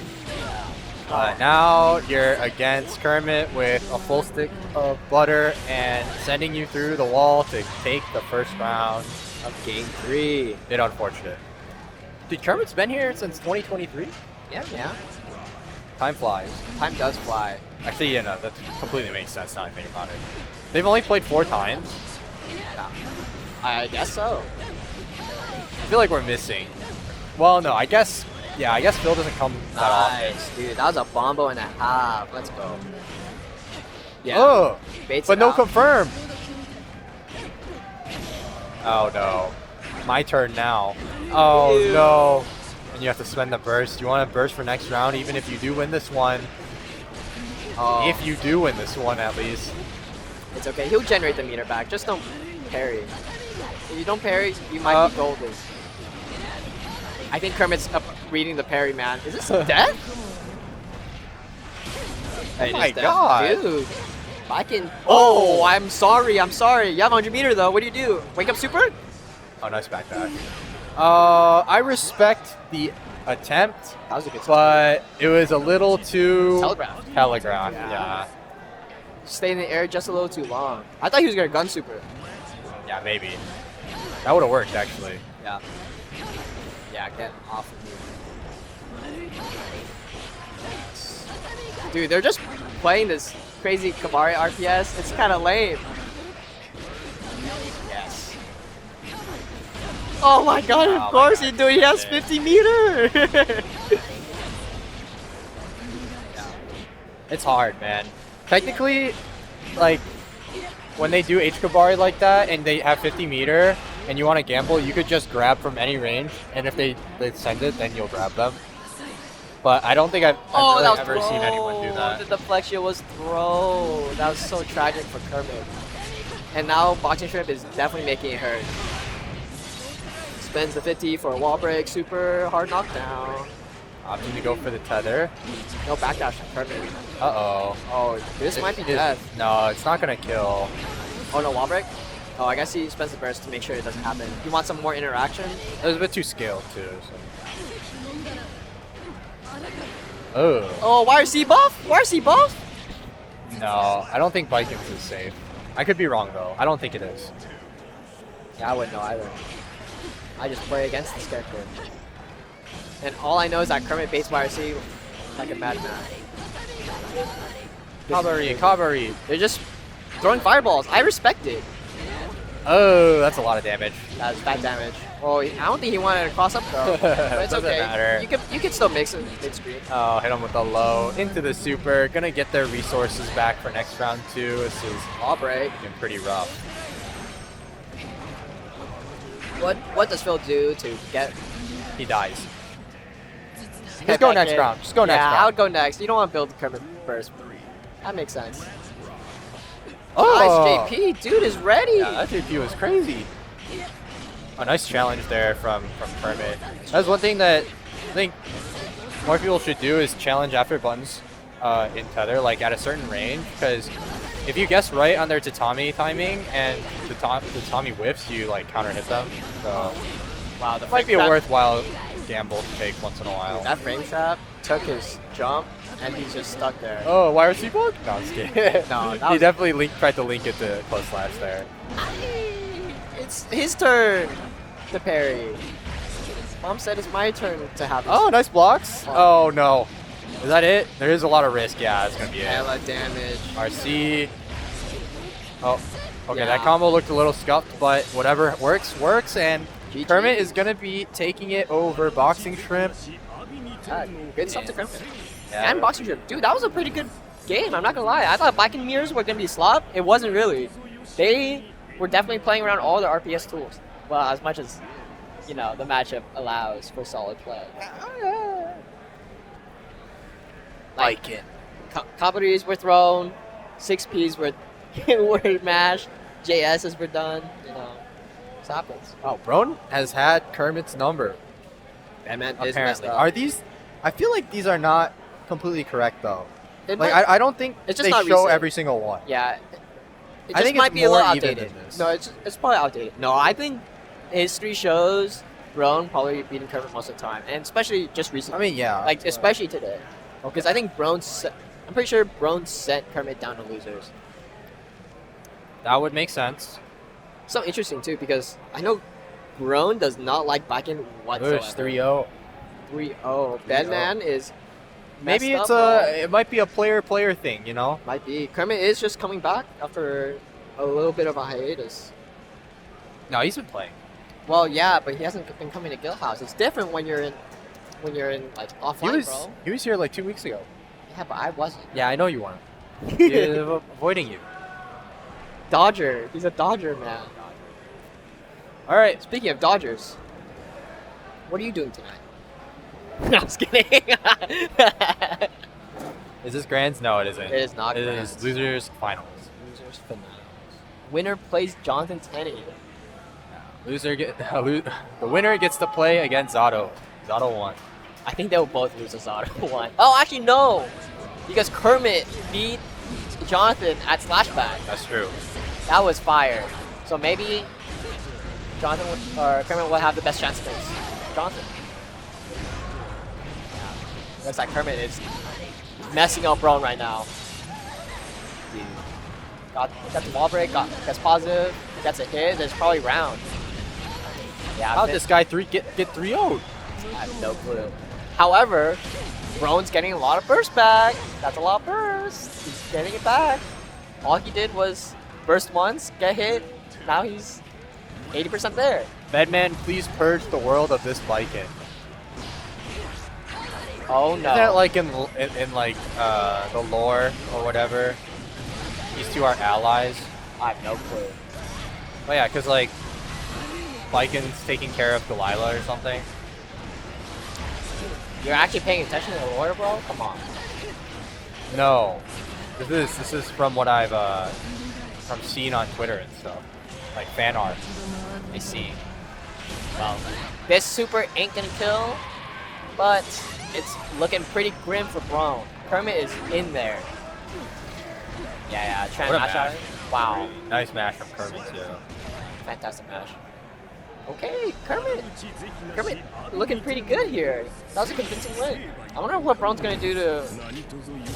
[SPEAKER 7] Now you're against Kermit with a full stick of butter and sending you through the wall to take the first round
[SPEAKER 8] Of game 3.
[SPEAKER 7] Bit unfortunate. Dude, Kermit's been here since 2023?
[SPEAKER 8] Yeah.
[SPEAKER 7] Time flies.
[SPEAKER 8] Time does fly.
[SPEAKER 7] Actually, yeah, no, that completely makes sense now I think about it. They've only played 4 times.
[SPEAKER 8] Yeah. I guess so.
[SPEAKER 7] I feel like we're missing. Well, no, I guess Phil doesn't come that often.
[SPEAKER 8] Nice, dude. That was a bombo and a half. Let's go. Yeah.
[SPEAKER 7] Oh,
[SPEAKER 8] Baits
[SPEAKER 7] but
[SPEAKER 8] it
[SPEAKER 7] no
[SPEAKER 8] out.
[SPEAKER 7] confirm. Oh no, my turn now. Oh
[SPEAKER 8] Ew.
[SPEAKER 7] no, and you have to spend the burst. You want to burst for next round, even if you do win this one.
[SPEAKER 8] Oh,
[SPEAKER 7] If you do win this one, at least.
[SPEAKER 8] it's okay. He'll generate the meter back. Just don't parry. If you don't parry, you might be golden. I think Kermit's up reading the parry, man. Is this death?
[SPEAKER 7] Oh
[SPEAKER 8] It
[SPEAKER 7] my
[SPEAKER 8] is death.
[SPEAKER 7] god.
[SPEAKER 8] Dude. I can. Oh, I'm sorry. I'm sorry. You have 100 meter though. What do you do? Wake up super?
[SPEAKER 7] Oh, nice backdash. I respect the attempt,
[SPEAKER 8] That was a good
[SPEAKER 7] but it was a little too
[SPEAKER 8] Telegraphed.
[SPEAKER 7] telegraphed.
[SPEAKER 8] Yeah.
[SPEAKER 7] Yeah.
[SPEAKER 8] Stay in the air just a little too long. I thought he was gonna gun super.
[SPEAKER 7] Yeah, maybe. That would have worked actually.
[SPEAKER 8] Yeah. Yeah, get off of me. Dude, they're just playing this crazy Kabari RPS. It's kind of lame. Yes. Oh my god, of course he do. He has 50 meter.
[SPEAKER 7] It's hard, man. Technically, like, when they do H-Kabari like that and they have 50 meter and you want to gamble, you could just grab from any range, and if they send it, then you'll grab them. But I don't think I've really ever seen anyone do that.
[SPEAKER 8] The deflection was throw. That was so tragic for Kermit. And now Boxing Shrimp is definitely making it hurt. Spends the 50 for a wall break, super hard knockdown.
[SPEAKER 7] Opting to go for the tether.
[SPEAKER 8] No backdash from Kermit.
[SPEAKER 7] Uh-oh.
[SPEAKER 8] Oh, this might be death.
[SPEAKER 7] No, it's not going to kill.
[SPEAKER 8] Oh no, wall break? Oh, I guess he spends the burst to make sure it doesn't happen. You want some more interaction?
[SPEAKER 7] It was a bit too scaled, too. So. Oh.
[SPEAKER 8] Oh, YRC buff? YRC buff?
[SPEAKER 7] No, I don't think Vikings is safe. I could be wrong, though. I don't think it is.
[SPEAKER 8] Yeah, I wouldn't know either. I just play against this character. And all I know is that Kermit baits YRC like a madman.
[SPEAKER 7] Kabari.
[SPEAKER 8] They're just throwing fireballs. I respect it.
[SPEAKER 7] Oh, that's a lot of damage.
[SPEAKER 8] That's bad damage. Oh, I don't think he wanted to cross up though. But it's
[SPEAKER 7] Doesn't
[SPEAKER 8] okay.
[SPEAKER 7] matter.
[SPEAKER 8] You can still mix it mid-screen.
[SPEAKER 7] Oh, hit him with the low. Into the super. Gonna get their resources back for next round, too. This is
[SPEAKER 8] All break.
[SPEAKER 7] looking pretty rough.
[SPEAKER 8] What does Phil do to get?
[SPEAKER 7] He dies.
[SPEAKER 8] get
[SPEAKER 7] Just go
[SPEAKER 8] that
[SPEAKER 7] next
[SPEAKER 8] kid?
[SPEAKER 7] round. Just go next
[SPEAKER 8] Yeah, I
[SPEAKER 7] round.
[SPEAKER 8] would go next. You don't want to build Kermit first. That makes sense.
[SPEAKER 7] Oh!
[SPEAKER 8] Nice JP. Dude is ready.
[SPEAKER 7] Yeah, that JP was crazy. A nice challenge there from Kermit. That's one thing that I think more people should do is challenge after buttons in tether, like at a certain range, because if you guess right on their tatami timing and the tatami whiffs, you like counter hit them. So
[SPEAKER 8] Wow, the
[SPEAKER 7] it might be a
[SPEAKER 8] frame trap-
[SPEAKER 7] worthwhile gamble to take once in a while.
[SPEAKER 8] That frame trap took his jump and he's just stuck there.
[SPEAKER 7] Oh, YRC block? No, I'm just kidding.
[SPEAKER 8] No, that
[SPEAKER 7] he
[SPEAKER 8] was-
[SPEAKER 7] definitely tried to link it to close slash there.
[SPEAKER 8] It's his turn to parry. Mom said it's my turn to have this.
[SPEAKER 7] Oh, nice blocks. Oh no. Is that it? There is a lot of risk. Yeah, that's gonna be it.
[SPEAKER 8] Hella damage.
[SPEAKER 7] RC. Oh, okay.
[SPEAKER 8] Yeah.
[SPEAKER 7] That combo looked a little scuffed, but whatever works. And
[SPEAKER 8] GG.
[SPEAKER 7] Kermit is gonna be taking it over Boxing Shrimp.
[SPEAKER 8] Good stuff to Kermit.
[SPEAKER 7] Yeah.
[SPEAKER 8] And Boxing Shrimp. Dude, that was a pretty good game. I'm not gonna lie. I thought Black and Mirrors were gonna be slop. It wasn't really. They were definitely playing around all the RPS tools. Well, as much as, you know, the matchup allows for solid play. Like it. Kabaris were thrown. 6Ps were were mashed. JSs were done. You know, this happens.
[SPEAKER 7] Oh, Brone has had Kermit's number.
[SPEAKER 8] That man is messed
[SPEAKER 7] Apparently,
[SPEAKER 8] up.
[SPEAKER 7] are these? I feel like these are not completely correct though.
[SPEAKER 8] It
[SPEAKER 7] Like
[SPEAKER 8] might-
[SPEAKER 7] I don't think
[SPEAKER 8] it's just
[SPEAKER 7] they
[SPEAKER 8] not
[SPEAKER 7] show
[SPEAKER 8] recent.
[SPEAKER 7] every single one.
[SPEAKER 8] Yeah. It
[SPEAKER 7] I
[SPEAKER 8] just
[SPEAKER 7] think
[SPEAKER 8] might
[SPEAKER 7] it's
[SPEAKER 8] be a little
[SPEAKER 7] more even
[SPEAKER 8] outdated.
[SPEAKER 7] than this.
[SPEAKER 8] No, it's probably outdated. No, I think history shows Brone probably beating Kermit most of the time, and especially just
[SPEAKER 7] I
[SPEAKER 8] recently.
[SPEAKER 7] mean, yeah.
[SPEAKER 8] Like especially today, because I think I'm pretty sure Brone sent Kermit down to losers.
[SPEAKER 7] that would make sense.
[SPEAKER 8] So interesting too, because I know Brone does not like backing whatsoever.
[SPEAKER 7] Push 3-0.
[SPEAKER 8] 3-0. Bedman is
[SPEAKER 7] Maybe
[SPEAKER 8] messed
[SPEAKER 7] it's
[SPEAKER 8] up,
[SPEAKER 7] it might be a player thing, you know?
[SPEAKER 8] might be. Kermit is just coming back after a little bit of a hiatus.
[SPEAKER 7] No, he's been playing.
[SPEAKER 8] Well, yeah, but he hasn't been coming to Guildhouse. It's different when you're in like offline, bro.
[SPEAKER 7] He was here like 2 weeks ago.
[SPEAKER 8] Yeah, but I wasn't.
[SPEAKER 7] Yeah, I know you weren't. He was avoiding you.
[SPEAKER 8] Dodger. He's a Dodger, man.
[SPEAKER 7] All right.
[SPEAKER 8] Speaking of Dodgers, what are you doing tonight? No, I was kidding.
[SPEAKER 7] Is this Grands? No, it isn't.
[SPEAKER 8] It is not
[SPEAKER 7] It
[SPEAKER 8] Grands.
[SPEAKER 7] is Losers Finals.
[SPEAKER 8] Losers finals. Winner plays Jonathan Tene.
[SPEAKER 7] The winner gets to play against Zato. Zato won.
[SPEAKER 8] I think they will both lose as Zato one. Oh, actually no, because Kermit beat Jonathan at Slashback.
[SPEAKER 7] That's true.
[SPEAKER 8] That was fire. So maybe Jonathan or Kermit will have the best chance against Jonathan. Looks like Kermit is messing up Brone right now. Got the wall break, gets positive, gets a hit, there's probably round. Yeah,
[SPEAKER 7] How'd this guy get 3-0'd?
[SPEAKER 8] I have no clue. However, Brone's getting a lot of burst back. That's a lot of burst. He's getting it back. All he did was burst once, get hit. Now he's 80% there.
[SPEAKER 7] Bedman, please purge the world of this Viking.
[SPEAKER 8] Oh
[SPEAKER 7] Isn't that
[SPEAKER 8] no.
[SPEAKER 7] like in like the lore or whatever? These two are allies.
[SPEAKER 8] I have no clue.
[SPEAKER 7] Oh yeah, because like Vikings taking care of Delilah or something.
[SPEAKER 8] You're actually paying attention to the lore, bro? Come on.
[SPEAKER 7] No, this is from what I've from seen on Twitter and stuff, like fan art.
[SPEAKER 8] I see. Well, this super ain't gonna kill, but it's looking pretty grim for Brone. Kermit is in there. Yeah, trying to
[SPEAKER 7] What a
[SPEAKER 8] mash out.
[SPEAKER 7] mash.
[SPEAKER 8] Wow,
[SPEAKER 7] Nice mash from Kermit too.
[SPEAKER 8] fantastic mash. Okay, Kermit looking pretty good here. That was a convincing win. I wonder what Brone's gonna do to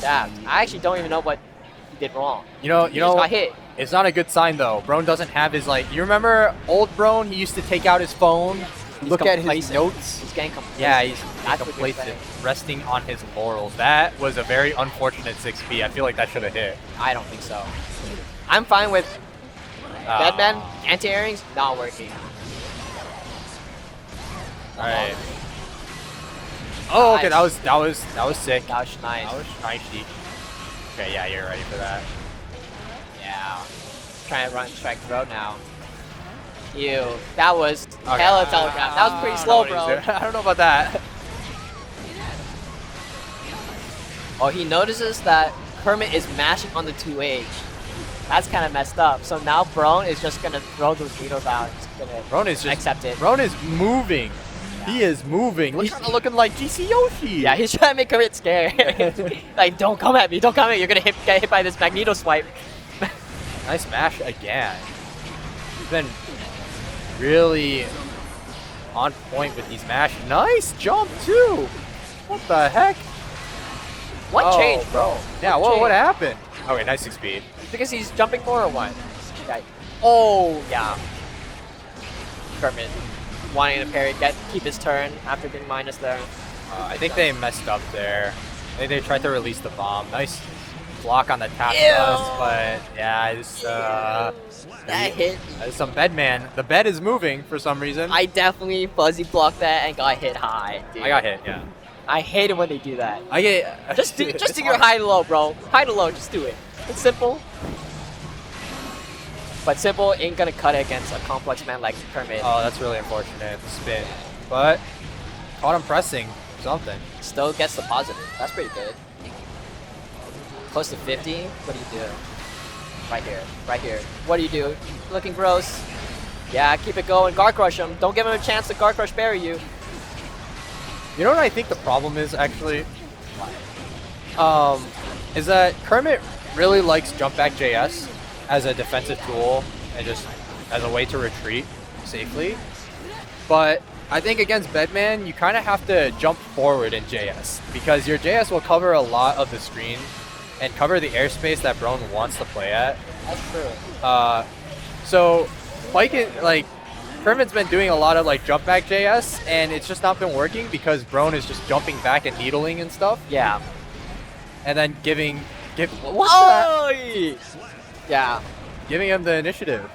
[SPEAKER 8] that. I actually don't even know what he did wrong.
[SPEAKER 7] You know,
[SPEAKER 8] He just got hit.
[SPEAKER 7] It's not a good sign though. Brone doesn't have his like. You remember old Brone? He used to take out his phone, look at his
[SPEAKER 8] complacent.
[SPEAKER 7] notes.
[SPEAKER 8] He's getting complacent.
[SPEAKER 7] Yeah, he's
[SPEAKER 8] That's what you're
[SPEAKER 7] complacent,
[SPEAKER 8] saying.
[SPEAKER 7] resting on his laurels. That was a very unfortunate 6P. I feel like that should have hit.
[SPEAKER 8] I don't think so. I'm fine with Bedman anti-airings not working.
[SPEAKER 7] All right. Oh, okay.
[SPEAKER 8] Nice.
[SPEAKER 7] That was sick.
[SPEAKER 8] That was nice.
[SPEAKER 7] That was nice. Okay, yeah, you're ready for that.
[SPEAKER 8] Yeah. Trying to run strike throw now. Ew. That was
[SPEAKER 7] Okay.
[SPEAKER 8] hella telegraph. That was pretty slow, bro.
[SPEAKER 7] I don't know about that.
[SPEAKER 8] Oh, he notices that Kermit is mashing on the 2H. That's kind of messed up. So now Brone is just gonna throw those needles out. He's gonna
[SPEAKER 7] Brone is just
[SPEAKER 8] accept it.
[SPEAKER 7] Brone is moving. He is moving. He's looking like GC Yoshi.
[SPEAKER 8] Yeah, he's trying to make Kermit scared. Like, don't come at me, don't come at me. You're gonna get hit by this Magneto swipe.
[SPEAKER 7] Nice mash again. He's been really on point with these mash. Nice jump too. What the heck?
[SPEAKER 8] What changed, bro?
[SPEAKER 7] Yeah,
[SPEAKER 8] What
[SPEAKER 7] what
[SPEAKER 8] changed?
[SPEAKER 7] happened? Okay, nice 6-speed.
[SPEAKER 8] Because he's jumping more or what? Yeah. Oh, yeah. Kermit wanting to parry, keep his turn after being minus there.
[SPEAKER 7] I think they messed up there. They tried to release the bomb. Nice block on the tap
[SPEAKER 8] Ew.
[SPEAKER 7] thrust, but yeah, it's
[SPEAKER 8] That hit.
[SPEAKER 7] some Bedman. The bed is moving for some reason.
[SPEAKER 8] I definitely fuzzy blocked that and got hit high. Dude.
[SPEAKER 7] I got hit, yeah.
[SPEAKER 8] I hate it when they do that.
[SPEAKER 7] I get
[SPEAKER 8] Just do your high to low, bro. High to low, just do it. It's simple. But simple ain't gonna cut it against a complex man like Kermit.
[SPEAKER 7] Oh, that's really unfortunate. The spin, but caught him pressing something.
[SPEAKER 8] Still gets the positive. That's pretty good. Close to 50. What do you do? Right here. Right here. What do you do? Looking gross. Yeah, keep it going. Guard crush him. Don't give him a chance to guard crush bury you.
[SPEAKER 7] You know what I think the problem is actually? Is that Kermit really likes jump back JS as a defensive tool and just as a way to retreat safely. But I think against Bedman, you kind of have to jump forward in JS because your JS will cover a lot of the screen and cover the airspace that Brone wants to play at.
[SPEAKER 8] That's true.
[SPEAKER 7] So Kermit's been doing a lot of like jump back JS and it's just not been working because Brone is just jumping back and needling and stuff
[SPEAKER 8] Yeah.
[SPEAKER 7] and then giving
[SPEAKER 8] Oh! Yeah.
[SPEAKER 7] giving him the initiative.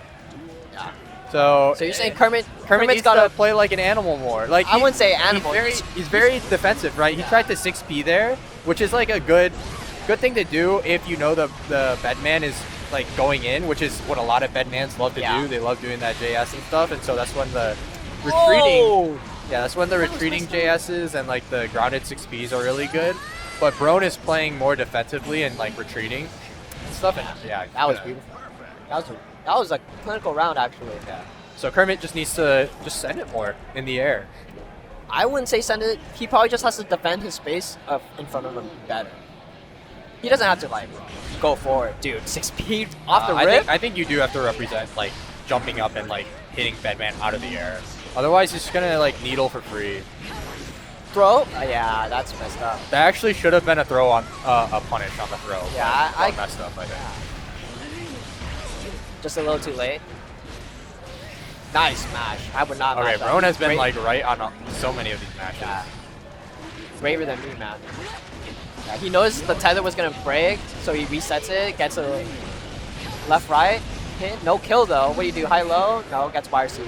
[SPEAKER 8] Yeah.
[SPEAKER 7] So
[SPEAKER 8] So you're saying Kermit
[SPEAKER 7] Kermit needs
[SPEAKER 8] got
[SPEAKER 7] to play like an animal more. Like
[SPEAKER 8] I wouldn't say animal.
[SPEAKER 7] He's very defensive, right? He tried to 6P there, which is like a good thing to do if you know the Bedman is like going in, which is what a lot of Bedmans love to do. They love doing that JS and stuff, and so that's when the retreating.
[SPEAKER 8] Oh!
[SPEAKER 7] Yeah, that's when the retreating JSs and like the grounded 6Ps are really good. But Brone is playing more defensively and like retreating and stuff. And yeah,
[SPEAKER 8] That was beautiful. That was a clinical round actually.
[SPEAKER 7] Yeah. So Kermit just needs to just send it more in the air.
[SPEAKER 8] I wouldn't say send it. He probably just has to defend his space in front of him better. He doesn't have to like go forward, dude. 6 off the rip.
[SPEAKER 7] I think you do have to represent like jumping up and like hitting Bedman out of the air. Otherwise, he's just gonna like needle for free.
[SPEAKER 8] Throw? Yeah, that's messed up.
[SPEAKER 7] That actually should have been a throw on a punish on the throw.
[SPEAKER 8] Yeah,
[SPEAKER 7] I messed up. I think.
[SPEAKER 8] Just a little too late. Nice smash. I would not.
[SPEAKER 7] Okay,
[SPEAKER 8] match that.
[SPEAKER 7] Brone has been
[SPEAKER 8] Great-
[SPEAKER 7] like right on so many of these matches.
[SPEAKER 8] Yeah. Braver than me, man. Yeah, he knows the tether was gonna break, so he resets it, gets a left right hit. No kill though. What do you do? High low? No, gets wire seed.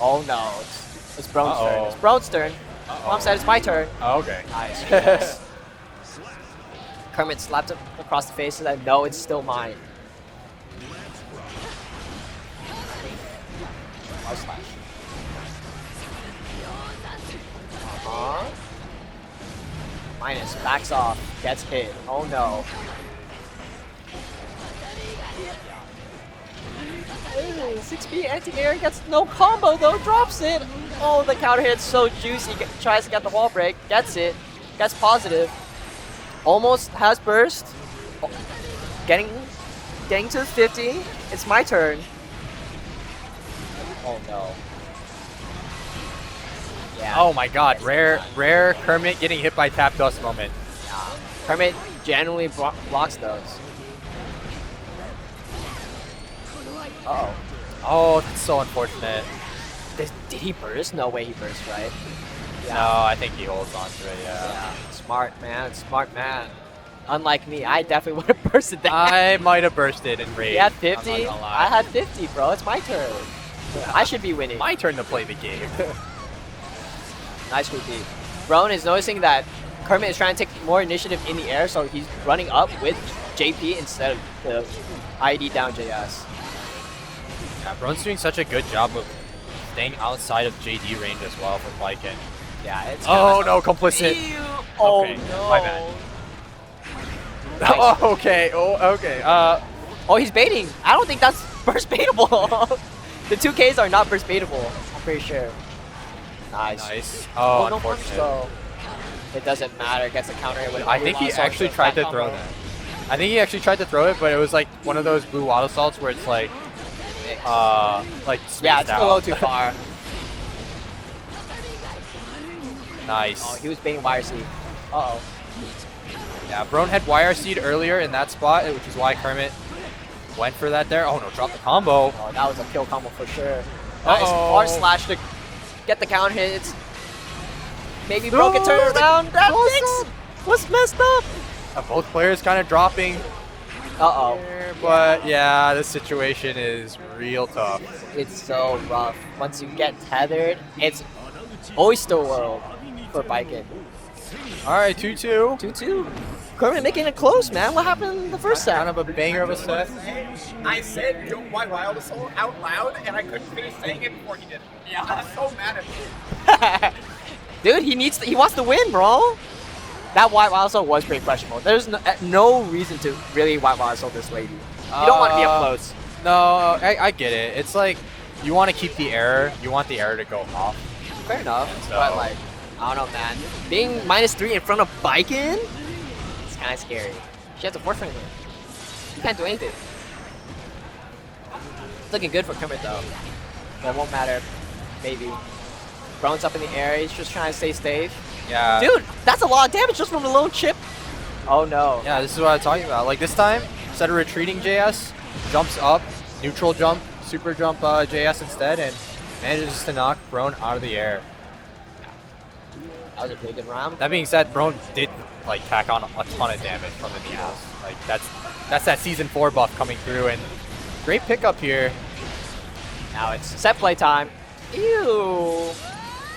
[SPEAKER 8] Oh no, it's Brone's turn. It's Brone's turn. Mom said it's my turn.
[SPEAKER 7] Oh, okay.
[SPEAKER 8] Nice. Yes. Kermit slapped him across the face and said, no, it's still mine. R slash. Minus, backs off, gets hit. Oh no. 6B anti-air gets no combo though, drops it. Oh, the counter hit's so juicy. Tries to get the wall break, gets it, gets positive. Almost has burst. Oh, getting to 50. It's my turn. Oh no. Yeah.
[SPEAKER 7] Oh my God! Rare Kermit getting hit by tap dust moment.
[SPEAKER 8] Yeah. Kermit generally blocks those. Uh-oh.
[SPEAKER 7] Oh, that's so unfortunate.
[SPEAKER 8] Did he burst? No way he burst, right?
[SPEAKER 7] No, I think he holds on to it.
[SPEAKER 8] Yeah. Smart man, smart man. Unlike me, I definitely would have bursted that.
[SPEAKER 7] I might have bursted in rage.
[SPEAKER 8] He had
[SPEAKER 7] I'm
[SPEAKER 8] 50.
[SPEAKER 7] not gonna lie.
[SPEAKER 8] I had 50, bro. It's my turn. I should be winning.
[SPEAKER 7] My turn to play the game.
[SPEAKER 8] Nice repeat. Brone is noticing that Kermit is trying to take more initiative in the air, so he's running up with JP instead of the ID down JS.
[SPEAKER 7] Yeah, Brone's doing such a good job of staying outside of JD range as well for Viking.
[SPEAKER 8] Yeah, it's
[SPEAKER 7] Oh no, complicit.
[SPEAKER 8] Ew. Oh
[SPEAKER 7] Okay,
[SPEAKER 8] no.
[SPEAKER 7] my bad.
[SPEAKER 8] Nice.
[SPEAKER 7] Oh, okay. Oh, okay.
[SPEAKER 8] Oh, he's baiting. I don't think that's burst baitable. The 2Ks are not burst baitable, I'm pretty sure. Nice.
[SPEAKER 7] Nice. Oh,
[SPEAKER 8] no punch
[SPEAKER 7] unfortunate.
[SPEAKER 8] though. It doesn't matter. Gets a counter hit with
[SPEAKER 7] I think he actually tried to throw that. I think he actually tried to throw it, but it was like one of those blue water salts where it's like spaced
[SPEAKER 8] yeah, it's a
[SPEAKER 7] out.
[SPEAKER 8] little too far.
[SPEAKER 7] Nice.
[SPEAKER 8] Oh, he was baiting wire seed. Uh-oh.
[SPEAKER 7] Yeah, Brone had wire seed earlier in that spot, which is why Kermit went for that there. Oh no, drop the combo.
[SPEAKER 8] Oh, that was a kill combo for sure. Nice R slash to get the counter hits. Maybe Bro can turn it around. That fix was messed up.
[SPEAKER 7] Both players kind of dropping.
[SPEAKER 8] Uh-oh.
[SPEAKER 7] But yeah, this situation is real tough.
[SPEAKER 8] It's so rough. Once you get tethered, it's oyster world for Viking.
[SPEAKER 7] All right, 2-2.
[SPEAKER 8] 2-2. Kermit making it close, man. What happened in the first set?
[SPEAKER 7] Kind of a banger of a set.
[SPEAKER 2] I said "Don't White Wild Soul" out loud, and I couldn't finish saying it before he did. Yeah, I'm so mad at you.
[SPEAKER 8] Dude, he wants to win, bro. That White Wild Soul was pretty questionable. There's no reason to really White Wild Soul this lady. You don't want to be up close.
[SPEAKER 7] No, I get it. It's like you want to keep the error. You want the error to go off.
[SPEAKER 8] Fair enough,
[SPEAKER 7] So-
[SPEAKER 8] but like, I don't know, man. Being -3 in front of Viking, it's kind of scary. She has a force finger. You can't do anything. It's looking good for Kermit though. But it won't matter. Maybe. Brone's up in the air. He's just trying to stay safe.
[SPEAKER 7] Yeah.
[SPEAKER 8] Dude, that's a lot of damage just from the lone chip. Oh no.
[SPEAKER 7] Yeah, this is what I'm talking about. Like this time, instead of retreating JS, jumps up, neutral jump, super jump JS instead, and manages to knock Brone out of the air.
[SPEAKER 8] That was a pretty good round.
[SPEAKER 7] That being said, Brone did like tack on a ton of damage from the needles. Like that's that season 4 buff coming through, and great pickup here.
[SPEAKER 8] Now it's set play time. Ew.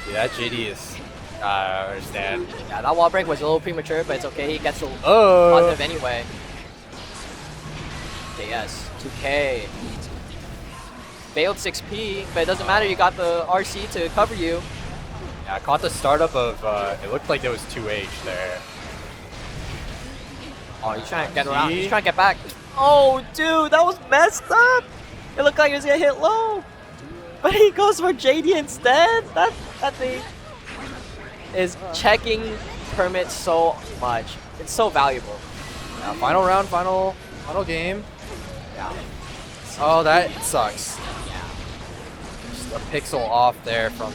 [SPEAKER 7] Yeah, that JD is. I understand.
[SPEAKER 8] Yeah, that wall break was a little premature, but it's okay. He gets a
[SPEAKER 7] Oh.
[SPEAKER 8] positive anyway. JS, 2K. Failed 6P, but it doesn't matter. You got the RC to cover you.
[SPEAKER 7] Yeah, I caught the startup of. It looked like there was 2H there.
[SPEAKER 8] Oh, he's trying to get around. He's trying to get back. Oh, dude, that was messed up. It looked like he was gonna hit low. But he goes for JD instead. That thing is checking Kermit so much. It's so valuable.
[SPEAKER 2] Yeah, final round, final game.
[SPEAKER 8] Yeah.
[SPEAKER 2] Oh, that sucks. Just a pixel off there from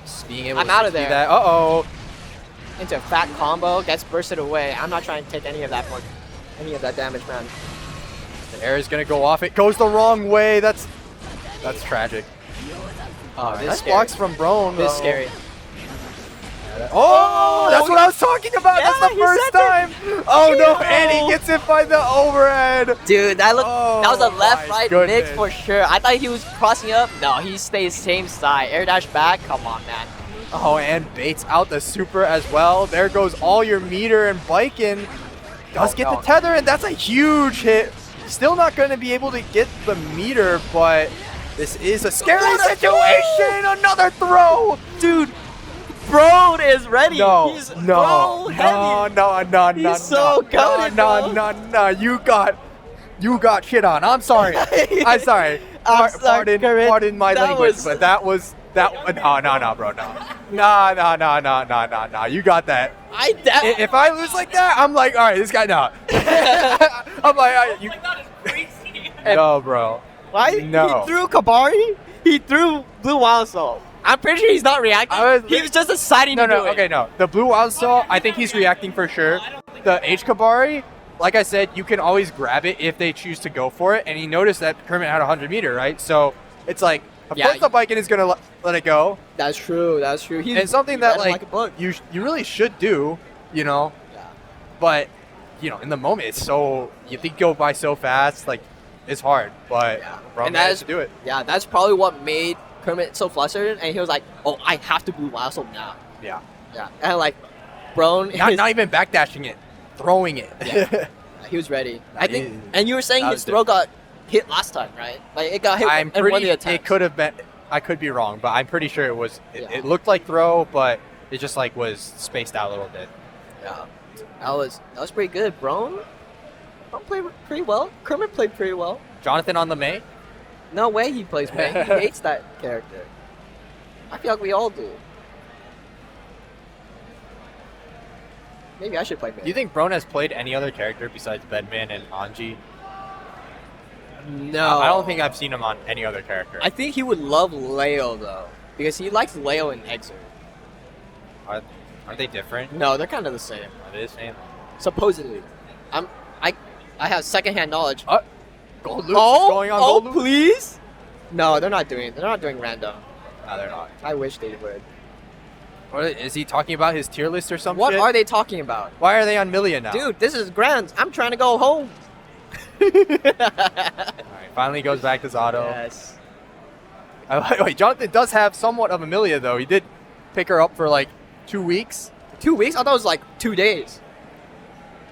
[SPEAKER 2] just being able
[SPEAKER 8] I'm
[SPEAKER 2] to
[SPEAKER 8] out of
[SPEAKER 2] see
[SPEAKER 8] there.
[SPEAKER 2] that. Uh-oh.
[SPEAKER 8] Into a fat combo, gets bursted away. I'm not trying to take any of that damage, man.
[SPEAKER 2] The air is going to go off. It goes the wrong way. That's tragic.
[SPEAKER 8] Oh, this is
[SPEAKER 2] Nice
[SPEAKER 8] scary.
[SPEAKER 2] blocks from Brone.
[SPEAKER 8] This is
[SPEAKER 2] though.
[SPEAKER 8] scary.
[SPEAKER 2] Oh, that's what I was talking about.
[SPEAKER 8] Yeah,
[SPEAKER 2] That's the
[SPEAKER 8] he
[SPEAKER 2] first
[SPEAKER 8] said
[SPEAKER 2] time.
[SPEAKER 8] it.
[SPEAKER 2] Oh no,
[SPEAKER 8] Ew.
[SPEAKER 2] and he gets hit by the overhead.
[SPEAKER 8] Dude, that was a
[SPEAKER 2] Oh,
[SPEAKER 8] left-right
[SPEAKER 2] my
[SPEAKER 8] mix
[SPEAKER 2] goodness.
[SPEAKER 8] for sure. I thought he was crossing up. No, he stays same side. Air dash back. Come on, man.
[SPEAKER 2] Oh, and baits out the super as well. There goes all your meter and biking. Does get the tether, and that's a huge hit. Still not going to be able to get the meter, but this is a scary situation. Another throw.
[SPEAKER 8] Dude, Brone is ready.
[SPEAKER 2] No,
[SPEAKER 8] He's
[SPEAKER 2] no,
[SPEAKER 8] Brone
[SPEAKER 2] no,
[SPEAKER 8] heavy.
[SPEAKER 2] no.
[SPEAKER 8] He's so goated,
[SPEAKER 2] no,
[SPEAKER 8] bro.
[SPEAKER 2] no. You got shit on. I'm sorry. I'm sorry.
[SPEAKER 8] I'm sorry, Kermit.
[SPEAKER 2] Pardon my
[SPEAKER 8] That
[SPEAKER 2] language,
[SPEAKER 8] was-
[SPEAKER 2] but that was no, bro, no. No. You got that. If I lose like that, I'm like, all right, this guy, no. I'm like, all right, you. No, bro.
[SPEAKER 8] Why?
[SPEAKER 2] No.
[SPEAKER 8] He threw Kabari. He threw Blue Wild Soul. I'm pretty sure he's not reacting. He was just deciding to do it.
[SPEAKER 2] Okay, no. The Blue Wild Soul, I think he's reacting for sure. The H Kabari, like I said, you can always grab it if they choose to go for it. And he noticed that Kermit had 100 meter, right? So it's like, of course the Viking is going to let it go.
[SPEAKER 8] That's true. That's true.
[SPEAKER 2] And something that
[SPEAKER 8] read him like a book.
[SPEAKER 2] you really should do, you know.
[SPEAKER 8] Yeah.
[SPEAKER 2] But in the moment, it's so you think go by so fast, like it's hard. But Bro
[SPEAKER 8] And
[SPEAKER 2] managed to do it.
[SPEAKER 8] Yeah, that's probably what made Kermit so flustered, and he was like, "Oh, I have to Blue Wild Soul now."
[SPEAKER 2] Yeah.
[SPEAKER 8] Yeah, and like, Brone,
[SPEAKER 2] Not even backdashing it, throwing it.
[SPEAKER 8] Yeah. He was ready. I think,
[SPEAKER 2] is-
[SPEAKER 8] and you were saying
[SPEAKER 2] that
[SPEAKER 8] his
[SPEAKER 2] was
[SPEAKER 8] throw got hit last time, right? Like it got hit
[SPEAKER 2] I'm
[SPEAKER 8] in one of
[SPEAKER 2] pretty.
[SPEAKER 8] the attacks.
[SPEAKER 2] It could have been. I could be wrong, but I'm pretty sure it was.
[SPEAKER 8] Yeah.
[SPEAKER 2] It looked like throw, but it just like was spaced out a little bit.
[SPEAKER 8] Yeah, that was pretty good. Brone played pretty well. Kermit played pretty well.
[SPEAKER 2] Jonathan on the May.
[SPEAKER 8] No way he plays May. He hates that character. I feel like we all do. Maybe I should play May.
[SPEAKER 2] Do you think Brone has played any other character besides Bedman and Anji?
[SPEAKER 8] No.
[SPEAKER 2] I don't think I've seen him on any other character.
[SPEAKER 8] I think he would love Leo though, because he likes Leo and Exer.
[SPEAKER 2] Are they different?
[SPEAKER 8] No, they're kind of the same.
[SPEAKER 2] Are they the same?
[SPEAKER 8] Supposedly. I have secondhand knowledge.
[SPEAKER 2] Gold Loop is going on Gold Loop?
[SPEAKER 8] Please? No, they're not doing random.
[SPEAKER 2] No, they're not.
[SPEAKER 8] I wish they would.
[SPEAKER 2] What, is he talking about his tier list or something?
[SPEAKER 8] What are they talking about?
[SPEAKER 2] Why are they on Million now?
[SPEAKER 8] Dude, this is grand. I'm trying to go home.
[SPEAKER 2] Alright, finally goes back to Zato.
[SPEAKER 8] Yes.
[SPEAKER 2] Wait, Jonathan does have somewhat of Amelia though. He did pick her up for like 2 weeks.
[SPEAKER 8] 2 weeks? I thought it was like 2 days.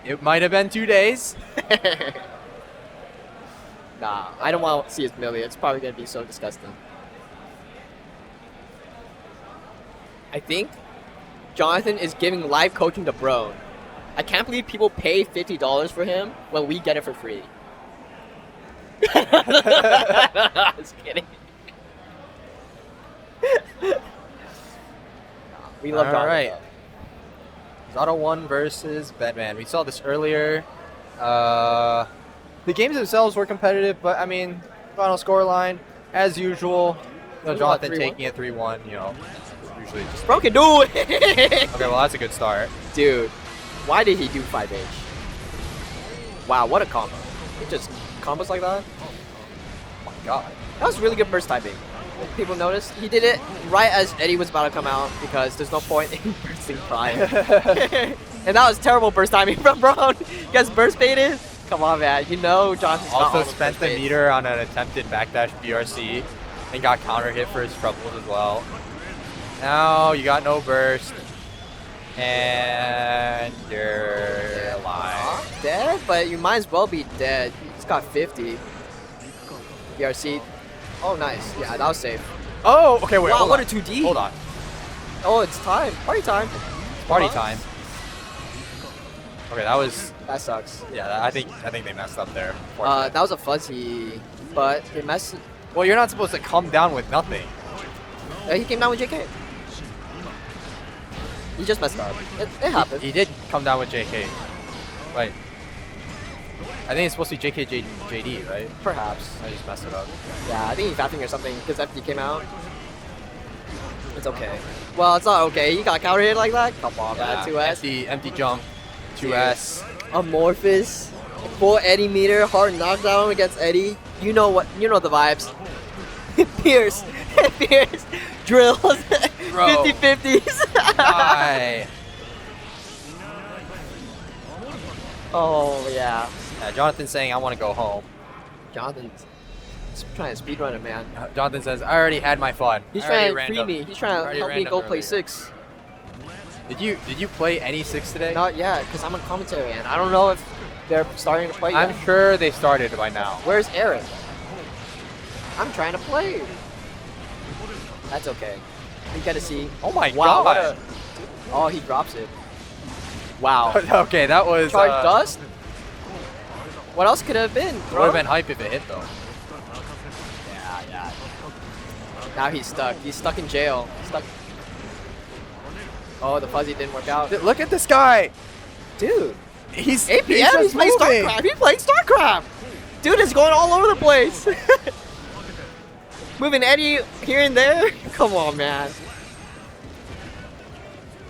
[SPEAKER 2] It might have been 2 days.
[SPEAKER 8] Nah, I don't want to see his Millie. It's probably going to be so disgusting. I think Jonathan is giving live coaching to Brone. I can't believe people pay $50 for him when we get it for free. Just kidding. We love Jonathan.
[SPEAKER 2] All right. Zato 1 versus Batman. We saw this earlier. The games themselves were competitive, but I mean, final scoreline, as usual, Jonathan
[SPEAKER 8] 3-1?
[SPEAKER 2] taking it 3-1, usually just...
[SPEAKER 8] Bro can do it!
[SPEAKER 2] Okay, well, that's a good start.
[SPEAKER 8] Dude, why did he do 5H? Wow, what a combo. He just combos like that?
[SPEAKER 2] Oh my god.
[SPEAKER 8] That was really good burst typing. People noticed. He did it right as Eddie was about to come out because there's no point in bursting prior. And that was terrible burst timing from Brone. You guys burst baited? Come on, man. You know Johnson's not
[SPEAKER 2] Also
[SPEAKER 8] all the
[SPEAKER 2] spent
[SPEAKER 8] burst
[SPEAKER 2] the
[SPEAKER 8] baits.
[SPEAKER 2] meter on an attempted backdash BRC and got counter hit for his troubles as well. Now you got no burst. And you're alive.
[SPEAKER 8] Dead? But you might as well be dead. He's got 50. BRC. Oh, nice. Yeah, that was safe.
[SPEAKER 2] Oh, okay, wait,
[SPEAKER 8] Wow,
[SPEAKER 2] hold
[SPEAKER 8] what
[SPEAKER 2] on.
[SPEAKER 8] a 2D.
[SPEAKER 2] Hold on.
[SPEAKER 8] Oh, it's time. Party time.
[SPEAKER 2] Party
[SPEAKER 8] Huh?
[SPEAKER 2] time. Okay, that was...
[SPEAKER 8] That sucks.
[SPEAKER 2] Yeah, I think they messed up there.
[SPEAKER 8] That was a fuzzy, but they messed.
[SPEAKER 7] Well, you're not supposed to come down with nothing.
[SPEAKER 8] He came down with JK. He just messed up. It happened.
[SPEAKER 7] He did come down with JK. Right. I think it's supposed to be JK JD, right?
[SPEAKER 8] Perhaps.
[SPEAKER 7] I just messed it up.
[SPEAKER 8] Yeah, I think he's fapping or something because FD came out. It's okay. Well, it's not okay. He got counter hit like that. Come on, man. 2S.
[SPEAKER 7] Empty jump. 2S.
[SPEAKER 8] Amorphous. Full Eddie meter. Hard knockdown against Eddie. You know what? You know the vibes. Pierce. Pierce. Drills.
[SPEAKER 7] Bro.
[SPEAKER 8] 50-50s.
[SPEAKER 7] Die.
[SPEAKER 8] Oh, yeah.
[SPEAKER 7] Jonathan's saying, I want to go home.
[SPEAKER 8] Jonathan's trying to speedrun it, man.
[SPEAKER 7] Jonathan says, I already had my fun.
[SPEAKER 8] He's
[SPEAKER 7] I
[SPEAKER 8] trying
[SPEAKER 7] already
[SPEAKER 8] to free
[SPEAKER 7] ran
[SPEAKER 8] me.
[SPEAKER 7] them.
[SPEAKER 8] He's trying to
[SPEAKER 7] Already
[SPEAKER 8] help me
[SPEAKER 7] ran
[SPEAKER 8] go
[SPEAKER 7] them
[SPEAKER 8] play
[SPEAKER 7] earlier.
[SPEAKER 8] 6.
[SPEAKER 7] Did you play any 6 today?
[SPEAKER 8] Not yet, because I'm on commentary, and I don't know if they're starting to play
[SPEAKER 7] I'm
[SPEAKER 8] yet.
[SPEAKER 7] sure they started by now.
[SPEAKER 8] Where's Aaron? I'm trying to play. That's okay. We gotta see.
[SPEAKER 7] Oh my
[SPEAKER 8] Wow, what
[SPEAKER 7] god.
[SPEAKER 8] Oh, he drops it. Wow.
[SPEAKER 7] Okay, that was...
[SPEAKER 8] Charge dust? What else could it have been,
[SPEAKER 7] Would
[SPEAKER 8] bro?
[SPEAKER 7] have been hype if it hit though.
[SPEAKER 8] Yeah. Now he's stuck. He's stuck in jail. Stuck. Oh, the fuzzy didn't work out.
[SPEAKER 2] Look at this guy.
[SPEAKER 8] Dude.
[SPEAKER 2] He's
[SPEAKER 8] APM, he's
[SPEAKER 2] just
[SPEAKER 8] playing
[SPEAKER 2] moving.
[SPEAKER 8] StarCraft. He's playing StarCraft. Dude is going all over the place. Moving Eddie here and there. Come on, man.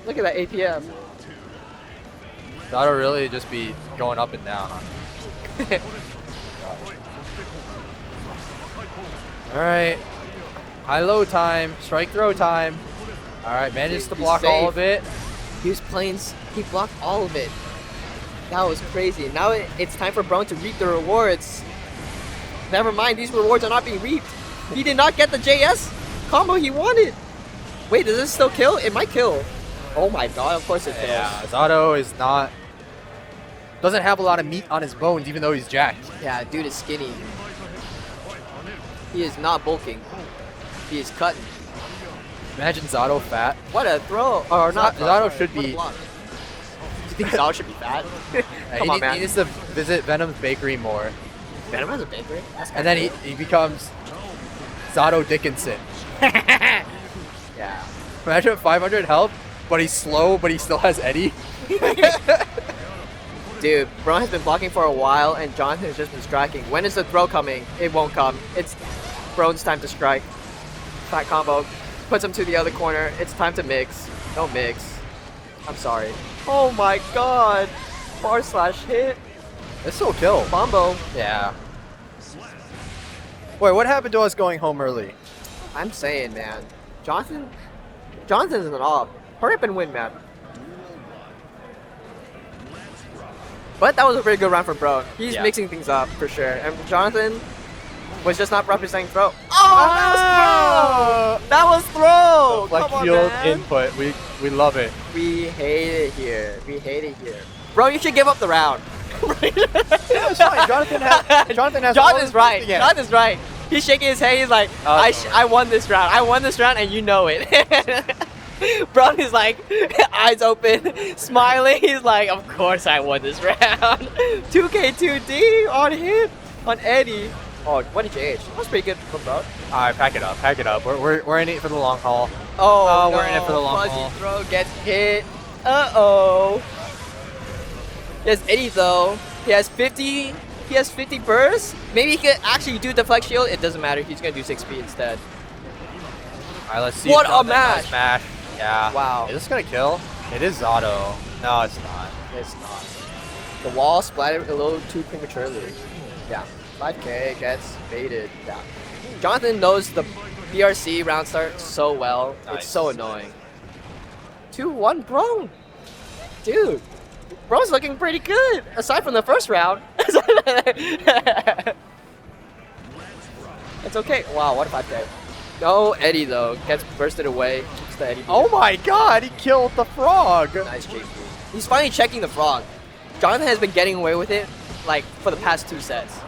[SPEAKER 8] Look at that APM.
[SPEAKER 7] That'll really just be going up and down. Alright. High-low time. Strike throw time. Alright, manages to
[SPEAKER 8] He's
[SPEAKER 7] block all
[SPEAKER 8] safe.
[SPEAKER 7] of it.
[SPEAKER 8] He was playing. He blocked all of it. That was crazy. Now it's time for Brone to reap the rewards. Never mind, these rewards are not being reaped. He did not get the JS combo he wanted. Wait, does this still kill? It might kill. Oh my god, of course it kills.
[SPEAKER 7] Yeah, Zato is not... Doesn't have a lot of meat on his bones, even though he's jacked.
[SPEAKER 8] Yeah, dude is skinny. He is not bulking. He is cutting.
[SPEAKER 7] Imagine Zato fat.
[SPEAKER 8] What a throw. Or not. throw,
[SPEAKER 7] Zato
[SPEAKER 8] sorry.
[SPEAKER 7] should
[SPEAKER 8] What a
[SPEAKER 7] be...
[SPEAKER 8] block. You think Zato should be fat? Come on, man.
[SPEAKER 7] He needs to visit Venom's bakery more.
[SPEAKER 8] Venom has a bakery. That's
[SPEAKER 7] And then he becomes Zato Dickinson.
[SPEAKER 8] yeah.
[SPEAKER 7] Imagine 500 health, but he's slow, but he still has Eddie.
[SPEAKER 8] Dude, Brone has been blocking for a while, and Jonathan has just been striking. When is the throw coming? It won't come. It's Brone's time to strike. Fat combo. Puts him to the other corner. It's time to mix. Don't mix. I'm sorry. Oh my god. Bar slash hit.
[SPEAKER 7] It's still a kill.
[SPEAKER 8] Combo.
[SPEAKER 7] Yeah. Wait, what happened to us going home early?
[SPEAKER 8] I'm saying, man. Jonathan's an op. Hurry up and win, man. But that was a pretty good round for Bro. He's
[SPEAKER 7] Yeah.
[SPEAKER 8] mixing things up for sure. And Jonathan was just not representing throw. Oh, that was throw!
[SPEAKER 7] Flex
[SPEAKER 8] Come on,
[SPEAKER 7] field
[SPEAKER 8] man.
[SPEAKER 7] input. We love it.
[SPEAKER 8] We hate it here. We hate it here. Bro, you should give up the round.
[SPEAKER 7] It's fine. Jonathan has
[SPEAKER 8] Jonathan's right. Jonathan's right. He's shaking his head. He's like, I won this round. I won this round, and you know it. Brone is like, eyes open, smiling. He's like, of course I won this round. 2K2D on hit on Eddie. Oh, what did you age? That was pretty good from Brone.
[SPEAKER 7] Alright, pack it up. Pack it up. We're in it for the long haul.
[SPEAKER 8] Oh,
[SPEAKER 7] we're in it for the long
[SPEAKER 8] Fuzzy
[SPEAKER 7] haul.
[SPEAKER 8] throw gets hit. Uh-oh. There's Eddie though. He has 50 bursts. Maybe he could actually do the flex shield. It doesn't matter. He's gonna do 6 speed instead.
[SPEAKER 7] Alright, let's see.
[SPEAKER 8] What
[SPEAKER 7] if
[SPEAKER 8] a
[SPEAKER 7] Jonathan
[SPEAKER 8] match.
[SPEAKER 7] does smash. Yeah.
[SPEAKER 8] Wow.
[SPEAKER 7] Is this gonna kill? It is Zato. No, it's not.
[SPEAKER 8] It's not. The wall splattered a little too prematurely. Yeah. 5K gets baited. Yeah. Jonathan knows the BRC round start so well.
[SPEAKER 7] Nice.
[SPEAKER 8] It's so annoying. 2-1 Brone. Dude. Brone's looking pretty good, aside from the first round. It's okay. Wow, what a 5K. No, Eddie though gets bursted away. Keeps the Eddie.
[SPEAKER 7] Oh my god, he killed the frog!
[SPEAKER 8] Nice JP. He's finally checking the frog. Jonathan has been getting away with it like for the past 2 sets.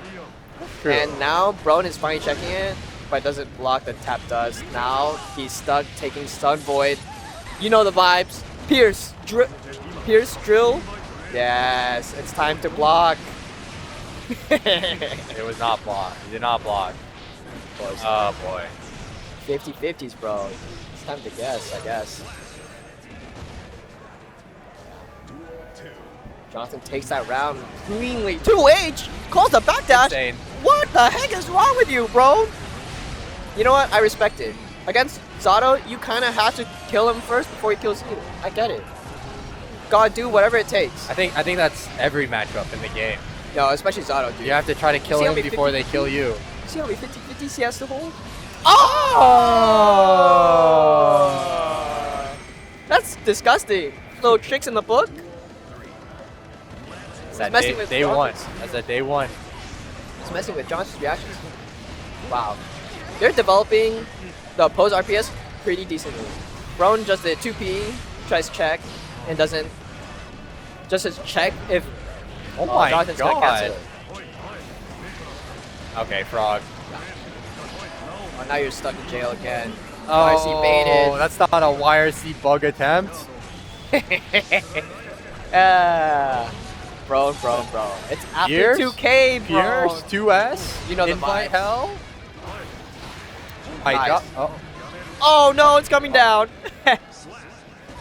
[SPEAKER 7] True.
[SPEAKER 8] And now Brone is finally checking it, but doesn't block the tap dust. Now he's stuck taking stun void. You know the vibes. Pierce, drill. Yes, it's time to block.
[SPEAKER 7] It was not blocked. He did not block.
[SPEAKER 8] of course.
[SPEAKER 7] Oh boy.
[SPEAKER 8] 50-50s, bro. It's time to guess, I guess. Jonathan takes that round cleanly. 2H calls the backdash.
[SPEAKER 7] Insane.
[SPEAKER 8] What the heck is wrong with you, bro? You know what? I respect it. Against Zato, you kind of have to kill him first before he kills you. I get it. Gotta do whatever it takes.
[SPEAKER 7] I think that's every matchup in the game.
[SPEAKER 8] No, especially Zato, dude.
[SPEAKER 7] You have to try to kill
[SPEAKER 8] See how
[SPEAKER 7] him
[SPEAKER 8] many
[SPEAKER 7] before they
[SPEAKER 8] 50-50?
[SPEAKER 7] kill you.
[SPEAKER 8] See how many 50-50s he has to hold?
[SPEAKER 7] Oh!
[SPEAKER 8] That's disgusting. Little tricks in the book.
[SPEAKER 7] That's that
[SPEAKER 8] messing
[SPEAKER 7] day,
[SPEAKER 8] with
[SPEAKER 7] day one.
[SPEAKER 8] Jonathan's.
[SPEAKER 7] That's that day one.
[SPEAKER 8] It's messing with Johnson's reactions. Wow. They're developing the pose RPS pretty decently. Brone just did 2P, tries check, and doesn't. Just says check if
[SPEAKER 7] Oh my
[SPEAKER 8] Jonathan's gonna
[SPEAKER 7] god.
[SPEAKER 8] cancel it.
[SPEAKER 7] Okay, Frog.
[SPEAKER 8] Oh, now you're stuck in jail again.
[SPEAKER 7] Oh,
[SPEAKER 8] YRC baited.
[SPEAKER 7] that's not a YRC bug attempt.
[SPEAKER 8] Bro. It's after
[SPEAKER 7] Pierce?
[SPEAKER 8] 2K, bro.
[SPEAKER 7] Pierce, 2S,
[SPEAKER 8] You know the
[SPEAKER 7] Invite
[SPEAKER 8] vibes.
[SPEAKER 7] Hell. I
[SPEAKER 8] Nice.
[SPEAKER 7] got. Oh.
[SPEAKER 8] Oh no, it's coming down.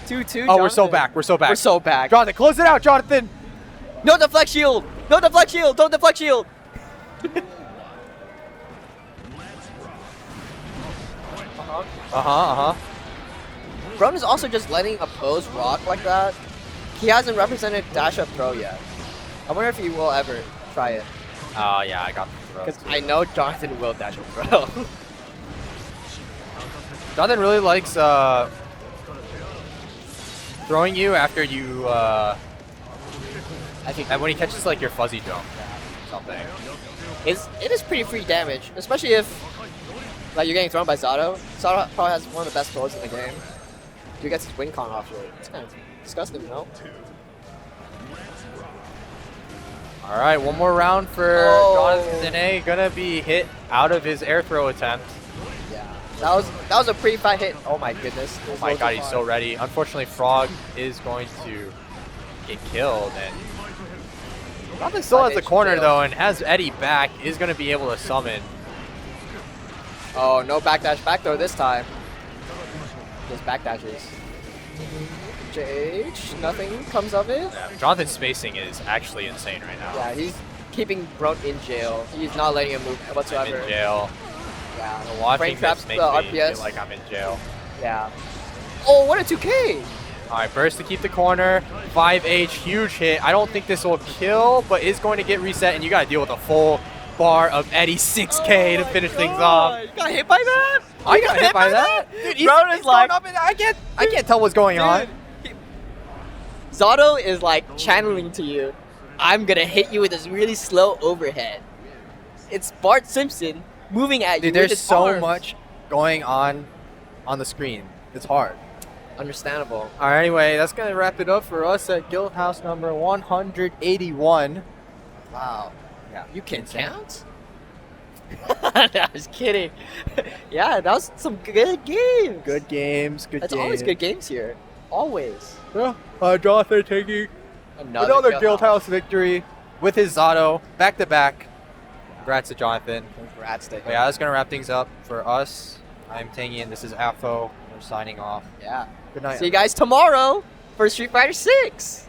[SPEAKER 8] 2-2.
[SPEAKER 7] Oh, we're so
[SPEAKER 8] Jonathan.
[SPEAKER 7] back. We're so back.
[SPEAKER 8] We're so back.
[SPEAKER 7] Jonathan, close it out, Jonathan.
[SPEAKER 8] No deflect shield! No deflect shield! Don't deflect shield! Brone is also just letting a pose rock like that. He hasn't represented dash up throw yet. I wonder if he will ever try it.
[SPEAKER 7] Oh yeah, I got the throw.
[SPEAKER 8] Because I know Jonathan will dash up throw.
[SPEAKER 7] Jonathan really likes throwing you after you
[SPEAKER 8] I think
[SPEAKER 7] and when he catches like your fuzzy jump or something.
[SPEAKER 8] it is pretty free damage, especially if like you're getting thrown by Zato. Zato probably has one of the best throws in the game. He gets his win con off it. It's kind of disgusting, no?
[SPEAKER 7] All right, one more round for
[SPEAKER 8] Oh.
[SPEAKER 7] Jonathan Tene. Gonna be hit out of his air throw attempt.
[SPEAKER 8] Yeah. That was a pretty fat hit. Oh my goodness.
[SPEAKER 7] Oh my god, he's so ready. Unfortunately, Frog is going to get killed. And Jonathan still has the corner though, and has Eddie back. Is going to be able to summon.
[SPEAKER 8] Oh, no backdash back throw this time. Just backdashes. JH, nothing comes of it.
[SPEAKER 7] Yeah, Jonathan's spacing is actually insane right now.
[SPEAKER 8] Yeah, he's keeping Brone in jail. He's not letting him move
[SPEAKER 7] I'm
[SPEAKER 8] whatsoever.
[SPEAKER 7] in jail.
[SPEAKER 8] Yeah.
[SPEAKER 7] Watching
[SPEAKER 8] Frame traps
[SPEAKER 7] this
[SPEAKER 8] the
[SPEAKER 7] makes me
[SPEAKER 8] RPS.
[SPEAKER 7] feel like I'm in jail.
[SPEAKER 8] Yeah. Oh, what a 2K!
[SPEAKER 7] All right, burst to keep the corner. 5H, huge hit. I don't think this will kill, but is going to get reset, and you got to deal with a full bar of Eddie 6K to finish things off.
[SPEAKER 8] You got hit by that?
[SPEAKER 7] I
[SPEAKER 8] You
[SPEAKER 7] got hit by that. Dude,
[SPEAKER 8] Brone is like,
[SPEAKER 7] going up and I can't tell what's going on.
[SPEAKER 8] Zato is like channeling to you. I'm gonna hit you with this really slow overhead. It's Bart Simpson moving at you.
[SPEAKER 7] Dude,
[SPEAKER 8] with
[SPEAKER 7] there's
[SPEAKER 8] his
[SPEAKER 7] so
[SPEAKER 8] arms.
[SPEAKER 7] much going on the screen. It's hard.
[SPEAKER 8] Understandable.
[SPEAKER 7] All right, anyway, that's going to wrap it up for us at Guildhouse number 181.
[SPEAKER 8] Wow.
[SPEAKER 7] Yeah.
[SPEAKER 8] You can count? I was kidding. Yeah, that was some good games.
[SPEAKER 7] Good games, good
[SPEAKER 8] That's
[SPEAKER 7] games.
[SPEAKER 8] always good games here. Always.
[SPEAKER 7] Yeah, Jonathan taking another Guildhouse victory with his Zato, back-to-back. Congrats to Jonathan.
[SPEAKER 8] Congrats to him.
[SPEAKER 7] But yeah, that's going to wrap things up for us. I'm Tangy, and this is Afo. We're signing off.
[SPEAKER 8] Yeah.
[SPEAKER 7] Good night.
[SPEAKER 8] See you guys tomorrow for Street Fighter 6.